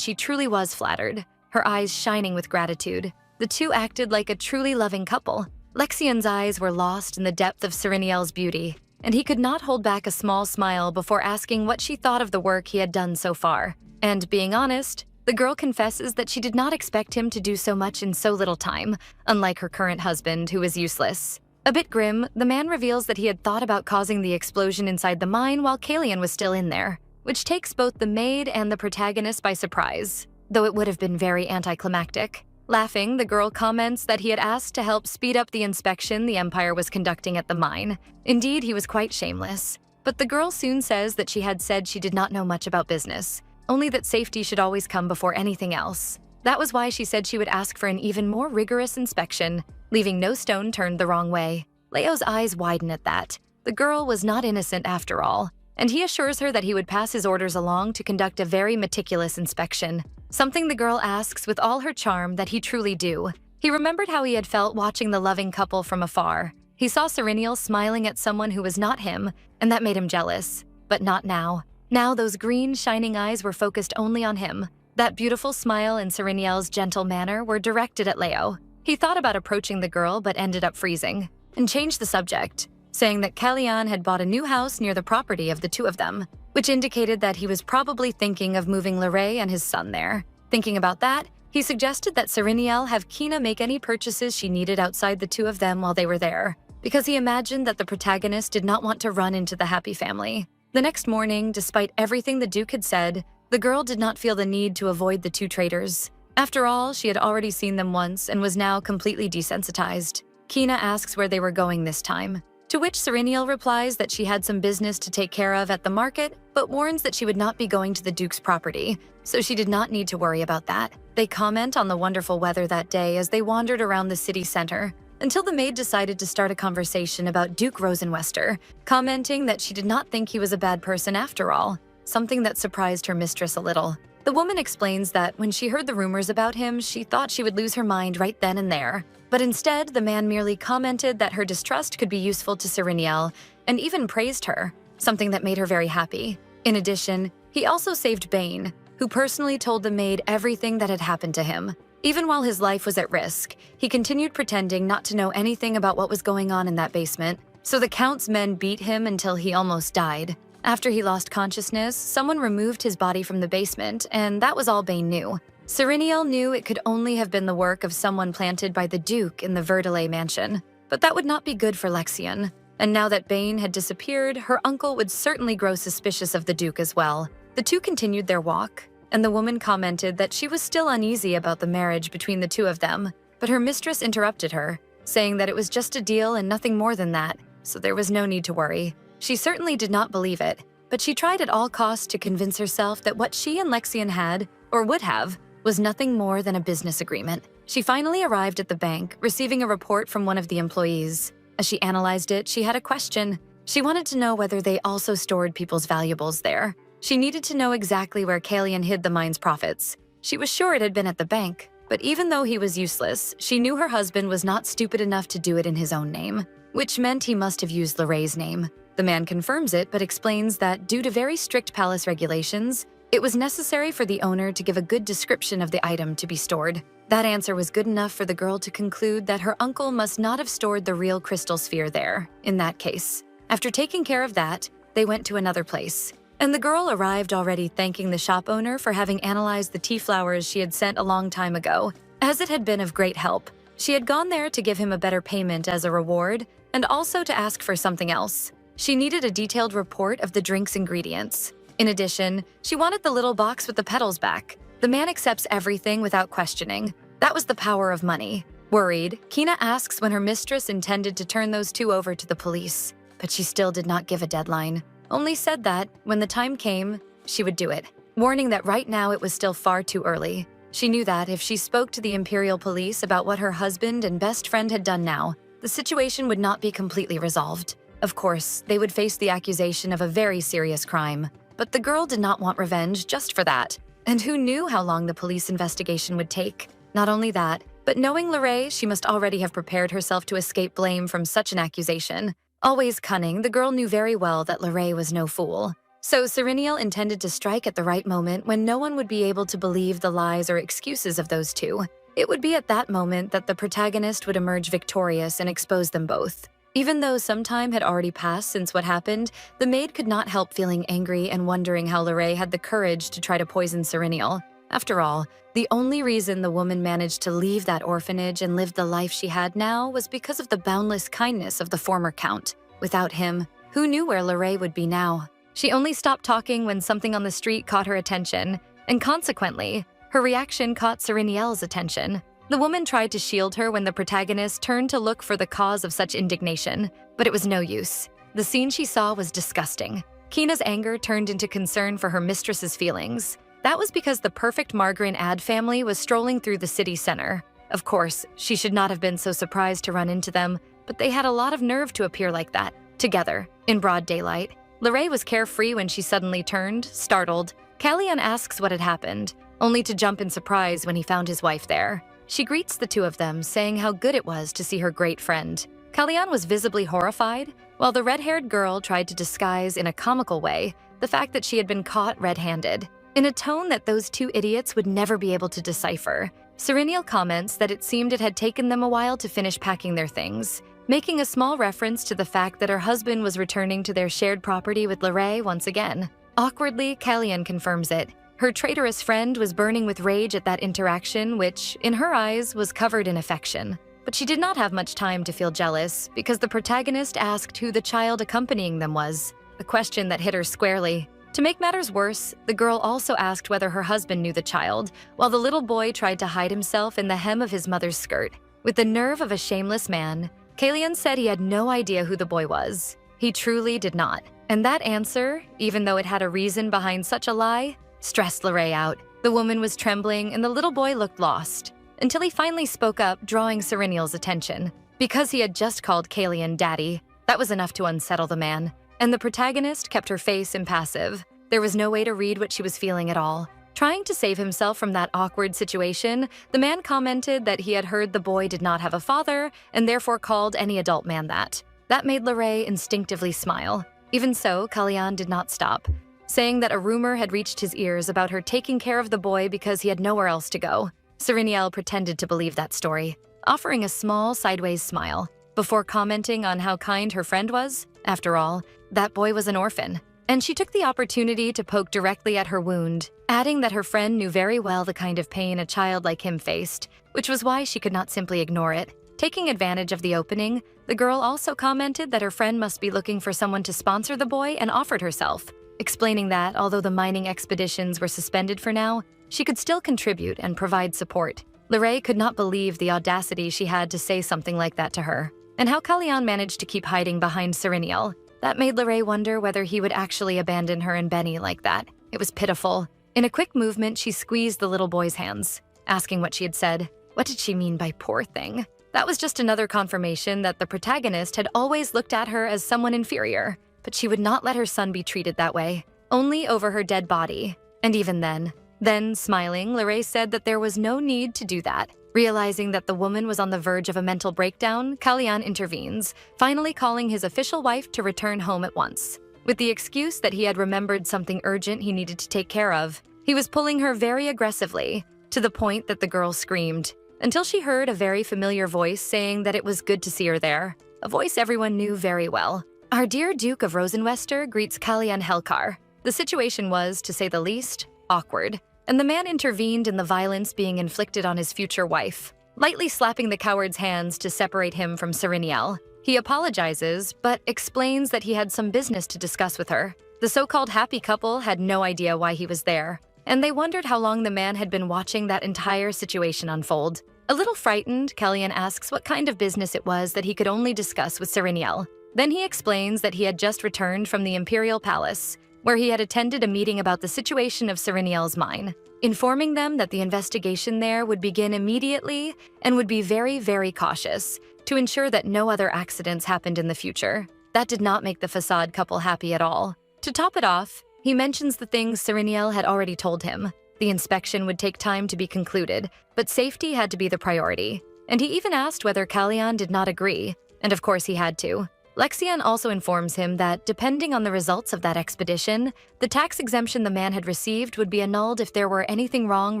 S1: she truly was flattered, her eyes shining with gratitude. The two acted like a truly loving couple. Lexian's eyes were lost in the depth of Sereniel's beauty, and he could not hold back a small smile before asking what she thought of the work he had done so far. And being honest, the girl confesses that she did not expect him to do so much in so little time, unlike her current husband, who was useless. A bit grim, the man reveals that he had thought about causing the explosion inside the mine while Kalian was still in there, which takes both the maid and the protagonist by surprise, though it would have been very anticlimactic. Laughing, the girl comments that he had asked to help speed up the inspection the Empire was conducting at the mine. Indeed, he was quite shameless. But the girl soon says that she had said she did not know much about business, only that safety should always come before anything else. That was why she said she would ask for an even more rigorous inspection, leaving no stone turned the wrong way. Leo's eyes widen at that. The girl was not innocent after all, and he assures her that he would pass his orders along to conduct a very meticulous inspection, something the girl asks with all her charm that he truly do. He remembered how he had felt watching the loving couple from afar. He saw Serenial smiling at someone who was not him, and that made him jealous. But not now. Now those green, shining eyes were focused only on him. That beautiful smile and Serenial's gentle manner were directed at Leo. He thought about approaching the girl but ended up freezing, and changed the subject, saying that Kalian had bought a new house near the property of the two of them, which indicated that he was probably thinking of moving Lorray and his son there. Thinking about that, he suggested that Serenial have Kina make any purchases she needed outside the two of them while they were there, because he imagined that the protagonist did not want to run into the happy family. The next morning, despite everything the Duke had said, the girl did not feel the need to avoid the two traders. After all, she had already seen them once and was now completely desensitized. Kina asks where they were going this time, to which Serenial replies that she had some business to take care of at the market, but warns that she would not be going to the Duke's property, so she did not need to worry about that. They comment on the wonderful weather that day as they wandered around the city center, until the maid decided to start a conversation about Duke Rosenwester, commenting that she did not think he was a bad person after all, something that surprised her mistress a little. The woman explains that when she heard the rumors about him, she thought she would lose her mind right then and there. But instead, the man merely commented that her distrust could be useful to Serenial, and even praised her, something that made her very happy. In addition, he also saved Bane, who personally told the maid everything that had happened to him. Even while his life was at risk, he continued pretending not to know anything about what was going on in that basement, so the Count's men beat him until he almost died. After he lost consciousness, someone removed his body from the basement, and that was all Bane knew. Serenial knew it could only have been the work of someone planted by the Duke in the Verdelay mansion, but that would not be good for Lexian. And now that Bane had disappeared, her uncle would certainly grow suspicious of the Duke as well. The two continued their walk, and the woman commented that she was still uneasy about the marriage between the two of them, but her mistress interrupted her, saying that it was just a deal and nothing more than that, so there was no need to worry. She certainly did not believe it, but she tried at all costs to convince herself that what she and Lexian had, or would have, was nothing more than a business agreement. She finally arrived at the bank, receiving a report from one of the employees. As she analyzed it, she had a question. She wanted to know whether they also stored people's valuables there. She needed to know exactly where Kalian hid the mine's profits. She was sure it had been at the bank, but even though he was useless, she knew her husband was not stupid enough to do it in his own name, which meant he must have used Lorray's name. The man confirms it, but explains that due to very strict palace regulations, it was necessary for the owner to give a good description of the item to be stored. That answer was good enough for the girl to conclude that her uncle must not have stored the real crystal sphere there, in that case. After taking care of that, they went to another place. And the girl arrived already thanking the shop owner for having analyzed the tea flowers she had sent a long time ago, as it had been of great help. She had gone there to give him a better payment as a reward, and also to ask for something else. She needed a detailed report of the drink's ingredients. In addition, she wanted the little box with the petals back. The man accepts everything without questioning. That was the power of money. Worried, Kina asks when her mistress intended to turn those two over to the police, but she still did not give a deadline, only said that, when the time came, she would do it, warning that right now it was still far too early. She knew that if she spoke to the Imperial Police about what her husband and best friend had done now, the situation would not be completely resolved. Of course, they would face the accusation of a very serious crime. But the girl did not want revenge just for that. And who knew how long the police investigation would take? Not only that, but knowing Lorraine, she must already have prepared herself to escape blame from such an accusation. Always cunning, the girl knew very well that Lorraine was no fool. So Serenial intended to strike at the right moment when no one would be able to believe the lies or excuses of those two. It would be at that moment that the protagonist would emerge victorious and expose them both. Even though some time had already passed since what happened, the maid could not help feeling angry and wondering how Lorraine had the courage to try to poison Serenial. After all, the only reason the woman managed to leave that orphanage and live the life she had now was because of the boundless kindness of the former count. Without him, who knew where Lorraine would be now? She only stopped talking when something on the street caught her attention, and consequently, her reaction caught Serenial's attention. The woman tried to shield her when the protagonist turned to look for the cause of such indignation, but it was no use. The scene she saw was disgusting. Kina's anger turned into concern for her mistress's feelings. That was because the perfect Margarine ad family was strolling through the city center. Of course, she should not have been so surprised to run into them, but they had a lot of nerve to appear like that, together, in broad daylight. Lorraine was carefree when she suddenly turned, startled. Kalyan asks what had happened, only to jump in surprise when he found his wife there. She greets the two of them, saying how good it was to see her great friend. Kalyan was visibly horrified, while the red-haired girl tried to disguise in a comical way the fact that she had been caught red-handed. In a tone that those two idiots would never be able to decipher, Serenial comments that it seemed it had taken them a while to finish packing their things, making a small reference to the fact that her husband was returning to their shared property with Lorraine once again. Awkwardly, Kalyan confirms it. Her traitorous friend was burning with rage at that interaction, which, in her eyes, was covered in affection. But she did not have much time to feel jealous, because the protagonist asked who the child accompanying them was, a question that hit her squarely. To make matters worse, the girl also asked whether her husband knew the child, while the little boy tried to hide himself in the hem of his mother's skirt. With the nerve of a shameless man, Kalyan said he had no idea who the boy was. He truly did not. And that answer, even though it had a reason behind such a lie, stressed Lorraine out. The woman was trembling and the little boy looked lost, until he finally spoke up, drawing Serenial's attention. Because he had just called Kalyan daddy, that was enough to unsettle the man, and the protagonist kept her face impassive. There was no way to read what she was feeling at all. Trying to save himself from that awkward situation, the man commented that he had heard the boy did not have a father and therefore called any adult man that. That made Lorraine instinctively smile. Even so, Kalyan did not stop, saying that a rumor had reached his ears about her taking care of the boy because he had nowhere else to go. Serenial pretended to believe that story, offering a small sideways smile, before commenting on how kind her friend was. After all, that boy was an orphan, and she took the opportunity to poke directly at her wound, adding that her friend knew very well the kind of pain a child like him faced, which was why she could not simply ignore it. Taking advantage of the opening, the girl also commented that her friend must be looking for someone to sponsor the boy and offered herself, explaining that, although the mining expeditions were suspended for now, she could still contribute and provide support. Lorraine could not believe the audacity she had to say something like that to her, and how Kalyan managed to keep hiding behind Serenial. That made Lorraine wonder whether he would actually abandon her and Benny like that. It was pitiful. In a quick movement, she squeezed the little boy's hands, asking what she had said. What did she mean by poor thing? That was just another confirmation that the protagonist had always looked at her as someone inferior, but she would not let her son be treated that way, only over her dead body. And even then, smiling, Lorraine said that there was no need to do that. Realizing that the woman was on the verge of a mental breakdown, Kalyan intervenes, finally calling his official wife to return home at once. With the excuse that he had remembered something urgent he needed to take care of, he was pulling her very aggressively, to the point that the girl screamed, until she heard a very familiar voice saying that it was good to see her there, a voice everyone knew very well. Our dear Duke of Rosenwester greets Kalyan Helkar. The situation was, to say the least, awkward, and the man intervened in the violence being inflicted on his future wife, lightly slapping the coward's hands to separate him from Sereniel. He apologizes, but explains that he had some business to discuss with her. The so-called happy couple had no idea why he was there, and they wondered how long the man had been watching that entire situation unfold. A little frightened, Kellyanne asks what kind of business it was that he could only discuss with Sereniel. Then he explains that he had just returned from the Imperial Palace, where he had attended a meeting about the situation of Sereniel's mine, informing them that the investigation there would begin immediately and would be very, very cautious to ensure that no other accidents happened in the future. That did not make the facade couple happy at all. To top it off, he mentions the things Sereniel had already told him. The inspection would take time to be concluded, but safety had to be the priority. And he even asked whether Kellyanne did not agree, and of course he had to. Lexian also informs him that, depending on the results of that expedition, the tax exemption the man had received would be annulled if there were anything wrong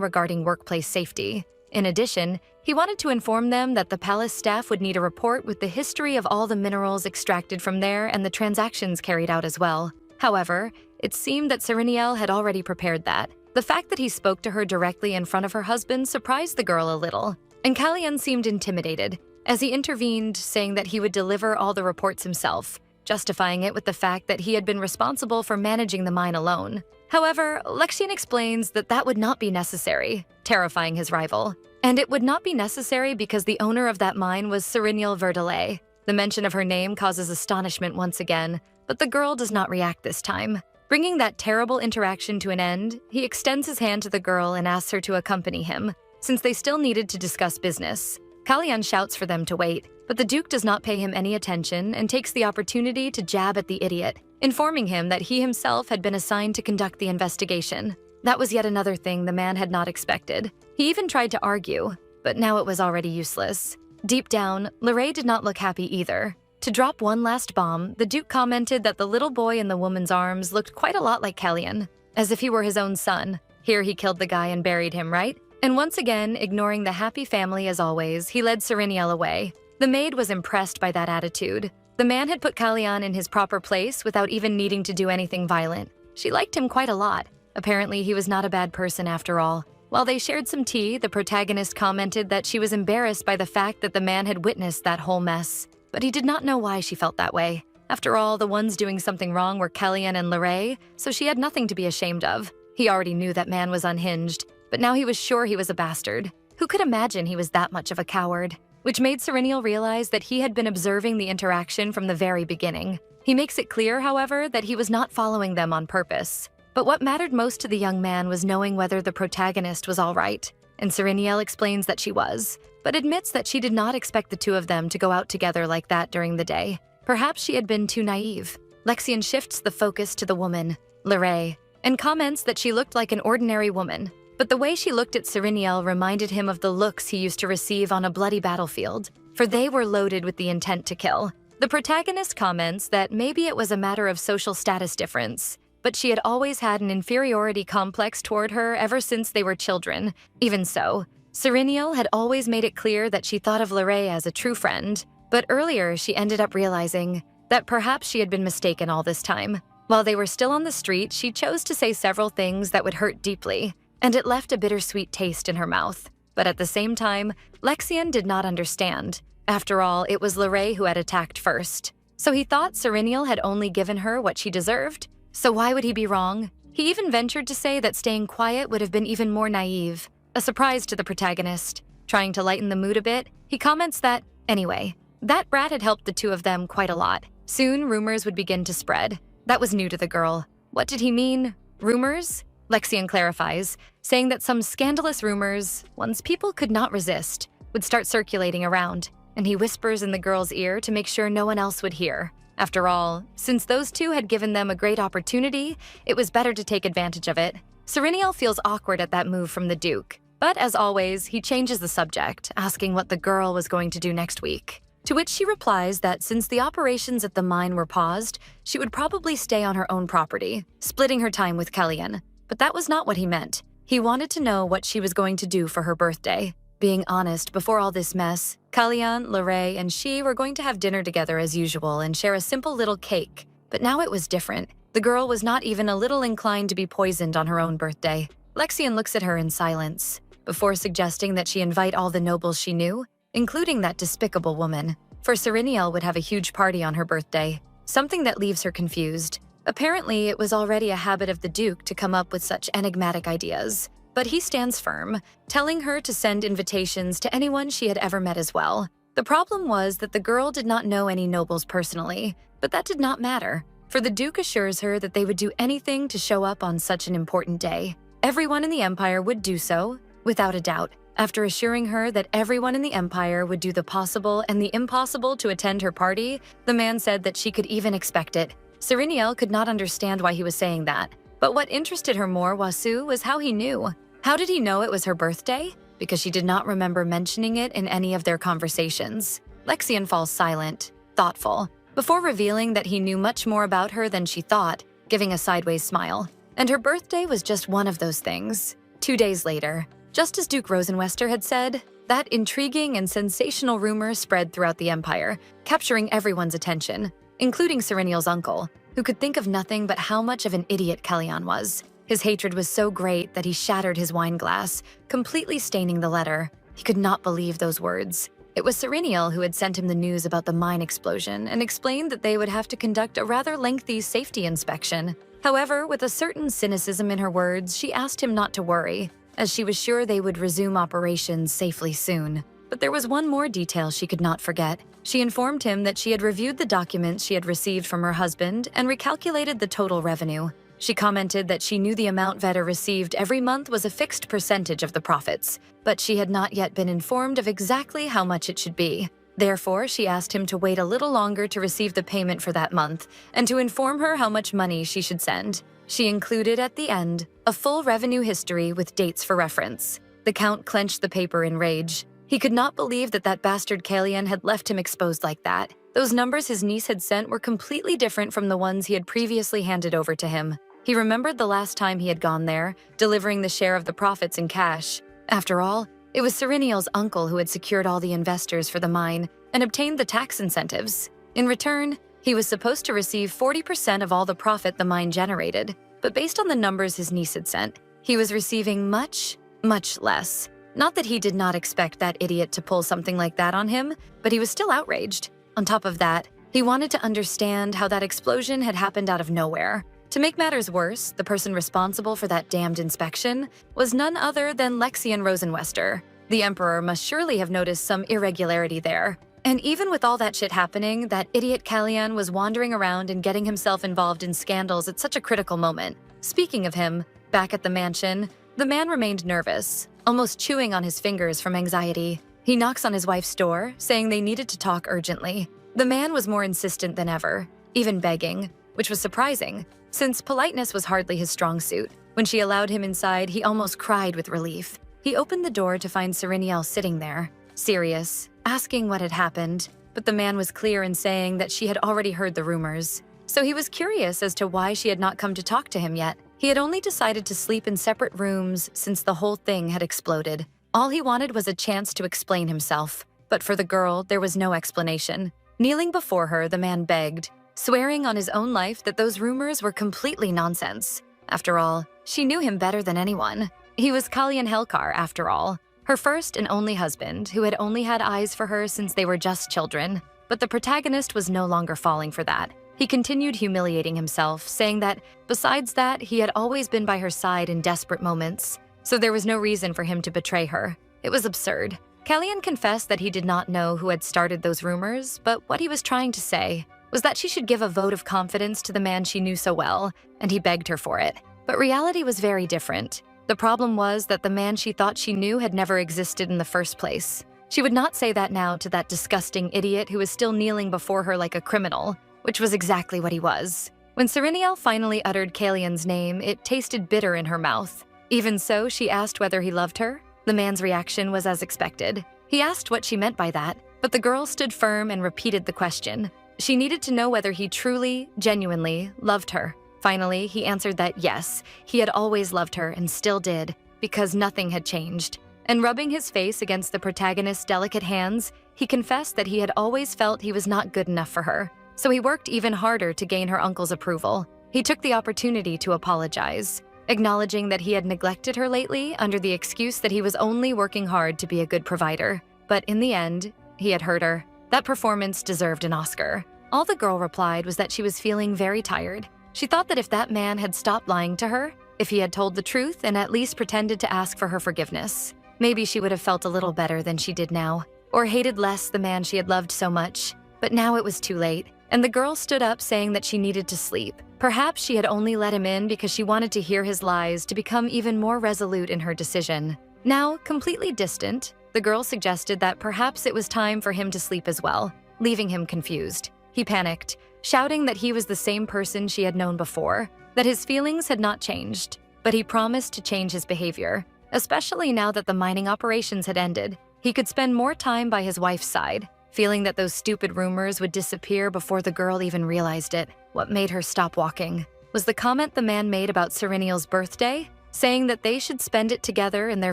S1: regarding workplace safety. In addition, he wanted to inform them that the palace staff would need a report with the history of all the minerals extracted from there and the transactions carried out as well. However, it seemed that Sereniel had already prepared that. The fact that he spoke to her directly in front of her husband surprised the girl a little, and Kellyanne seemed intimidated, as he intervened, saying that he would deliver all the reports himself, justifying it with the fact that he had been responsible for managing the mine alone. However, Lexian explains that that would not be necessary, terrifying his rival. And it would not be necessary because the owner of that mine was Sereniel Verdelais. The mention of her name causes astonishment once again, but the girl does not react this time. Bringing that terrible interaction to an end, he extends his hand to the girl and asks her to accompany him, since they still needed to discuss business. Kellyanne shouts for them to wait, but the Duke does not pay him any attention and takes the opportunity to jab at the idiot, informing him that he himself had been assigned to conduct the investigation. That was yet another thing the man had not expected. He even tried to argue, but now it was already useless. Deep down, Lorraine did not look happy either. To drop one last bomb, the Duke commented that the little boy in the woman's arms looked quite a lot like Kellyanne, as if he were his own son. Here he killed the guy and buried him, right? And once again, ignoring the happy family as always, he led Sereniel away. The maid was impressed by that attitude. The man had put Kellyanne in his proper place without even needing to do anything violent. She liked him quite a lot. Apparently, he was not a bad person after all. While they shared some tea, the protagonist commented that she was embarrassed by the fact that the man had witnessed that whole mess. But he did not know why she felt that way. After all, the ones doing something wrong were Kellyanne and Lorraine, so she had nothing to be ashamed of. He already knew that man was unhinged, but now he was sure he was a bastard. Who could imagine he was that much of a coward? Which made Sereniel realize that he had been observing the interaction from the very beginning. He makes it clear, however, that he was not following them on purpose. But what mattered most to the young man was knowing whether the protagonist was all right. And Sereniel explains that she was, but admits that she did not expect the two of them to go out together like that during the day. Perhaps she had been too naive. Lexian shifts the focus to the woman, Lorraine, and comments that she looked like an ordinary woman. But the way she looked at Sereniel reminded him of the looks he used to receive on a bloody battlefield, for they were loaded with the intent to kill. The protagonist comments that maybe it was a matter of social status difference, but she had always had an inferiority complex toward her ever since they were children. Even so, Sereniel had always made it clear that she thought of Lorraine as a true friend, but earlier she ended up realizing that perhaps she had been mistaken all this time. While they were still on the street, she chose to say several things that would hurt deeply, and it left a bittersweet taste in her mouth. But at the same time, Lexian did not understand. After all, it was Lorraine who had attacked first. So he thought Sereniel had only given her what she deserved. So why would he be wrong? He even ventured to say that staying quiet would have been even more naive. A surprise to the protagonist. Trying to lighten the mood a bit, he comments that, anyway, that brat had helped the two of them quite a lot. Soon, rumors would begin to spread. That was new to the girl. What did he mean? Rumors? Lexian clarifies, saying that some scandalous rumors, ones people could not resist, would start circulating around, and he whispers in the girl's ear to make sure no one else would hear. After all, since those two had given them a great opportunity, it was better to take advantage of it. Sereniel feels awkward at that move from the Duke, but as always, he changes the subject, asking what the girl was going to do next week. To which she replies that since the operations at the mine were paused, she would probably stay on her own property, splitting her time with Kellyanne. But that was not what he meant. He wanted to know what she was going to do for her birthday. Being honest, before all this mess, Kellyanne, Lorraine, and she were going to have dinner together as usual and share a simple little cake. But now it was different. The girl was not even a little inclined to be poisoned on her own birthday. Lexian looks at her in silence, before suggesting that she invite all the nobles she knew, including that despicable woman, for Sereniel would have a huge party on her birthday, something that leaves her confused. Apparently, it was already a habit of the Duke to come up with such enigmatic ideas, but he stands firm, telling her to send invitations to anyone she had ever met as well. The problem was that the girl did not know any nobles personally, but that did not matter, for the Duke assures her that they would do anything to show up on such an important day. Everyone in the Empire would do so, without a doubt. After assuring her that everyone in the Empire would do the possible and the impossible to attend her party, the man said that she could even expect it. Sereniel could not understand why he was saying that, but what interested her more, Wasu, was how he knew. How did he know it was her birthday? Because she did not remember mentioning it in any of their conversations. Lexian falls silent, thoughtful, before revealing that he knew much more about her than she thought, giving a sideways smile. And her birthday was just one of those things. 2 days later, just as Duke Rosenwester had said, that intriguing and sensational rumor spread throughout the Empire, capturing everyone's attention, including Sereniel's uncle, who could think of nothing but how much of an idiot Kellyanne was. His hatred was so great that he shattered his wine glass, completely staining the letter. He could not believe those words. It was Sereniel who had sent him the news about the mine explosion and explained that they would have to conduct a rather lengthy safety inspection. However, with a certain cynicism in her words, she asked him not to worry, as she was sure they would resume operations safely soon. But there was one more detail she could not forget. She informed him that she had reviewed the documents she had received from her husband and recalculated the total revenue. She commented that she knew the amount Vetter received every month was a fixed percentage of the profits, but she had not yet been informed of exactly how much it should be. Therefore, she asked him to wait a little longer to receive the payment for that month and to inform her how much money she should send. She included at the end a full revenue history with dates for reference. The Count clenched the paper in rage. He could not believe that that bastard Kellyanne had left him exposed like that. Those numbers his niece had sent were completely different from the ones he had previously handed over to him. He remembered the last time he had gone there, delivering the share of the profits in cash. After all, it was Sereniel's uncle who had secured all the investors for the mine and obtained the tax incentives. In return, he was supposed to receive 40% of all the profit the mine generated, but based on the numbers his niece had sent, he was receiving much, much less. Not that he did not expect that idiot to pull something like that on him, but he was still outraged. On top of that, he wanted to understand how that explosion had happened out of nowhere. To make matters worse, the person responsible for that damned inspection was none other than Lexian Rosenwester. The Emperor must surely have noticed some irregularity there. And even with all that shit happening, that idiot Kellyanne was wandering around and getting himself involved in scandals at such a critical moment. Speaking of him, back at the mansion, the man remained nervous, almost chewing on his fingers from anxiety. He knocks on his wife's door, saying they needed to talk urgently. The man was more insistent than ever, even begging, which was surprising, since politeness was hardly his strong suit. When she allowed him inside, he almost cried with relief. He opened the door to find Sereniel sitting there, serious, asking what had happened, but the man was clear in saying that she had already heard the rumors. So he was curious as to why she had not come to talk to him yet. He had only decided to sleep in separate rooms since the whole thing had exploded. All he wanted was a chance to explain himself. But for the girl, there was no explanation. Kneeling before her, the man begged, swearing on his own life that those rumors were completely nonsense. After all, she knew him better than anyone. He was Kalyan Helkar, after all, her first and only husband, who had only had eyes for her since they were just children. But the protagonist was no longer falling for that. He continued humiliating himself, saying that, besides that, he had always been by her side in desperate moments, so there was no reason for him to betray her. It was absurd. Kellyanne confessed that he did not know who had started those rumors, but what he was trying to say was that she should give a vote of confidence to the man she knew so well, and he begged her for it. But reality was very different. The problem was that the man she thought she knew had never existed in the first place. She would not say that now to that disgusting idiot who was still kneeling before her like a criminal, which was exactly what he was. When Sereniel finally uttered Kalyan's name, it tasted bitter in her mouth. Even so, she asked whether he loved her. The man's reaction was as expected. He asked what she meant by that, but the girl stood firm and repeated the question. She needed to know whether he truly, genuinely loved her. Finally, he answered that yes, he had always loved her and still did, because nothing had changed. And rubbing his face against the protagonist's delicate hands, he confessed that he had always felt he was not good enough for her. So he worked even harder to gain her uncle's approval. He took the opportunity to apologize, acknowledging that he had neglected her lately under the excuse that he was only working hard to be a good provider. But in the end, he had hurt her. That performance deserved an Oscar. All the girl replied was that she was feeling very tired. She thought that if that man had stopped lying to her, if he had told the truth and at least pretended to ask for her forgiveness, maybe she would have felt a little better than she did now, or hated less the man she had loved so much. But now it was too late, and the girl stood up saying that she needed to sleep. Perhaps she had only let him in because she wanted to hear his lies to become even more resolute in her decision. Now, completely distant, the girl suggested that perhaps it was time for him to sleep as well, leaving him confused. He panicked, shouting that he was the same person she had known before, that his feelings had not changed, but he promised to change his behavior, especially now that the mining operations had ended. He could spend more time by his wife's side, feeling that those stupid rumors would disappear before the girl even realized it. What made her stop walking was the comment the man made about Serenial's birthday, saying that they should spend it together in their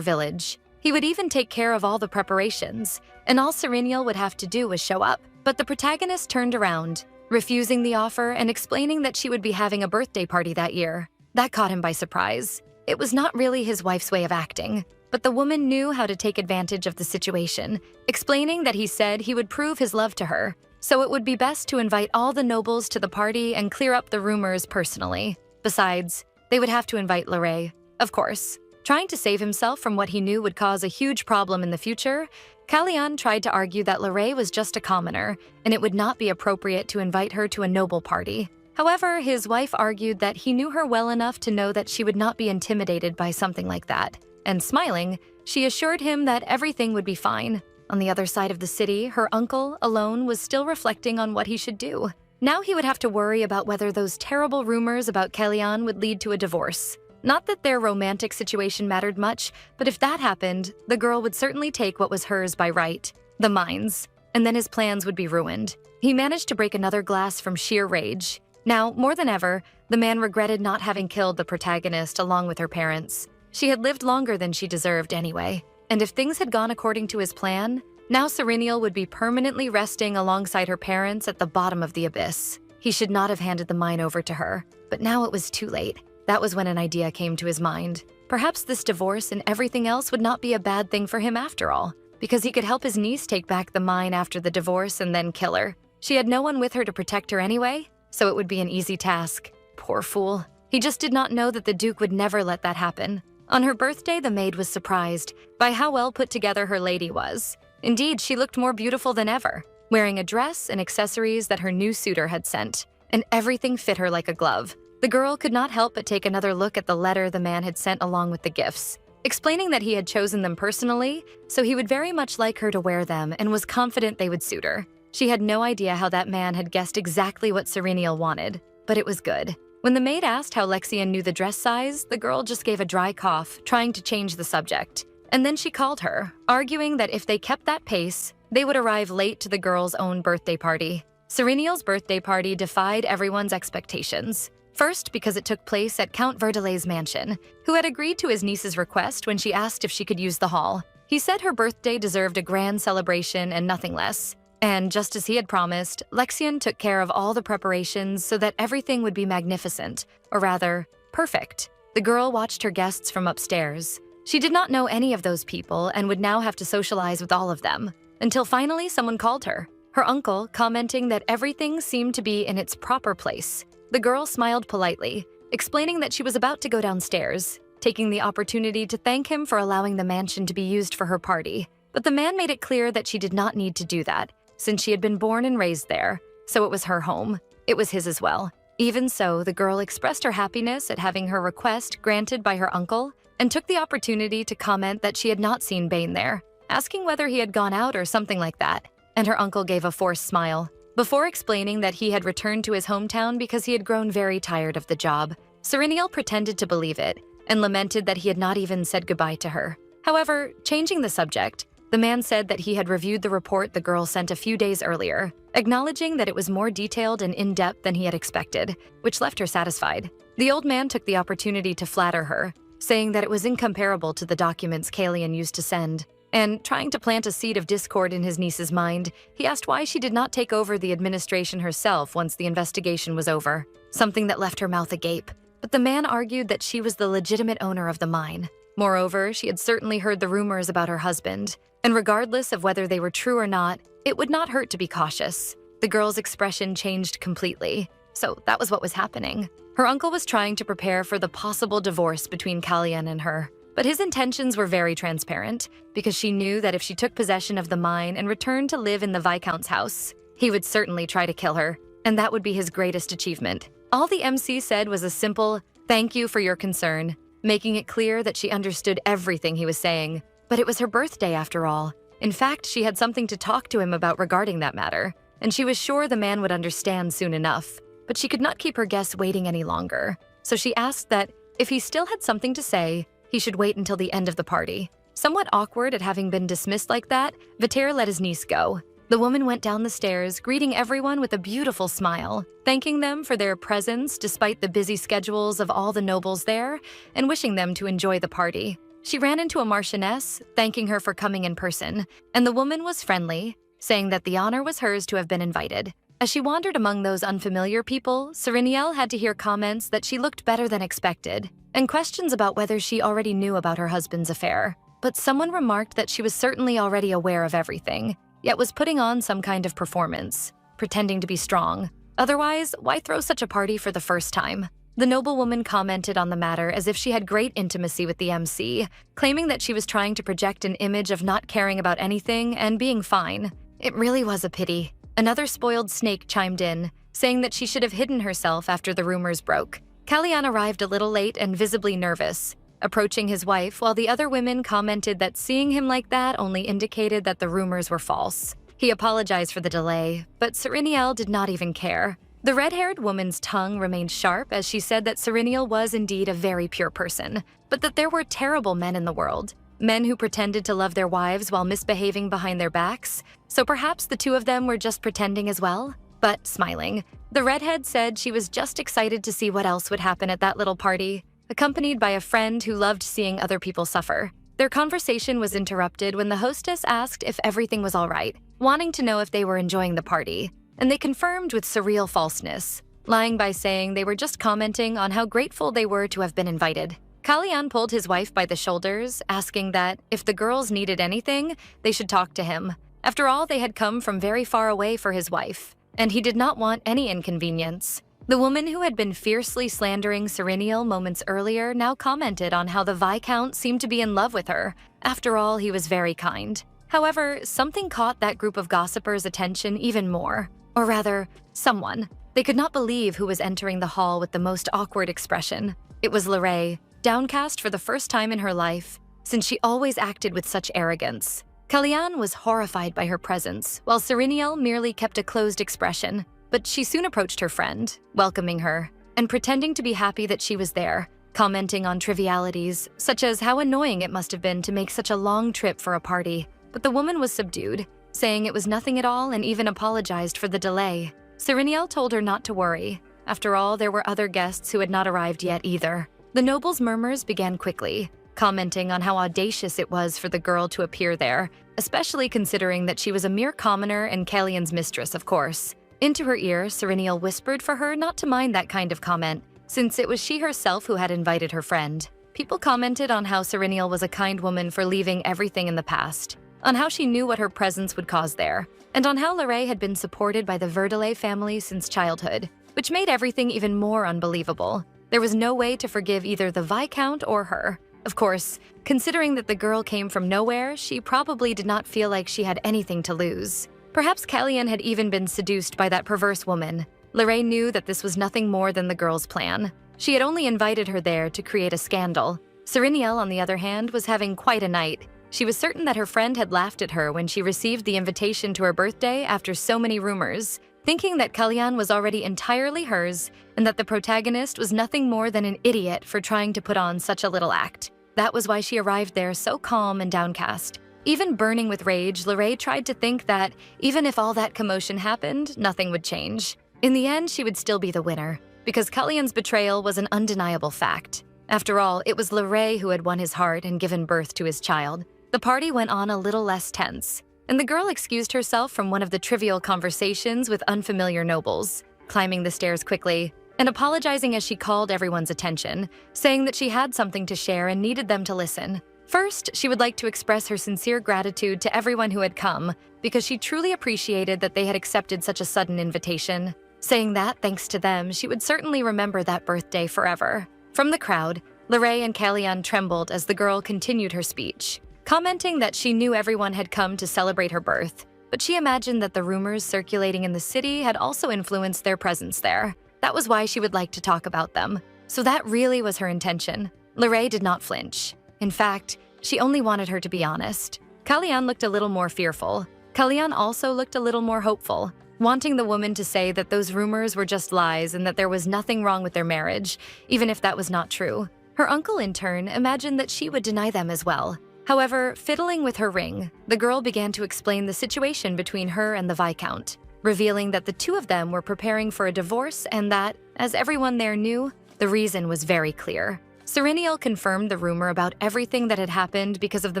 S1: village. He would even take care of all the preparations, and all Serenial would have to do was show up. But the protagonist turned around, refusing the offer and explaining that she would be having a birthday party that year. That caught him by surprise. It was not really his wife's way of acting, but the woman knew how to take advantage of the situation, explaining that he said he would prove his love to her, so it would be best to invite all the nobles to the party and clear up the rumors personally. Besides, they would have to invite Lorraine, of course. Trying to save himself from what he knew would cause a huge problem in the future, Kalyan tried to argue that Lorraine was just a commoner, and it would not be appropriate to invite her to a noble party. However, his wife argued that he knew her well enough to know that she would not be intimidated by something like that. And smiling, she assured him that everything would be fine. On the other side of the city, her uncle, alone, was still reflecting on what he should do. Now he would have to worry about whether those terrible rumors about Kalyan would lead to a divorce. Not that their romantic situation mattered much, but if that happened, the girl would certainly take what was hers by right, the mines, and then his plans would be ruined. He managed to break another glass from sheer rage. Now, more than ever, the man regretted not having killed the protagonist along with her parents. She had lived longer than she deserved anyway, and if things had gone according to his plan, now Serenial would be permanently resting alongside her parents at the bottom of the abyss. He should not have handed the mine over to her, but now it was too late. That was when an idea came to his mind. Perhaps this divorce and everything else would not be a bad thing for him after all, because he could help his niece take back the mine after the divorce and then kill her. She had no one with her to protect her anyway, so it would be an easy task. Poor fool. He just did not know that the Duke would never let that happen. On her birthday, the maid was surprised by how well put together her lady was. Indeed, she looked more beautiful than ever, wearing a dress and accessories that her new suitor had sent, and everything fit her like a glove. The girl could not help but take another look at the letter the man had sent along with the gifts, explaining that he had chosen them personally, so he would very much like her to wear them and was confident they would suit her. She had no idea how that man had guessed exactly what Serenial wanted, but it was good. When the maid asked how Lexian knew the dress size, the girl just gave a dry cough, trying to change the subject. And then she called her, arguing that if they kept that pace, they would arrive late to the girl's own birthday party. Serenial's birthday party defied everyone's expectations. First, because it took place at Count Verdelet's mansion, who had agreed to his niece's request when she asked if she could use the hall. He said her birthday deserved a grand celebration and nothing less. And just as he had promised, Lexian took care of all the preparations so that everything would be magnificent, or rather, perfect. The girl watched her guests from upstairs. She did not know any of those people and would now have to socialize with all of them, until finally someone called her. Her uncle, commenting that everything seemed to be in its proper place. The girl smiled politely, explaining that she was about to go downstairs, taking the opportunity to thank him for allowing the mansion to be used for her party. But the man made it clear that she did not need to do that, since she had been born and raised there, so it was her home. It was his as well. Even so, the girl expressed her happiness at having her request granted by her uncle and took the opportunity to comment that she had not seen Bane there, asking whether he had gone out or something like that, and her uncle gave a forced smile, before explaining that he had returned to his hometown because he had grown very tired of the job. Serenial pretended to believe it and lamented that he had not even said goodbye to her. However, changing the subject, the man said that he had reviewed the report the girl sent a few days earlier, acknowledging that it was more detailed and in-depth than he had expected, which left her satisfied. The old man took the opportunity to flatter her, saying that it was incomparable to the documents Kalyan used to send. And trying to plant a seed of discord in his niece's mind, he asked why she did not take over the administration herself once the investigation was over. something that left her mouth agape. But the man argued that she was the legitimate owner of the mine. Moreover, she had certainly heard the rumors about her husband, and regardless of whether they were true or not, it would not hurt to be cautious. The girl's expression changed completely. So that was what was happening. Her uncle was trying to prepare for the possible divorce between Kalyan and her. But his intentions were very transparent, because she knew that if she took possession of the mine and returned to live in the Viscount's house, he would certainly try to kill her, and that would be his greatest achievement. All the MC said was a simple, "Thank you for your concern," making it clear that she understood everything he was saying. But it was her birthday after all. In fact, she had something to talk to him about regarding that matter, and she was sure the man would understand soon enough. But she could not keep her guests waiting any longer, so she asked that if he still had something to say, he should wait until the end of the party. Somewhat awkward at having been dismissed like that, Viter let his niece go. The woman went down the stairs, greeting everyone with a beautiful smile, thanking them for their presence despite the busy schedules of all the nobles there, and wishing them to enjoy the party. She ran into a marchioness, thanking her for coming in person, and the woman was friendly, saying that the honor was hers to have been invited. As she wandered among those unfamiliar people, Sereniel had to hear comments that she looked better than expected, and questions about whether she already knew about her husband's affair. But someone remarked that she was certainly already aware of everything, yet was putting on some kind of performance, pretending to be strong. Otherwise, why throw such a party for the first time? The noblewoman commented on the matter as if she had great intimacy with the MC, claiming that she was trying to project an image of not caring about anything and being fine. It really was a pity. Another spoiled snake chimed in, saying that she should have hidden herself after the rumors broke. Kalyan arrived a little late and visibly nervous, approaching his wife, while the other women commented that seeing him like that only indicated that the rumors were false. He apologized for the delay, but Sereniel did not even care. The red-haired woman's tongue remained sharp as she said that Sereniel was indeed a very pure person, but that there were terrible men in the world. Men who pretended to love their wives while misbehaving behind their backs, so perhaps the two of them were just pretending as well? But smiling, the redhead said she was just excited to see what else would happen at that little party, accompanied by a friend who loved seeing other people suffer. Their conversation was interrupted when the hostess asked if everything was all right, wanting to know if they were enjoying the party, and they confirmed with surreal falseness, lying by saying they were just commenting on how grateful they were to have been invited. Kalyan pulled his wife by the shoulders, asking that if the girls needed anything, they should talk to him. After all, they had come from very far away for his wife, and he did not want any inconvenience. The woman who had been fiercely slandering Sereniel moments earlier now commented on how the Viscount seemed to be in love with her. After all, he was very kind. However, something caught that group of gossipers' attention even more. Or rather, someone. They could not believe who was entering the hall with the most awkward expression. It was Lorraine, downcast for the first time in her life, since she always acted with such arrogance. Kalyan was horrified by her presence, while Sereniel merely kept a closed expression. But she soon approached her friend, welcoming her, and pretending to be happy that she was there, commenting on trivialities, such as how annoying it must have been to make such a long trip for a party. But the woman was subdued, saying it was nothing at all and even apologized for the delay. Sereniel told her not to worry. After all, there were other guests who had not arrived yet either. The noble's murmurs began quickly, commenting on how audacious it was for the girl to appear there, especially considering that she was a mere commoner and Kalyan's mistress, of course. Into her ear, Sereniel whispered for her not to mind that kind of comment, since it was she herself who had invited her friend. People commented on how Sereniel was a kind woman for leaving everything in the past, on how she knew what her presence would cause there, and on how Lorraine had been supported by the Verdelet family since childhood, which made everything even more unbelievable. There was no way to forgive either the Viscount or her. Of course, considering that the girl came from nowhere, she probably did not feel like she had anything to lose. Perhaps Kalyan had even been seduced by that perverse woman. Lorraine knew that this was nothing more than the girl's plan. She had only invited her there to create a scandal. Sereniel, on the other hand, was having quite a night. She was certain that her friend had laughed at her when she received the invitation to her birthday after so many rumors, thinking that Kalyan was already entirely hers and that the protagonist was nothing more than an idiot for trying to put on such a little act. That was why she arrived there so calm and downcast. Even burning with rage, Lorraine tried to think that, even if all that commotion happened, nothing would change. In the end, she would still be the winner, because Kalyan's betrayal was an undeniable fact. After all, it was Lorraine who had won his heart and given birth to his child. The party went on a little less tense, and the girl excused herself from one of the trivial conversations with unfamiliar nobles, climbing the stairs quickly, and apologizing as she called everyone's attention, saying that she had something to share and needed them to listen. First, she would like to express her sincere gratitude to everyone who had come, because she truly appreciated that they had accepted such a sudden invitation, saying that, thanks to them, she would certainly remember that birthday forever. From the crowd, Lorraine and Kalyan trembled as the girl continued her speech, commenting that she knew everyone had come to celebrate her birth, but she imagined that the rumors circulating in the city had also influenced their presence there. That was why she would like to talk about them. So that really was her intention. Lorraine did not flinch. In fact, she only wanted her to be honest. Kalyan looked a little more fearful. Kalyan also looked a little more hopeful, wanting the woman to say that those rumors were just lies and that there was nothing wrong with their marriage, even if that was not true. Her uncle, in turn, imagined that she would deny them as well. However, fiddling with her ring, the girl began to explain the situation between her and the Viscount, revealing that the two of them were preparing for a divorce and that, as everyone there knew, the reason was very clear. Serenial confirmed the rumor about everything that had happened because of the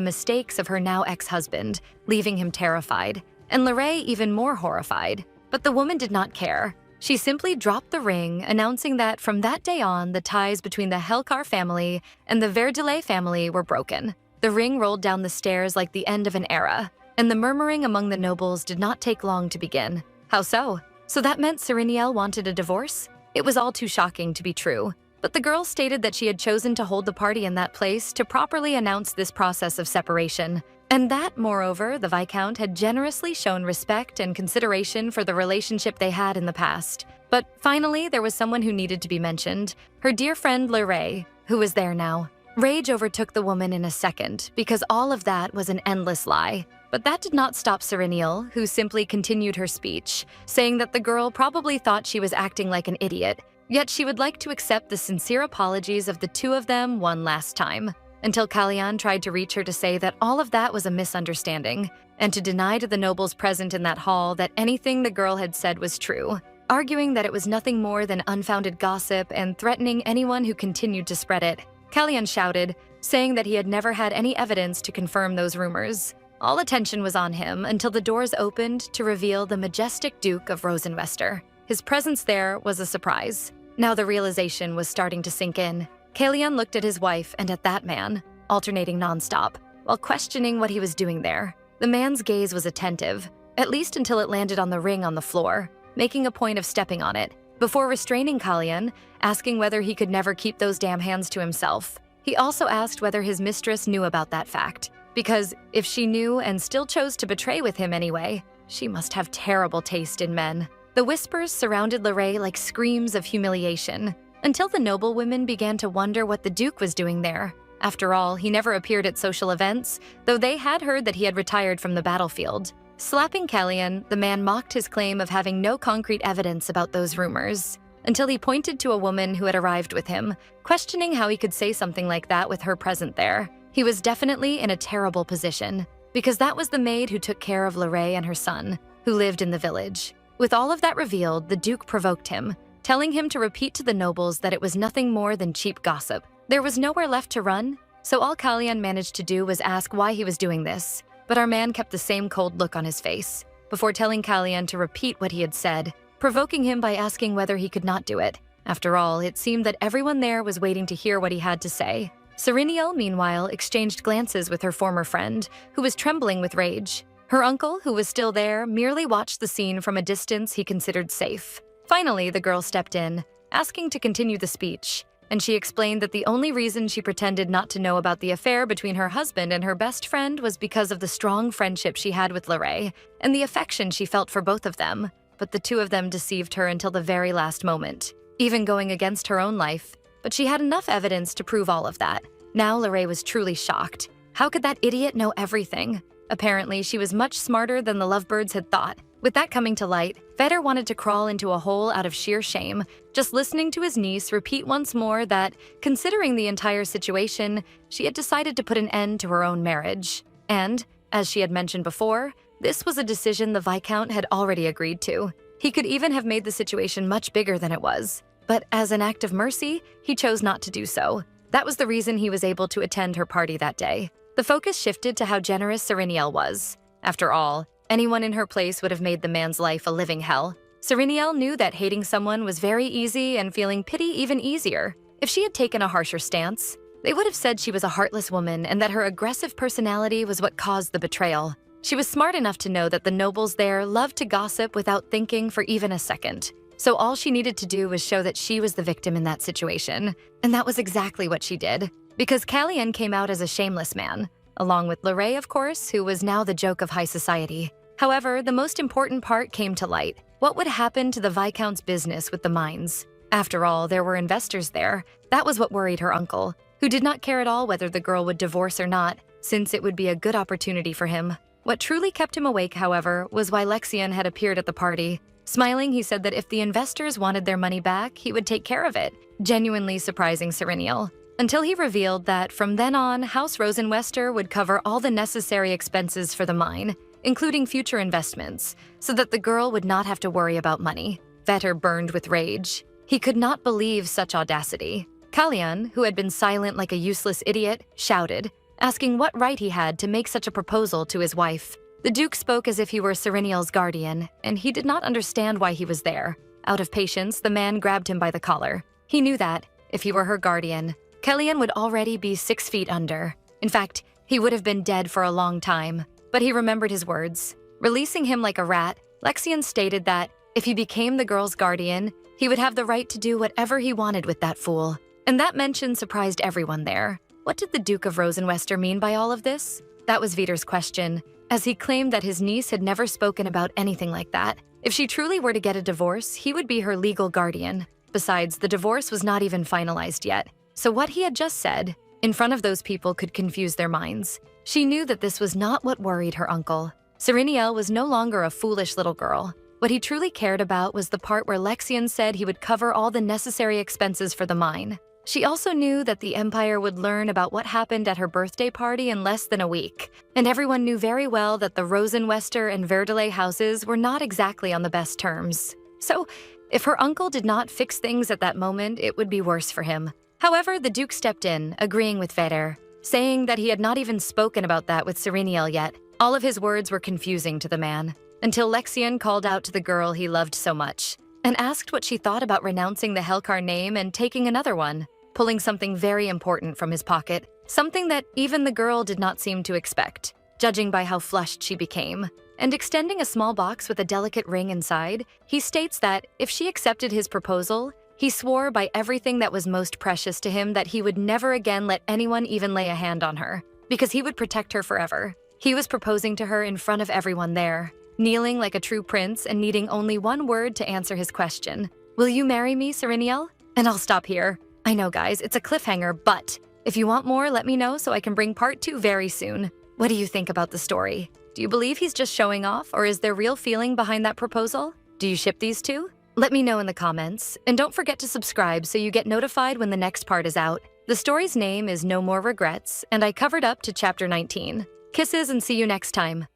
S1: mistakes of her now ex-husband, leaving him terrified, and Lorraine even more horrified. But the woman did not care. She simply dropped the ring, announcing that from that day on, the ties between the Helkar family and the Verdelais family were broken. The ring rolled down the stairs like the end of an era, and the murmuring among the nobles did not take long to begin. How so? So that meant Serenial wanted a divorce? It was all too shocking to be true. But the girl stated that she had chosen to hold the party in that place to properly announce this process of separation, and that, moreover, the Viscount had generously shown respect and consideration for the relationship they had in the past. But finally, there was someone who needed to be mentioned, her dear friend Lorraine, who was there now. Rage overtook the woman in a second, because all of that was an endless lie. But that did not stop Serenial, who simply continued her speech, saying that the girl probably thought she was acting like an idiot, yet she would like to accept the sincere apologies of the two of them one last time, until Kalyan tried to reach her to say that all of that was a misunderstanding, and to deny to the nobles present in that hall that anything the girl had said was true, arguing that it was nothing more than unfounded gossip and threatening anyone who continued to spread it. Kalyan shouted, saying that he had never had any evidence to confirm those rumors. All attention was on him until the doors opened to reveal the majestic Duke of Rosenwester. His presence there was a surprise. Now the realization was starting to sink in. Kalyan looked at his wife and at that man, alternating nonstop, while questioning what he was doing there. The man's gaze was attentive, at least until it landed on the ring on the floor, making a point of stepping on it, before restraining Kalyan, asking whether he could never keep those damn hands to himself. He also asked whether his mistress knew about that fact, because if she knew and still chose to betray with him anyway, she must have terrible taste in men. The whispers surrounded Lorraine like screams of humiliation, until the noblewomen began to wonder what the Duke was doing there. After all, he never appeared at social events, though they had heard that he had retired from the battlefield. Slapping Kalyan, the man mocked his claim of having no concrete evidence about those rumors, until he pointed to a woman who had arrived with him, questioning how he could say something like that with her present there. He was definitely in a terrible position, because that was the maid who took care of Lorraine and her son, who lived in the village. With all of that revealed, the Duke provoked him, telling him to repeat to the nobles that it was nothing more than cheap gossip. There was nowhere left to run, so all Kalyan managed to do was ask why he was doing this, but our man kept the same cold look on his face, before telling Kalyan to repeat what he had said, provoking him by asking whether he could not do it. After all, it seemed that everyone there was waiting to hear what he had to say. Serenial, meanwhile, exchanged glances with her former friend, who was trembling with rage. Her uncle, who was still there, merely watched the scene from a distance he considered safe. Finally, the girl stepped in, asking to continue the speech, and she explained that the only reason she pretended not to know about the affair between her husband and her best friend was because of the strong friendship she had with Lorraine and the affection she felt for both of them. But the two of them deceived her until the very last moment, even going against her own life. But she had enough evidence to prove all of that. Now Lorraine was truly shocked. How could that idiot know everything? Apparently, she was much smarter than the lovebirds had thought. With that coming to light, Vedder wanted to crawl into a hole out of sheer shame, just listening to his niece repeat once more that, considering the entire situation, she had decided to put an end to her own marriage. And, as she had mentioned before, this was a decision the Viscount had already agreed to. He could even have made the situation much bigger than it was. But as an act of mercy, he chose not to do so. That was the reason he was able to attend her party that day. The focus shifted to how generous Serenial was. After all, anyone in her place would have made the man's life a living hell. Sereniel knew that hating someone was very easy and feeling pity even easier. If she had taken a harsher stance, they would have said she was a heartless woman and that her aggressive personality was what caused the betrayal. She was smart enough to know that the nobles there loved to gossip without thinking for even a second. So all she needed to do was show that she was the victim in that situation. And that was exactly what she did. Because Kalyan came out as a shameless man, along with Lorray, of course, who was now the joke of high society. However, the most important part came to light. What would happen to the Viscount's business with the mines? After all, there were investors there. That was what worried her uncle, who did not care at all whether the girl would divorce or not, since it would be a good opportunity for him. What truly kept him awake, however, was why Lexian had appeared at the party. Smiling, he said that if the investors wanted their money back, he would take care of it, genuinely surprising Sereniel. Until he revealed that from then on, House Rosenwester would cover all the necessary expenses for the mine, including future investments, so that the girl would not have to worry about money. Vetter burned with rage. He could not believe such audacity. Kalyan, who had been silent like a useless idiot, shouted, asking what right he had to make such a proposal to his wife. The Duke spoke as if he were Sereniel's guardian, and he did not understand why he was there. Out of patience, the man grabbed him by the collar. He knew that, if he were her guardian, Kalyan would already be 6 feet under. In fact, he would have been dead for a long time. But he remembered his words. Releasing him like a rat, Lexian stated that, if he became the girl's guardian, he would have the right to do whatever he wanted with that fool. And that mention surprised everyone there. What did the Duke of Rosenwester mean by all of this? That was Veter's question, as he claimed that his niece had never spoken about anything like that. If she truly were to get a divorce, he would be her legal guardian. Besides, the divorce was not even finalized yet. So what he had just said, in front of those people, could confuse their minds. She knew that this was not what worried her uncle. Sereniel was no longer a foolish little girl. What he truly cared about was the part where Lexian said he would cover all the necessary expenses for the mine. She also knew that the Empire would learn about what happened at her birthday party in less than a week, and everyone knew very well that the Rosenwester and Verdelay houses were not exactly on the best terms. So, if her uncle did not fix things at that moment, it would be worse for him. However, the Duke stepped in, agreeing with Vetter, saying that he had not even spoken about that with Sereniel yet. All of his words were confusing to the man, until Lexian called out to the girl he loved so much, and asked what she thought about renouncing the Helkar name and taking another one, pulling something very important from his pocket, something that even the girl did not seem to expect, judging by how flushed she became. And extending a small box with a delicate ring inside, he states that if she accepted his proposal, he swore by everything that was most precious to him that he would never again let anyone even lay a hand on her, because he would protect her forever. He was proposing to her in front of everyone there, kneeling like a true prince and needing only one word to answer his question. Will you marry me, Sereniel? And I'll stop here. I know, guys, it's a cliffhanger, but if you want more, let me know so I can bring part 2 very soon. What do you think about the story? Do you believe he's just showing off, or is there real feeling behind that proposal? Do you ship these two? Let me know in the comments, and don't forget to subscribe so you get notified when the next part is out. The story's name is No More Regrets, and I covered up to chapter 19. Kisses and see you next time.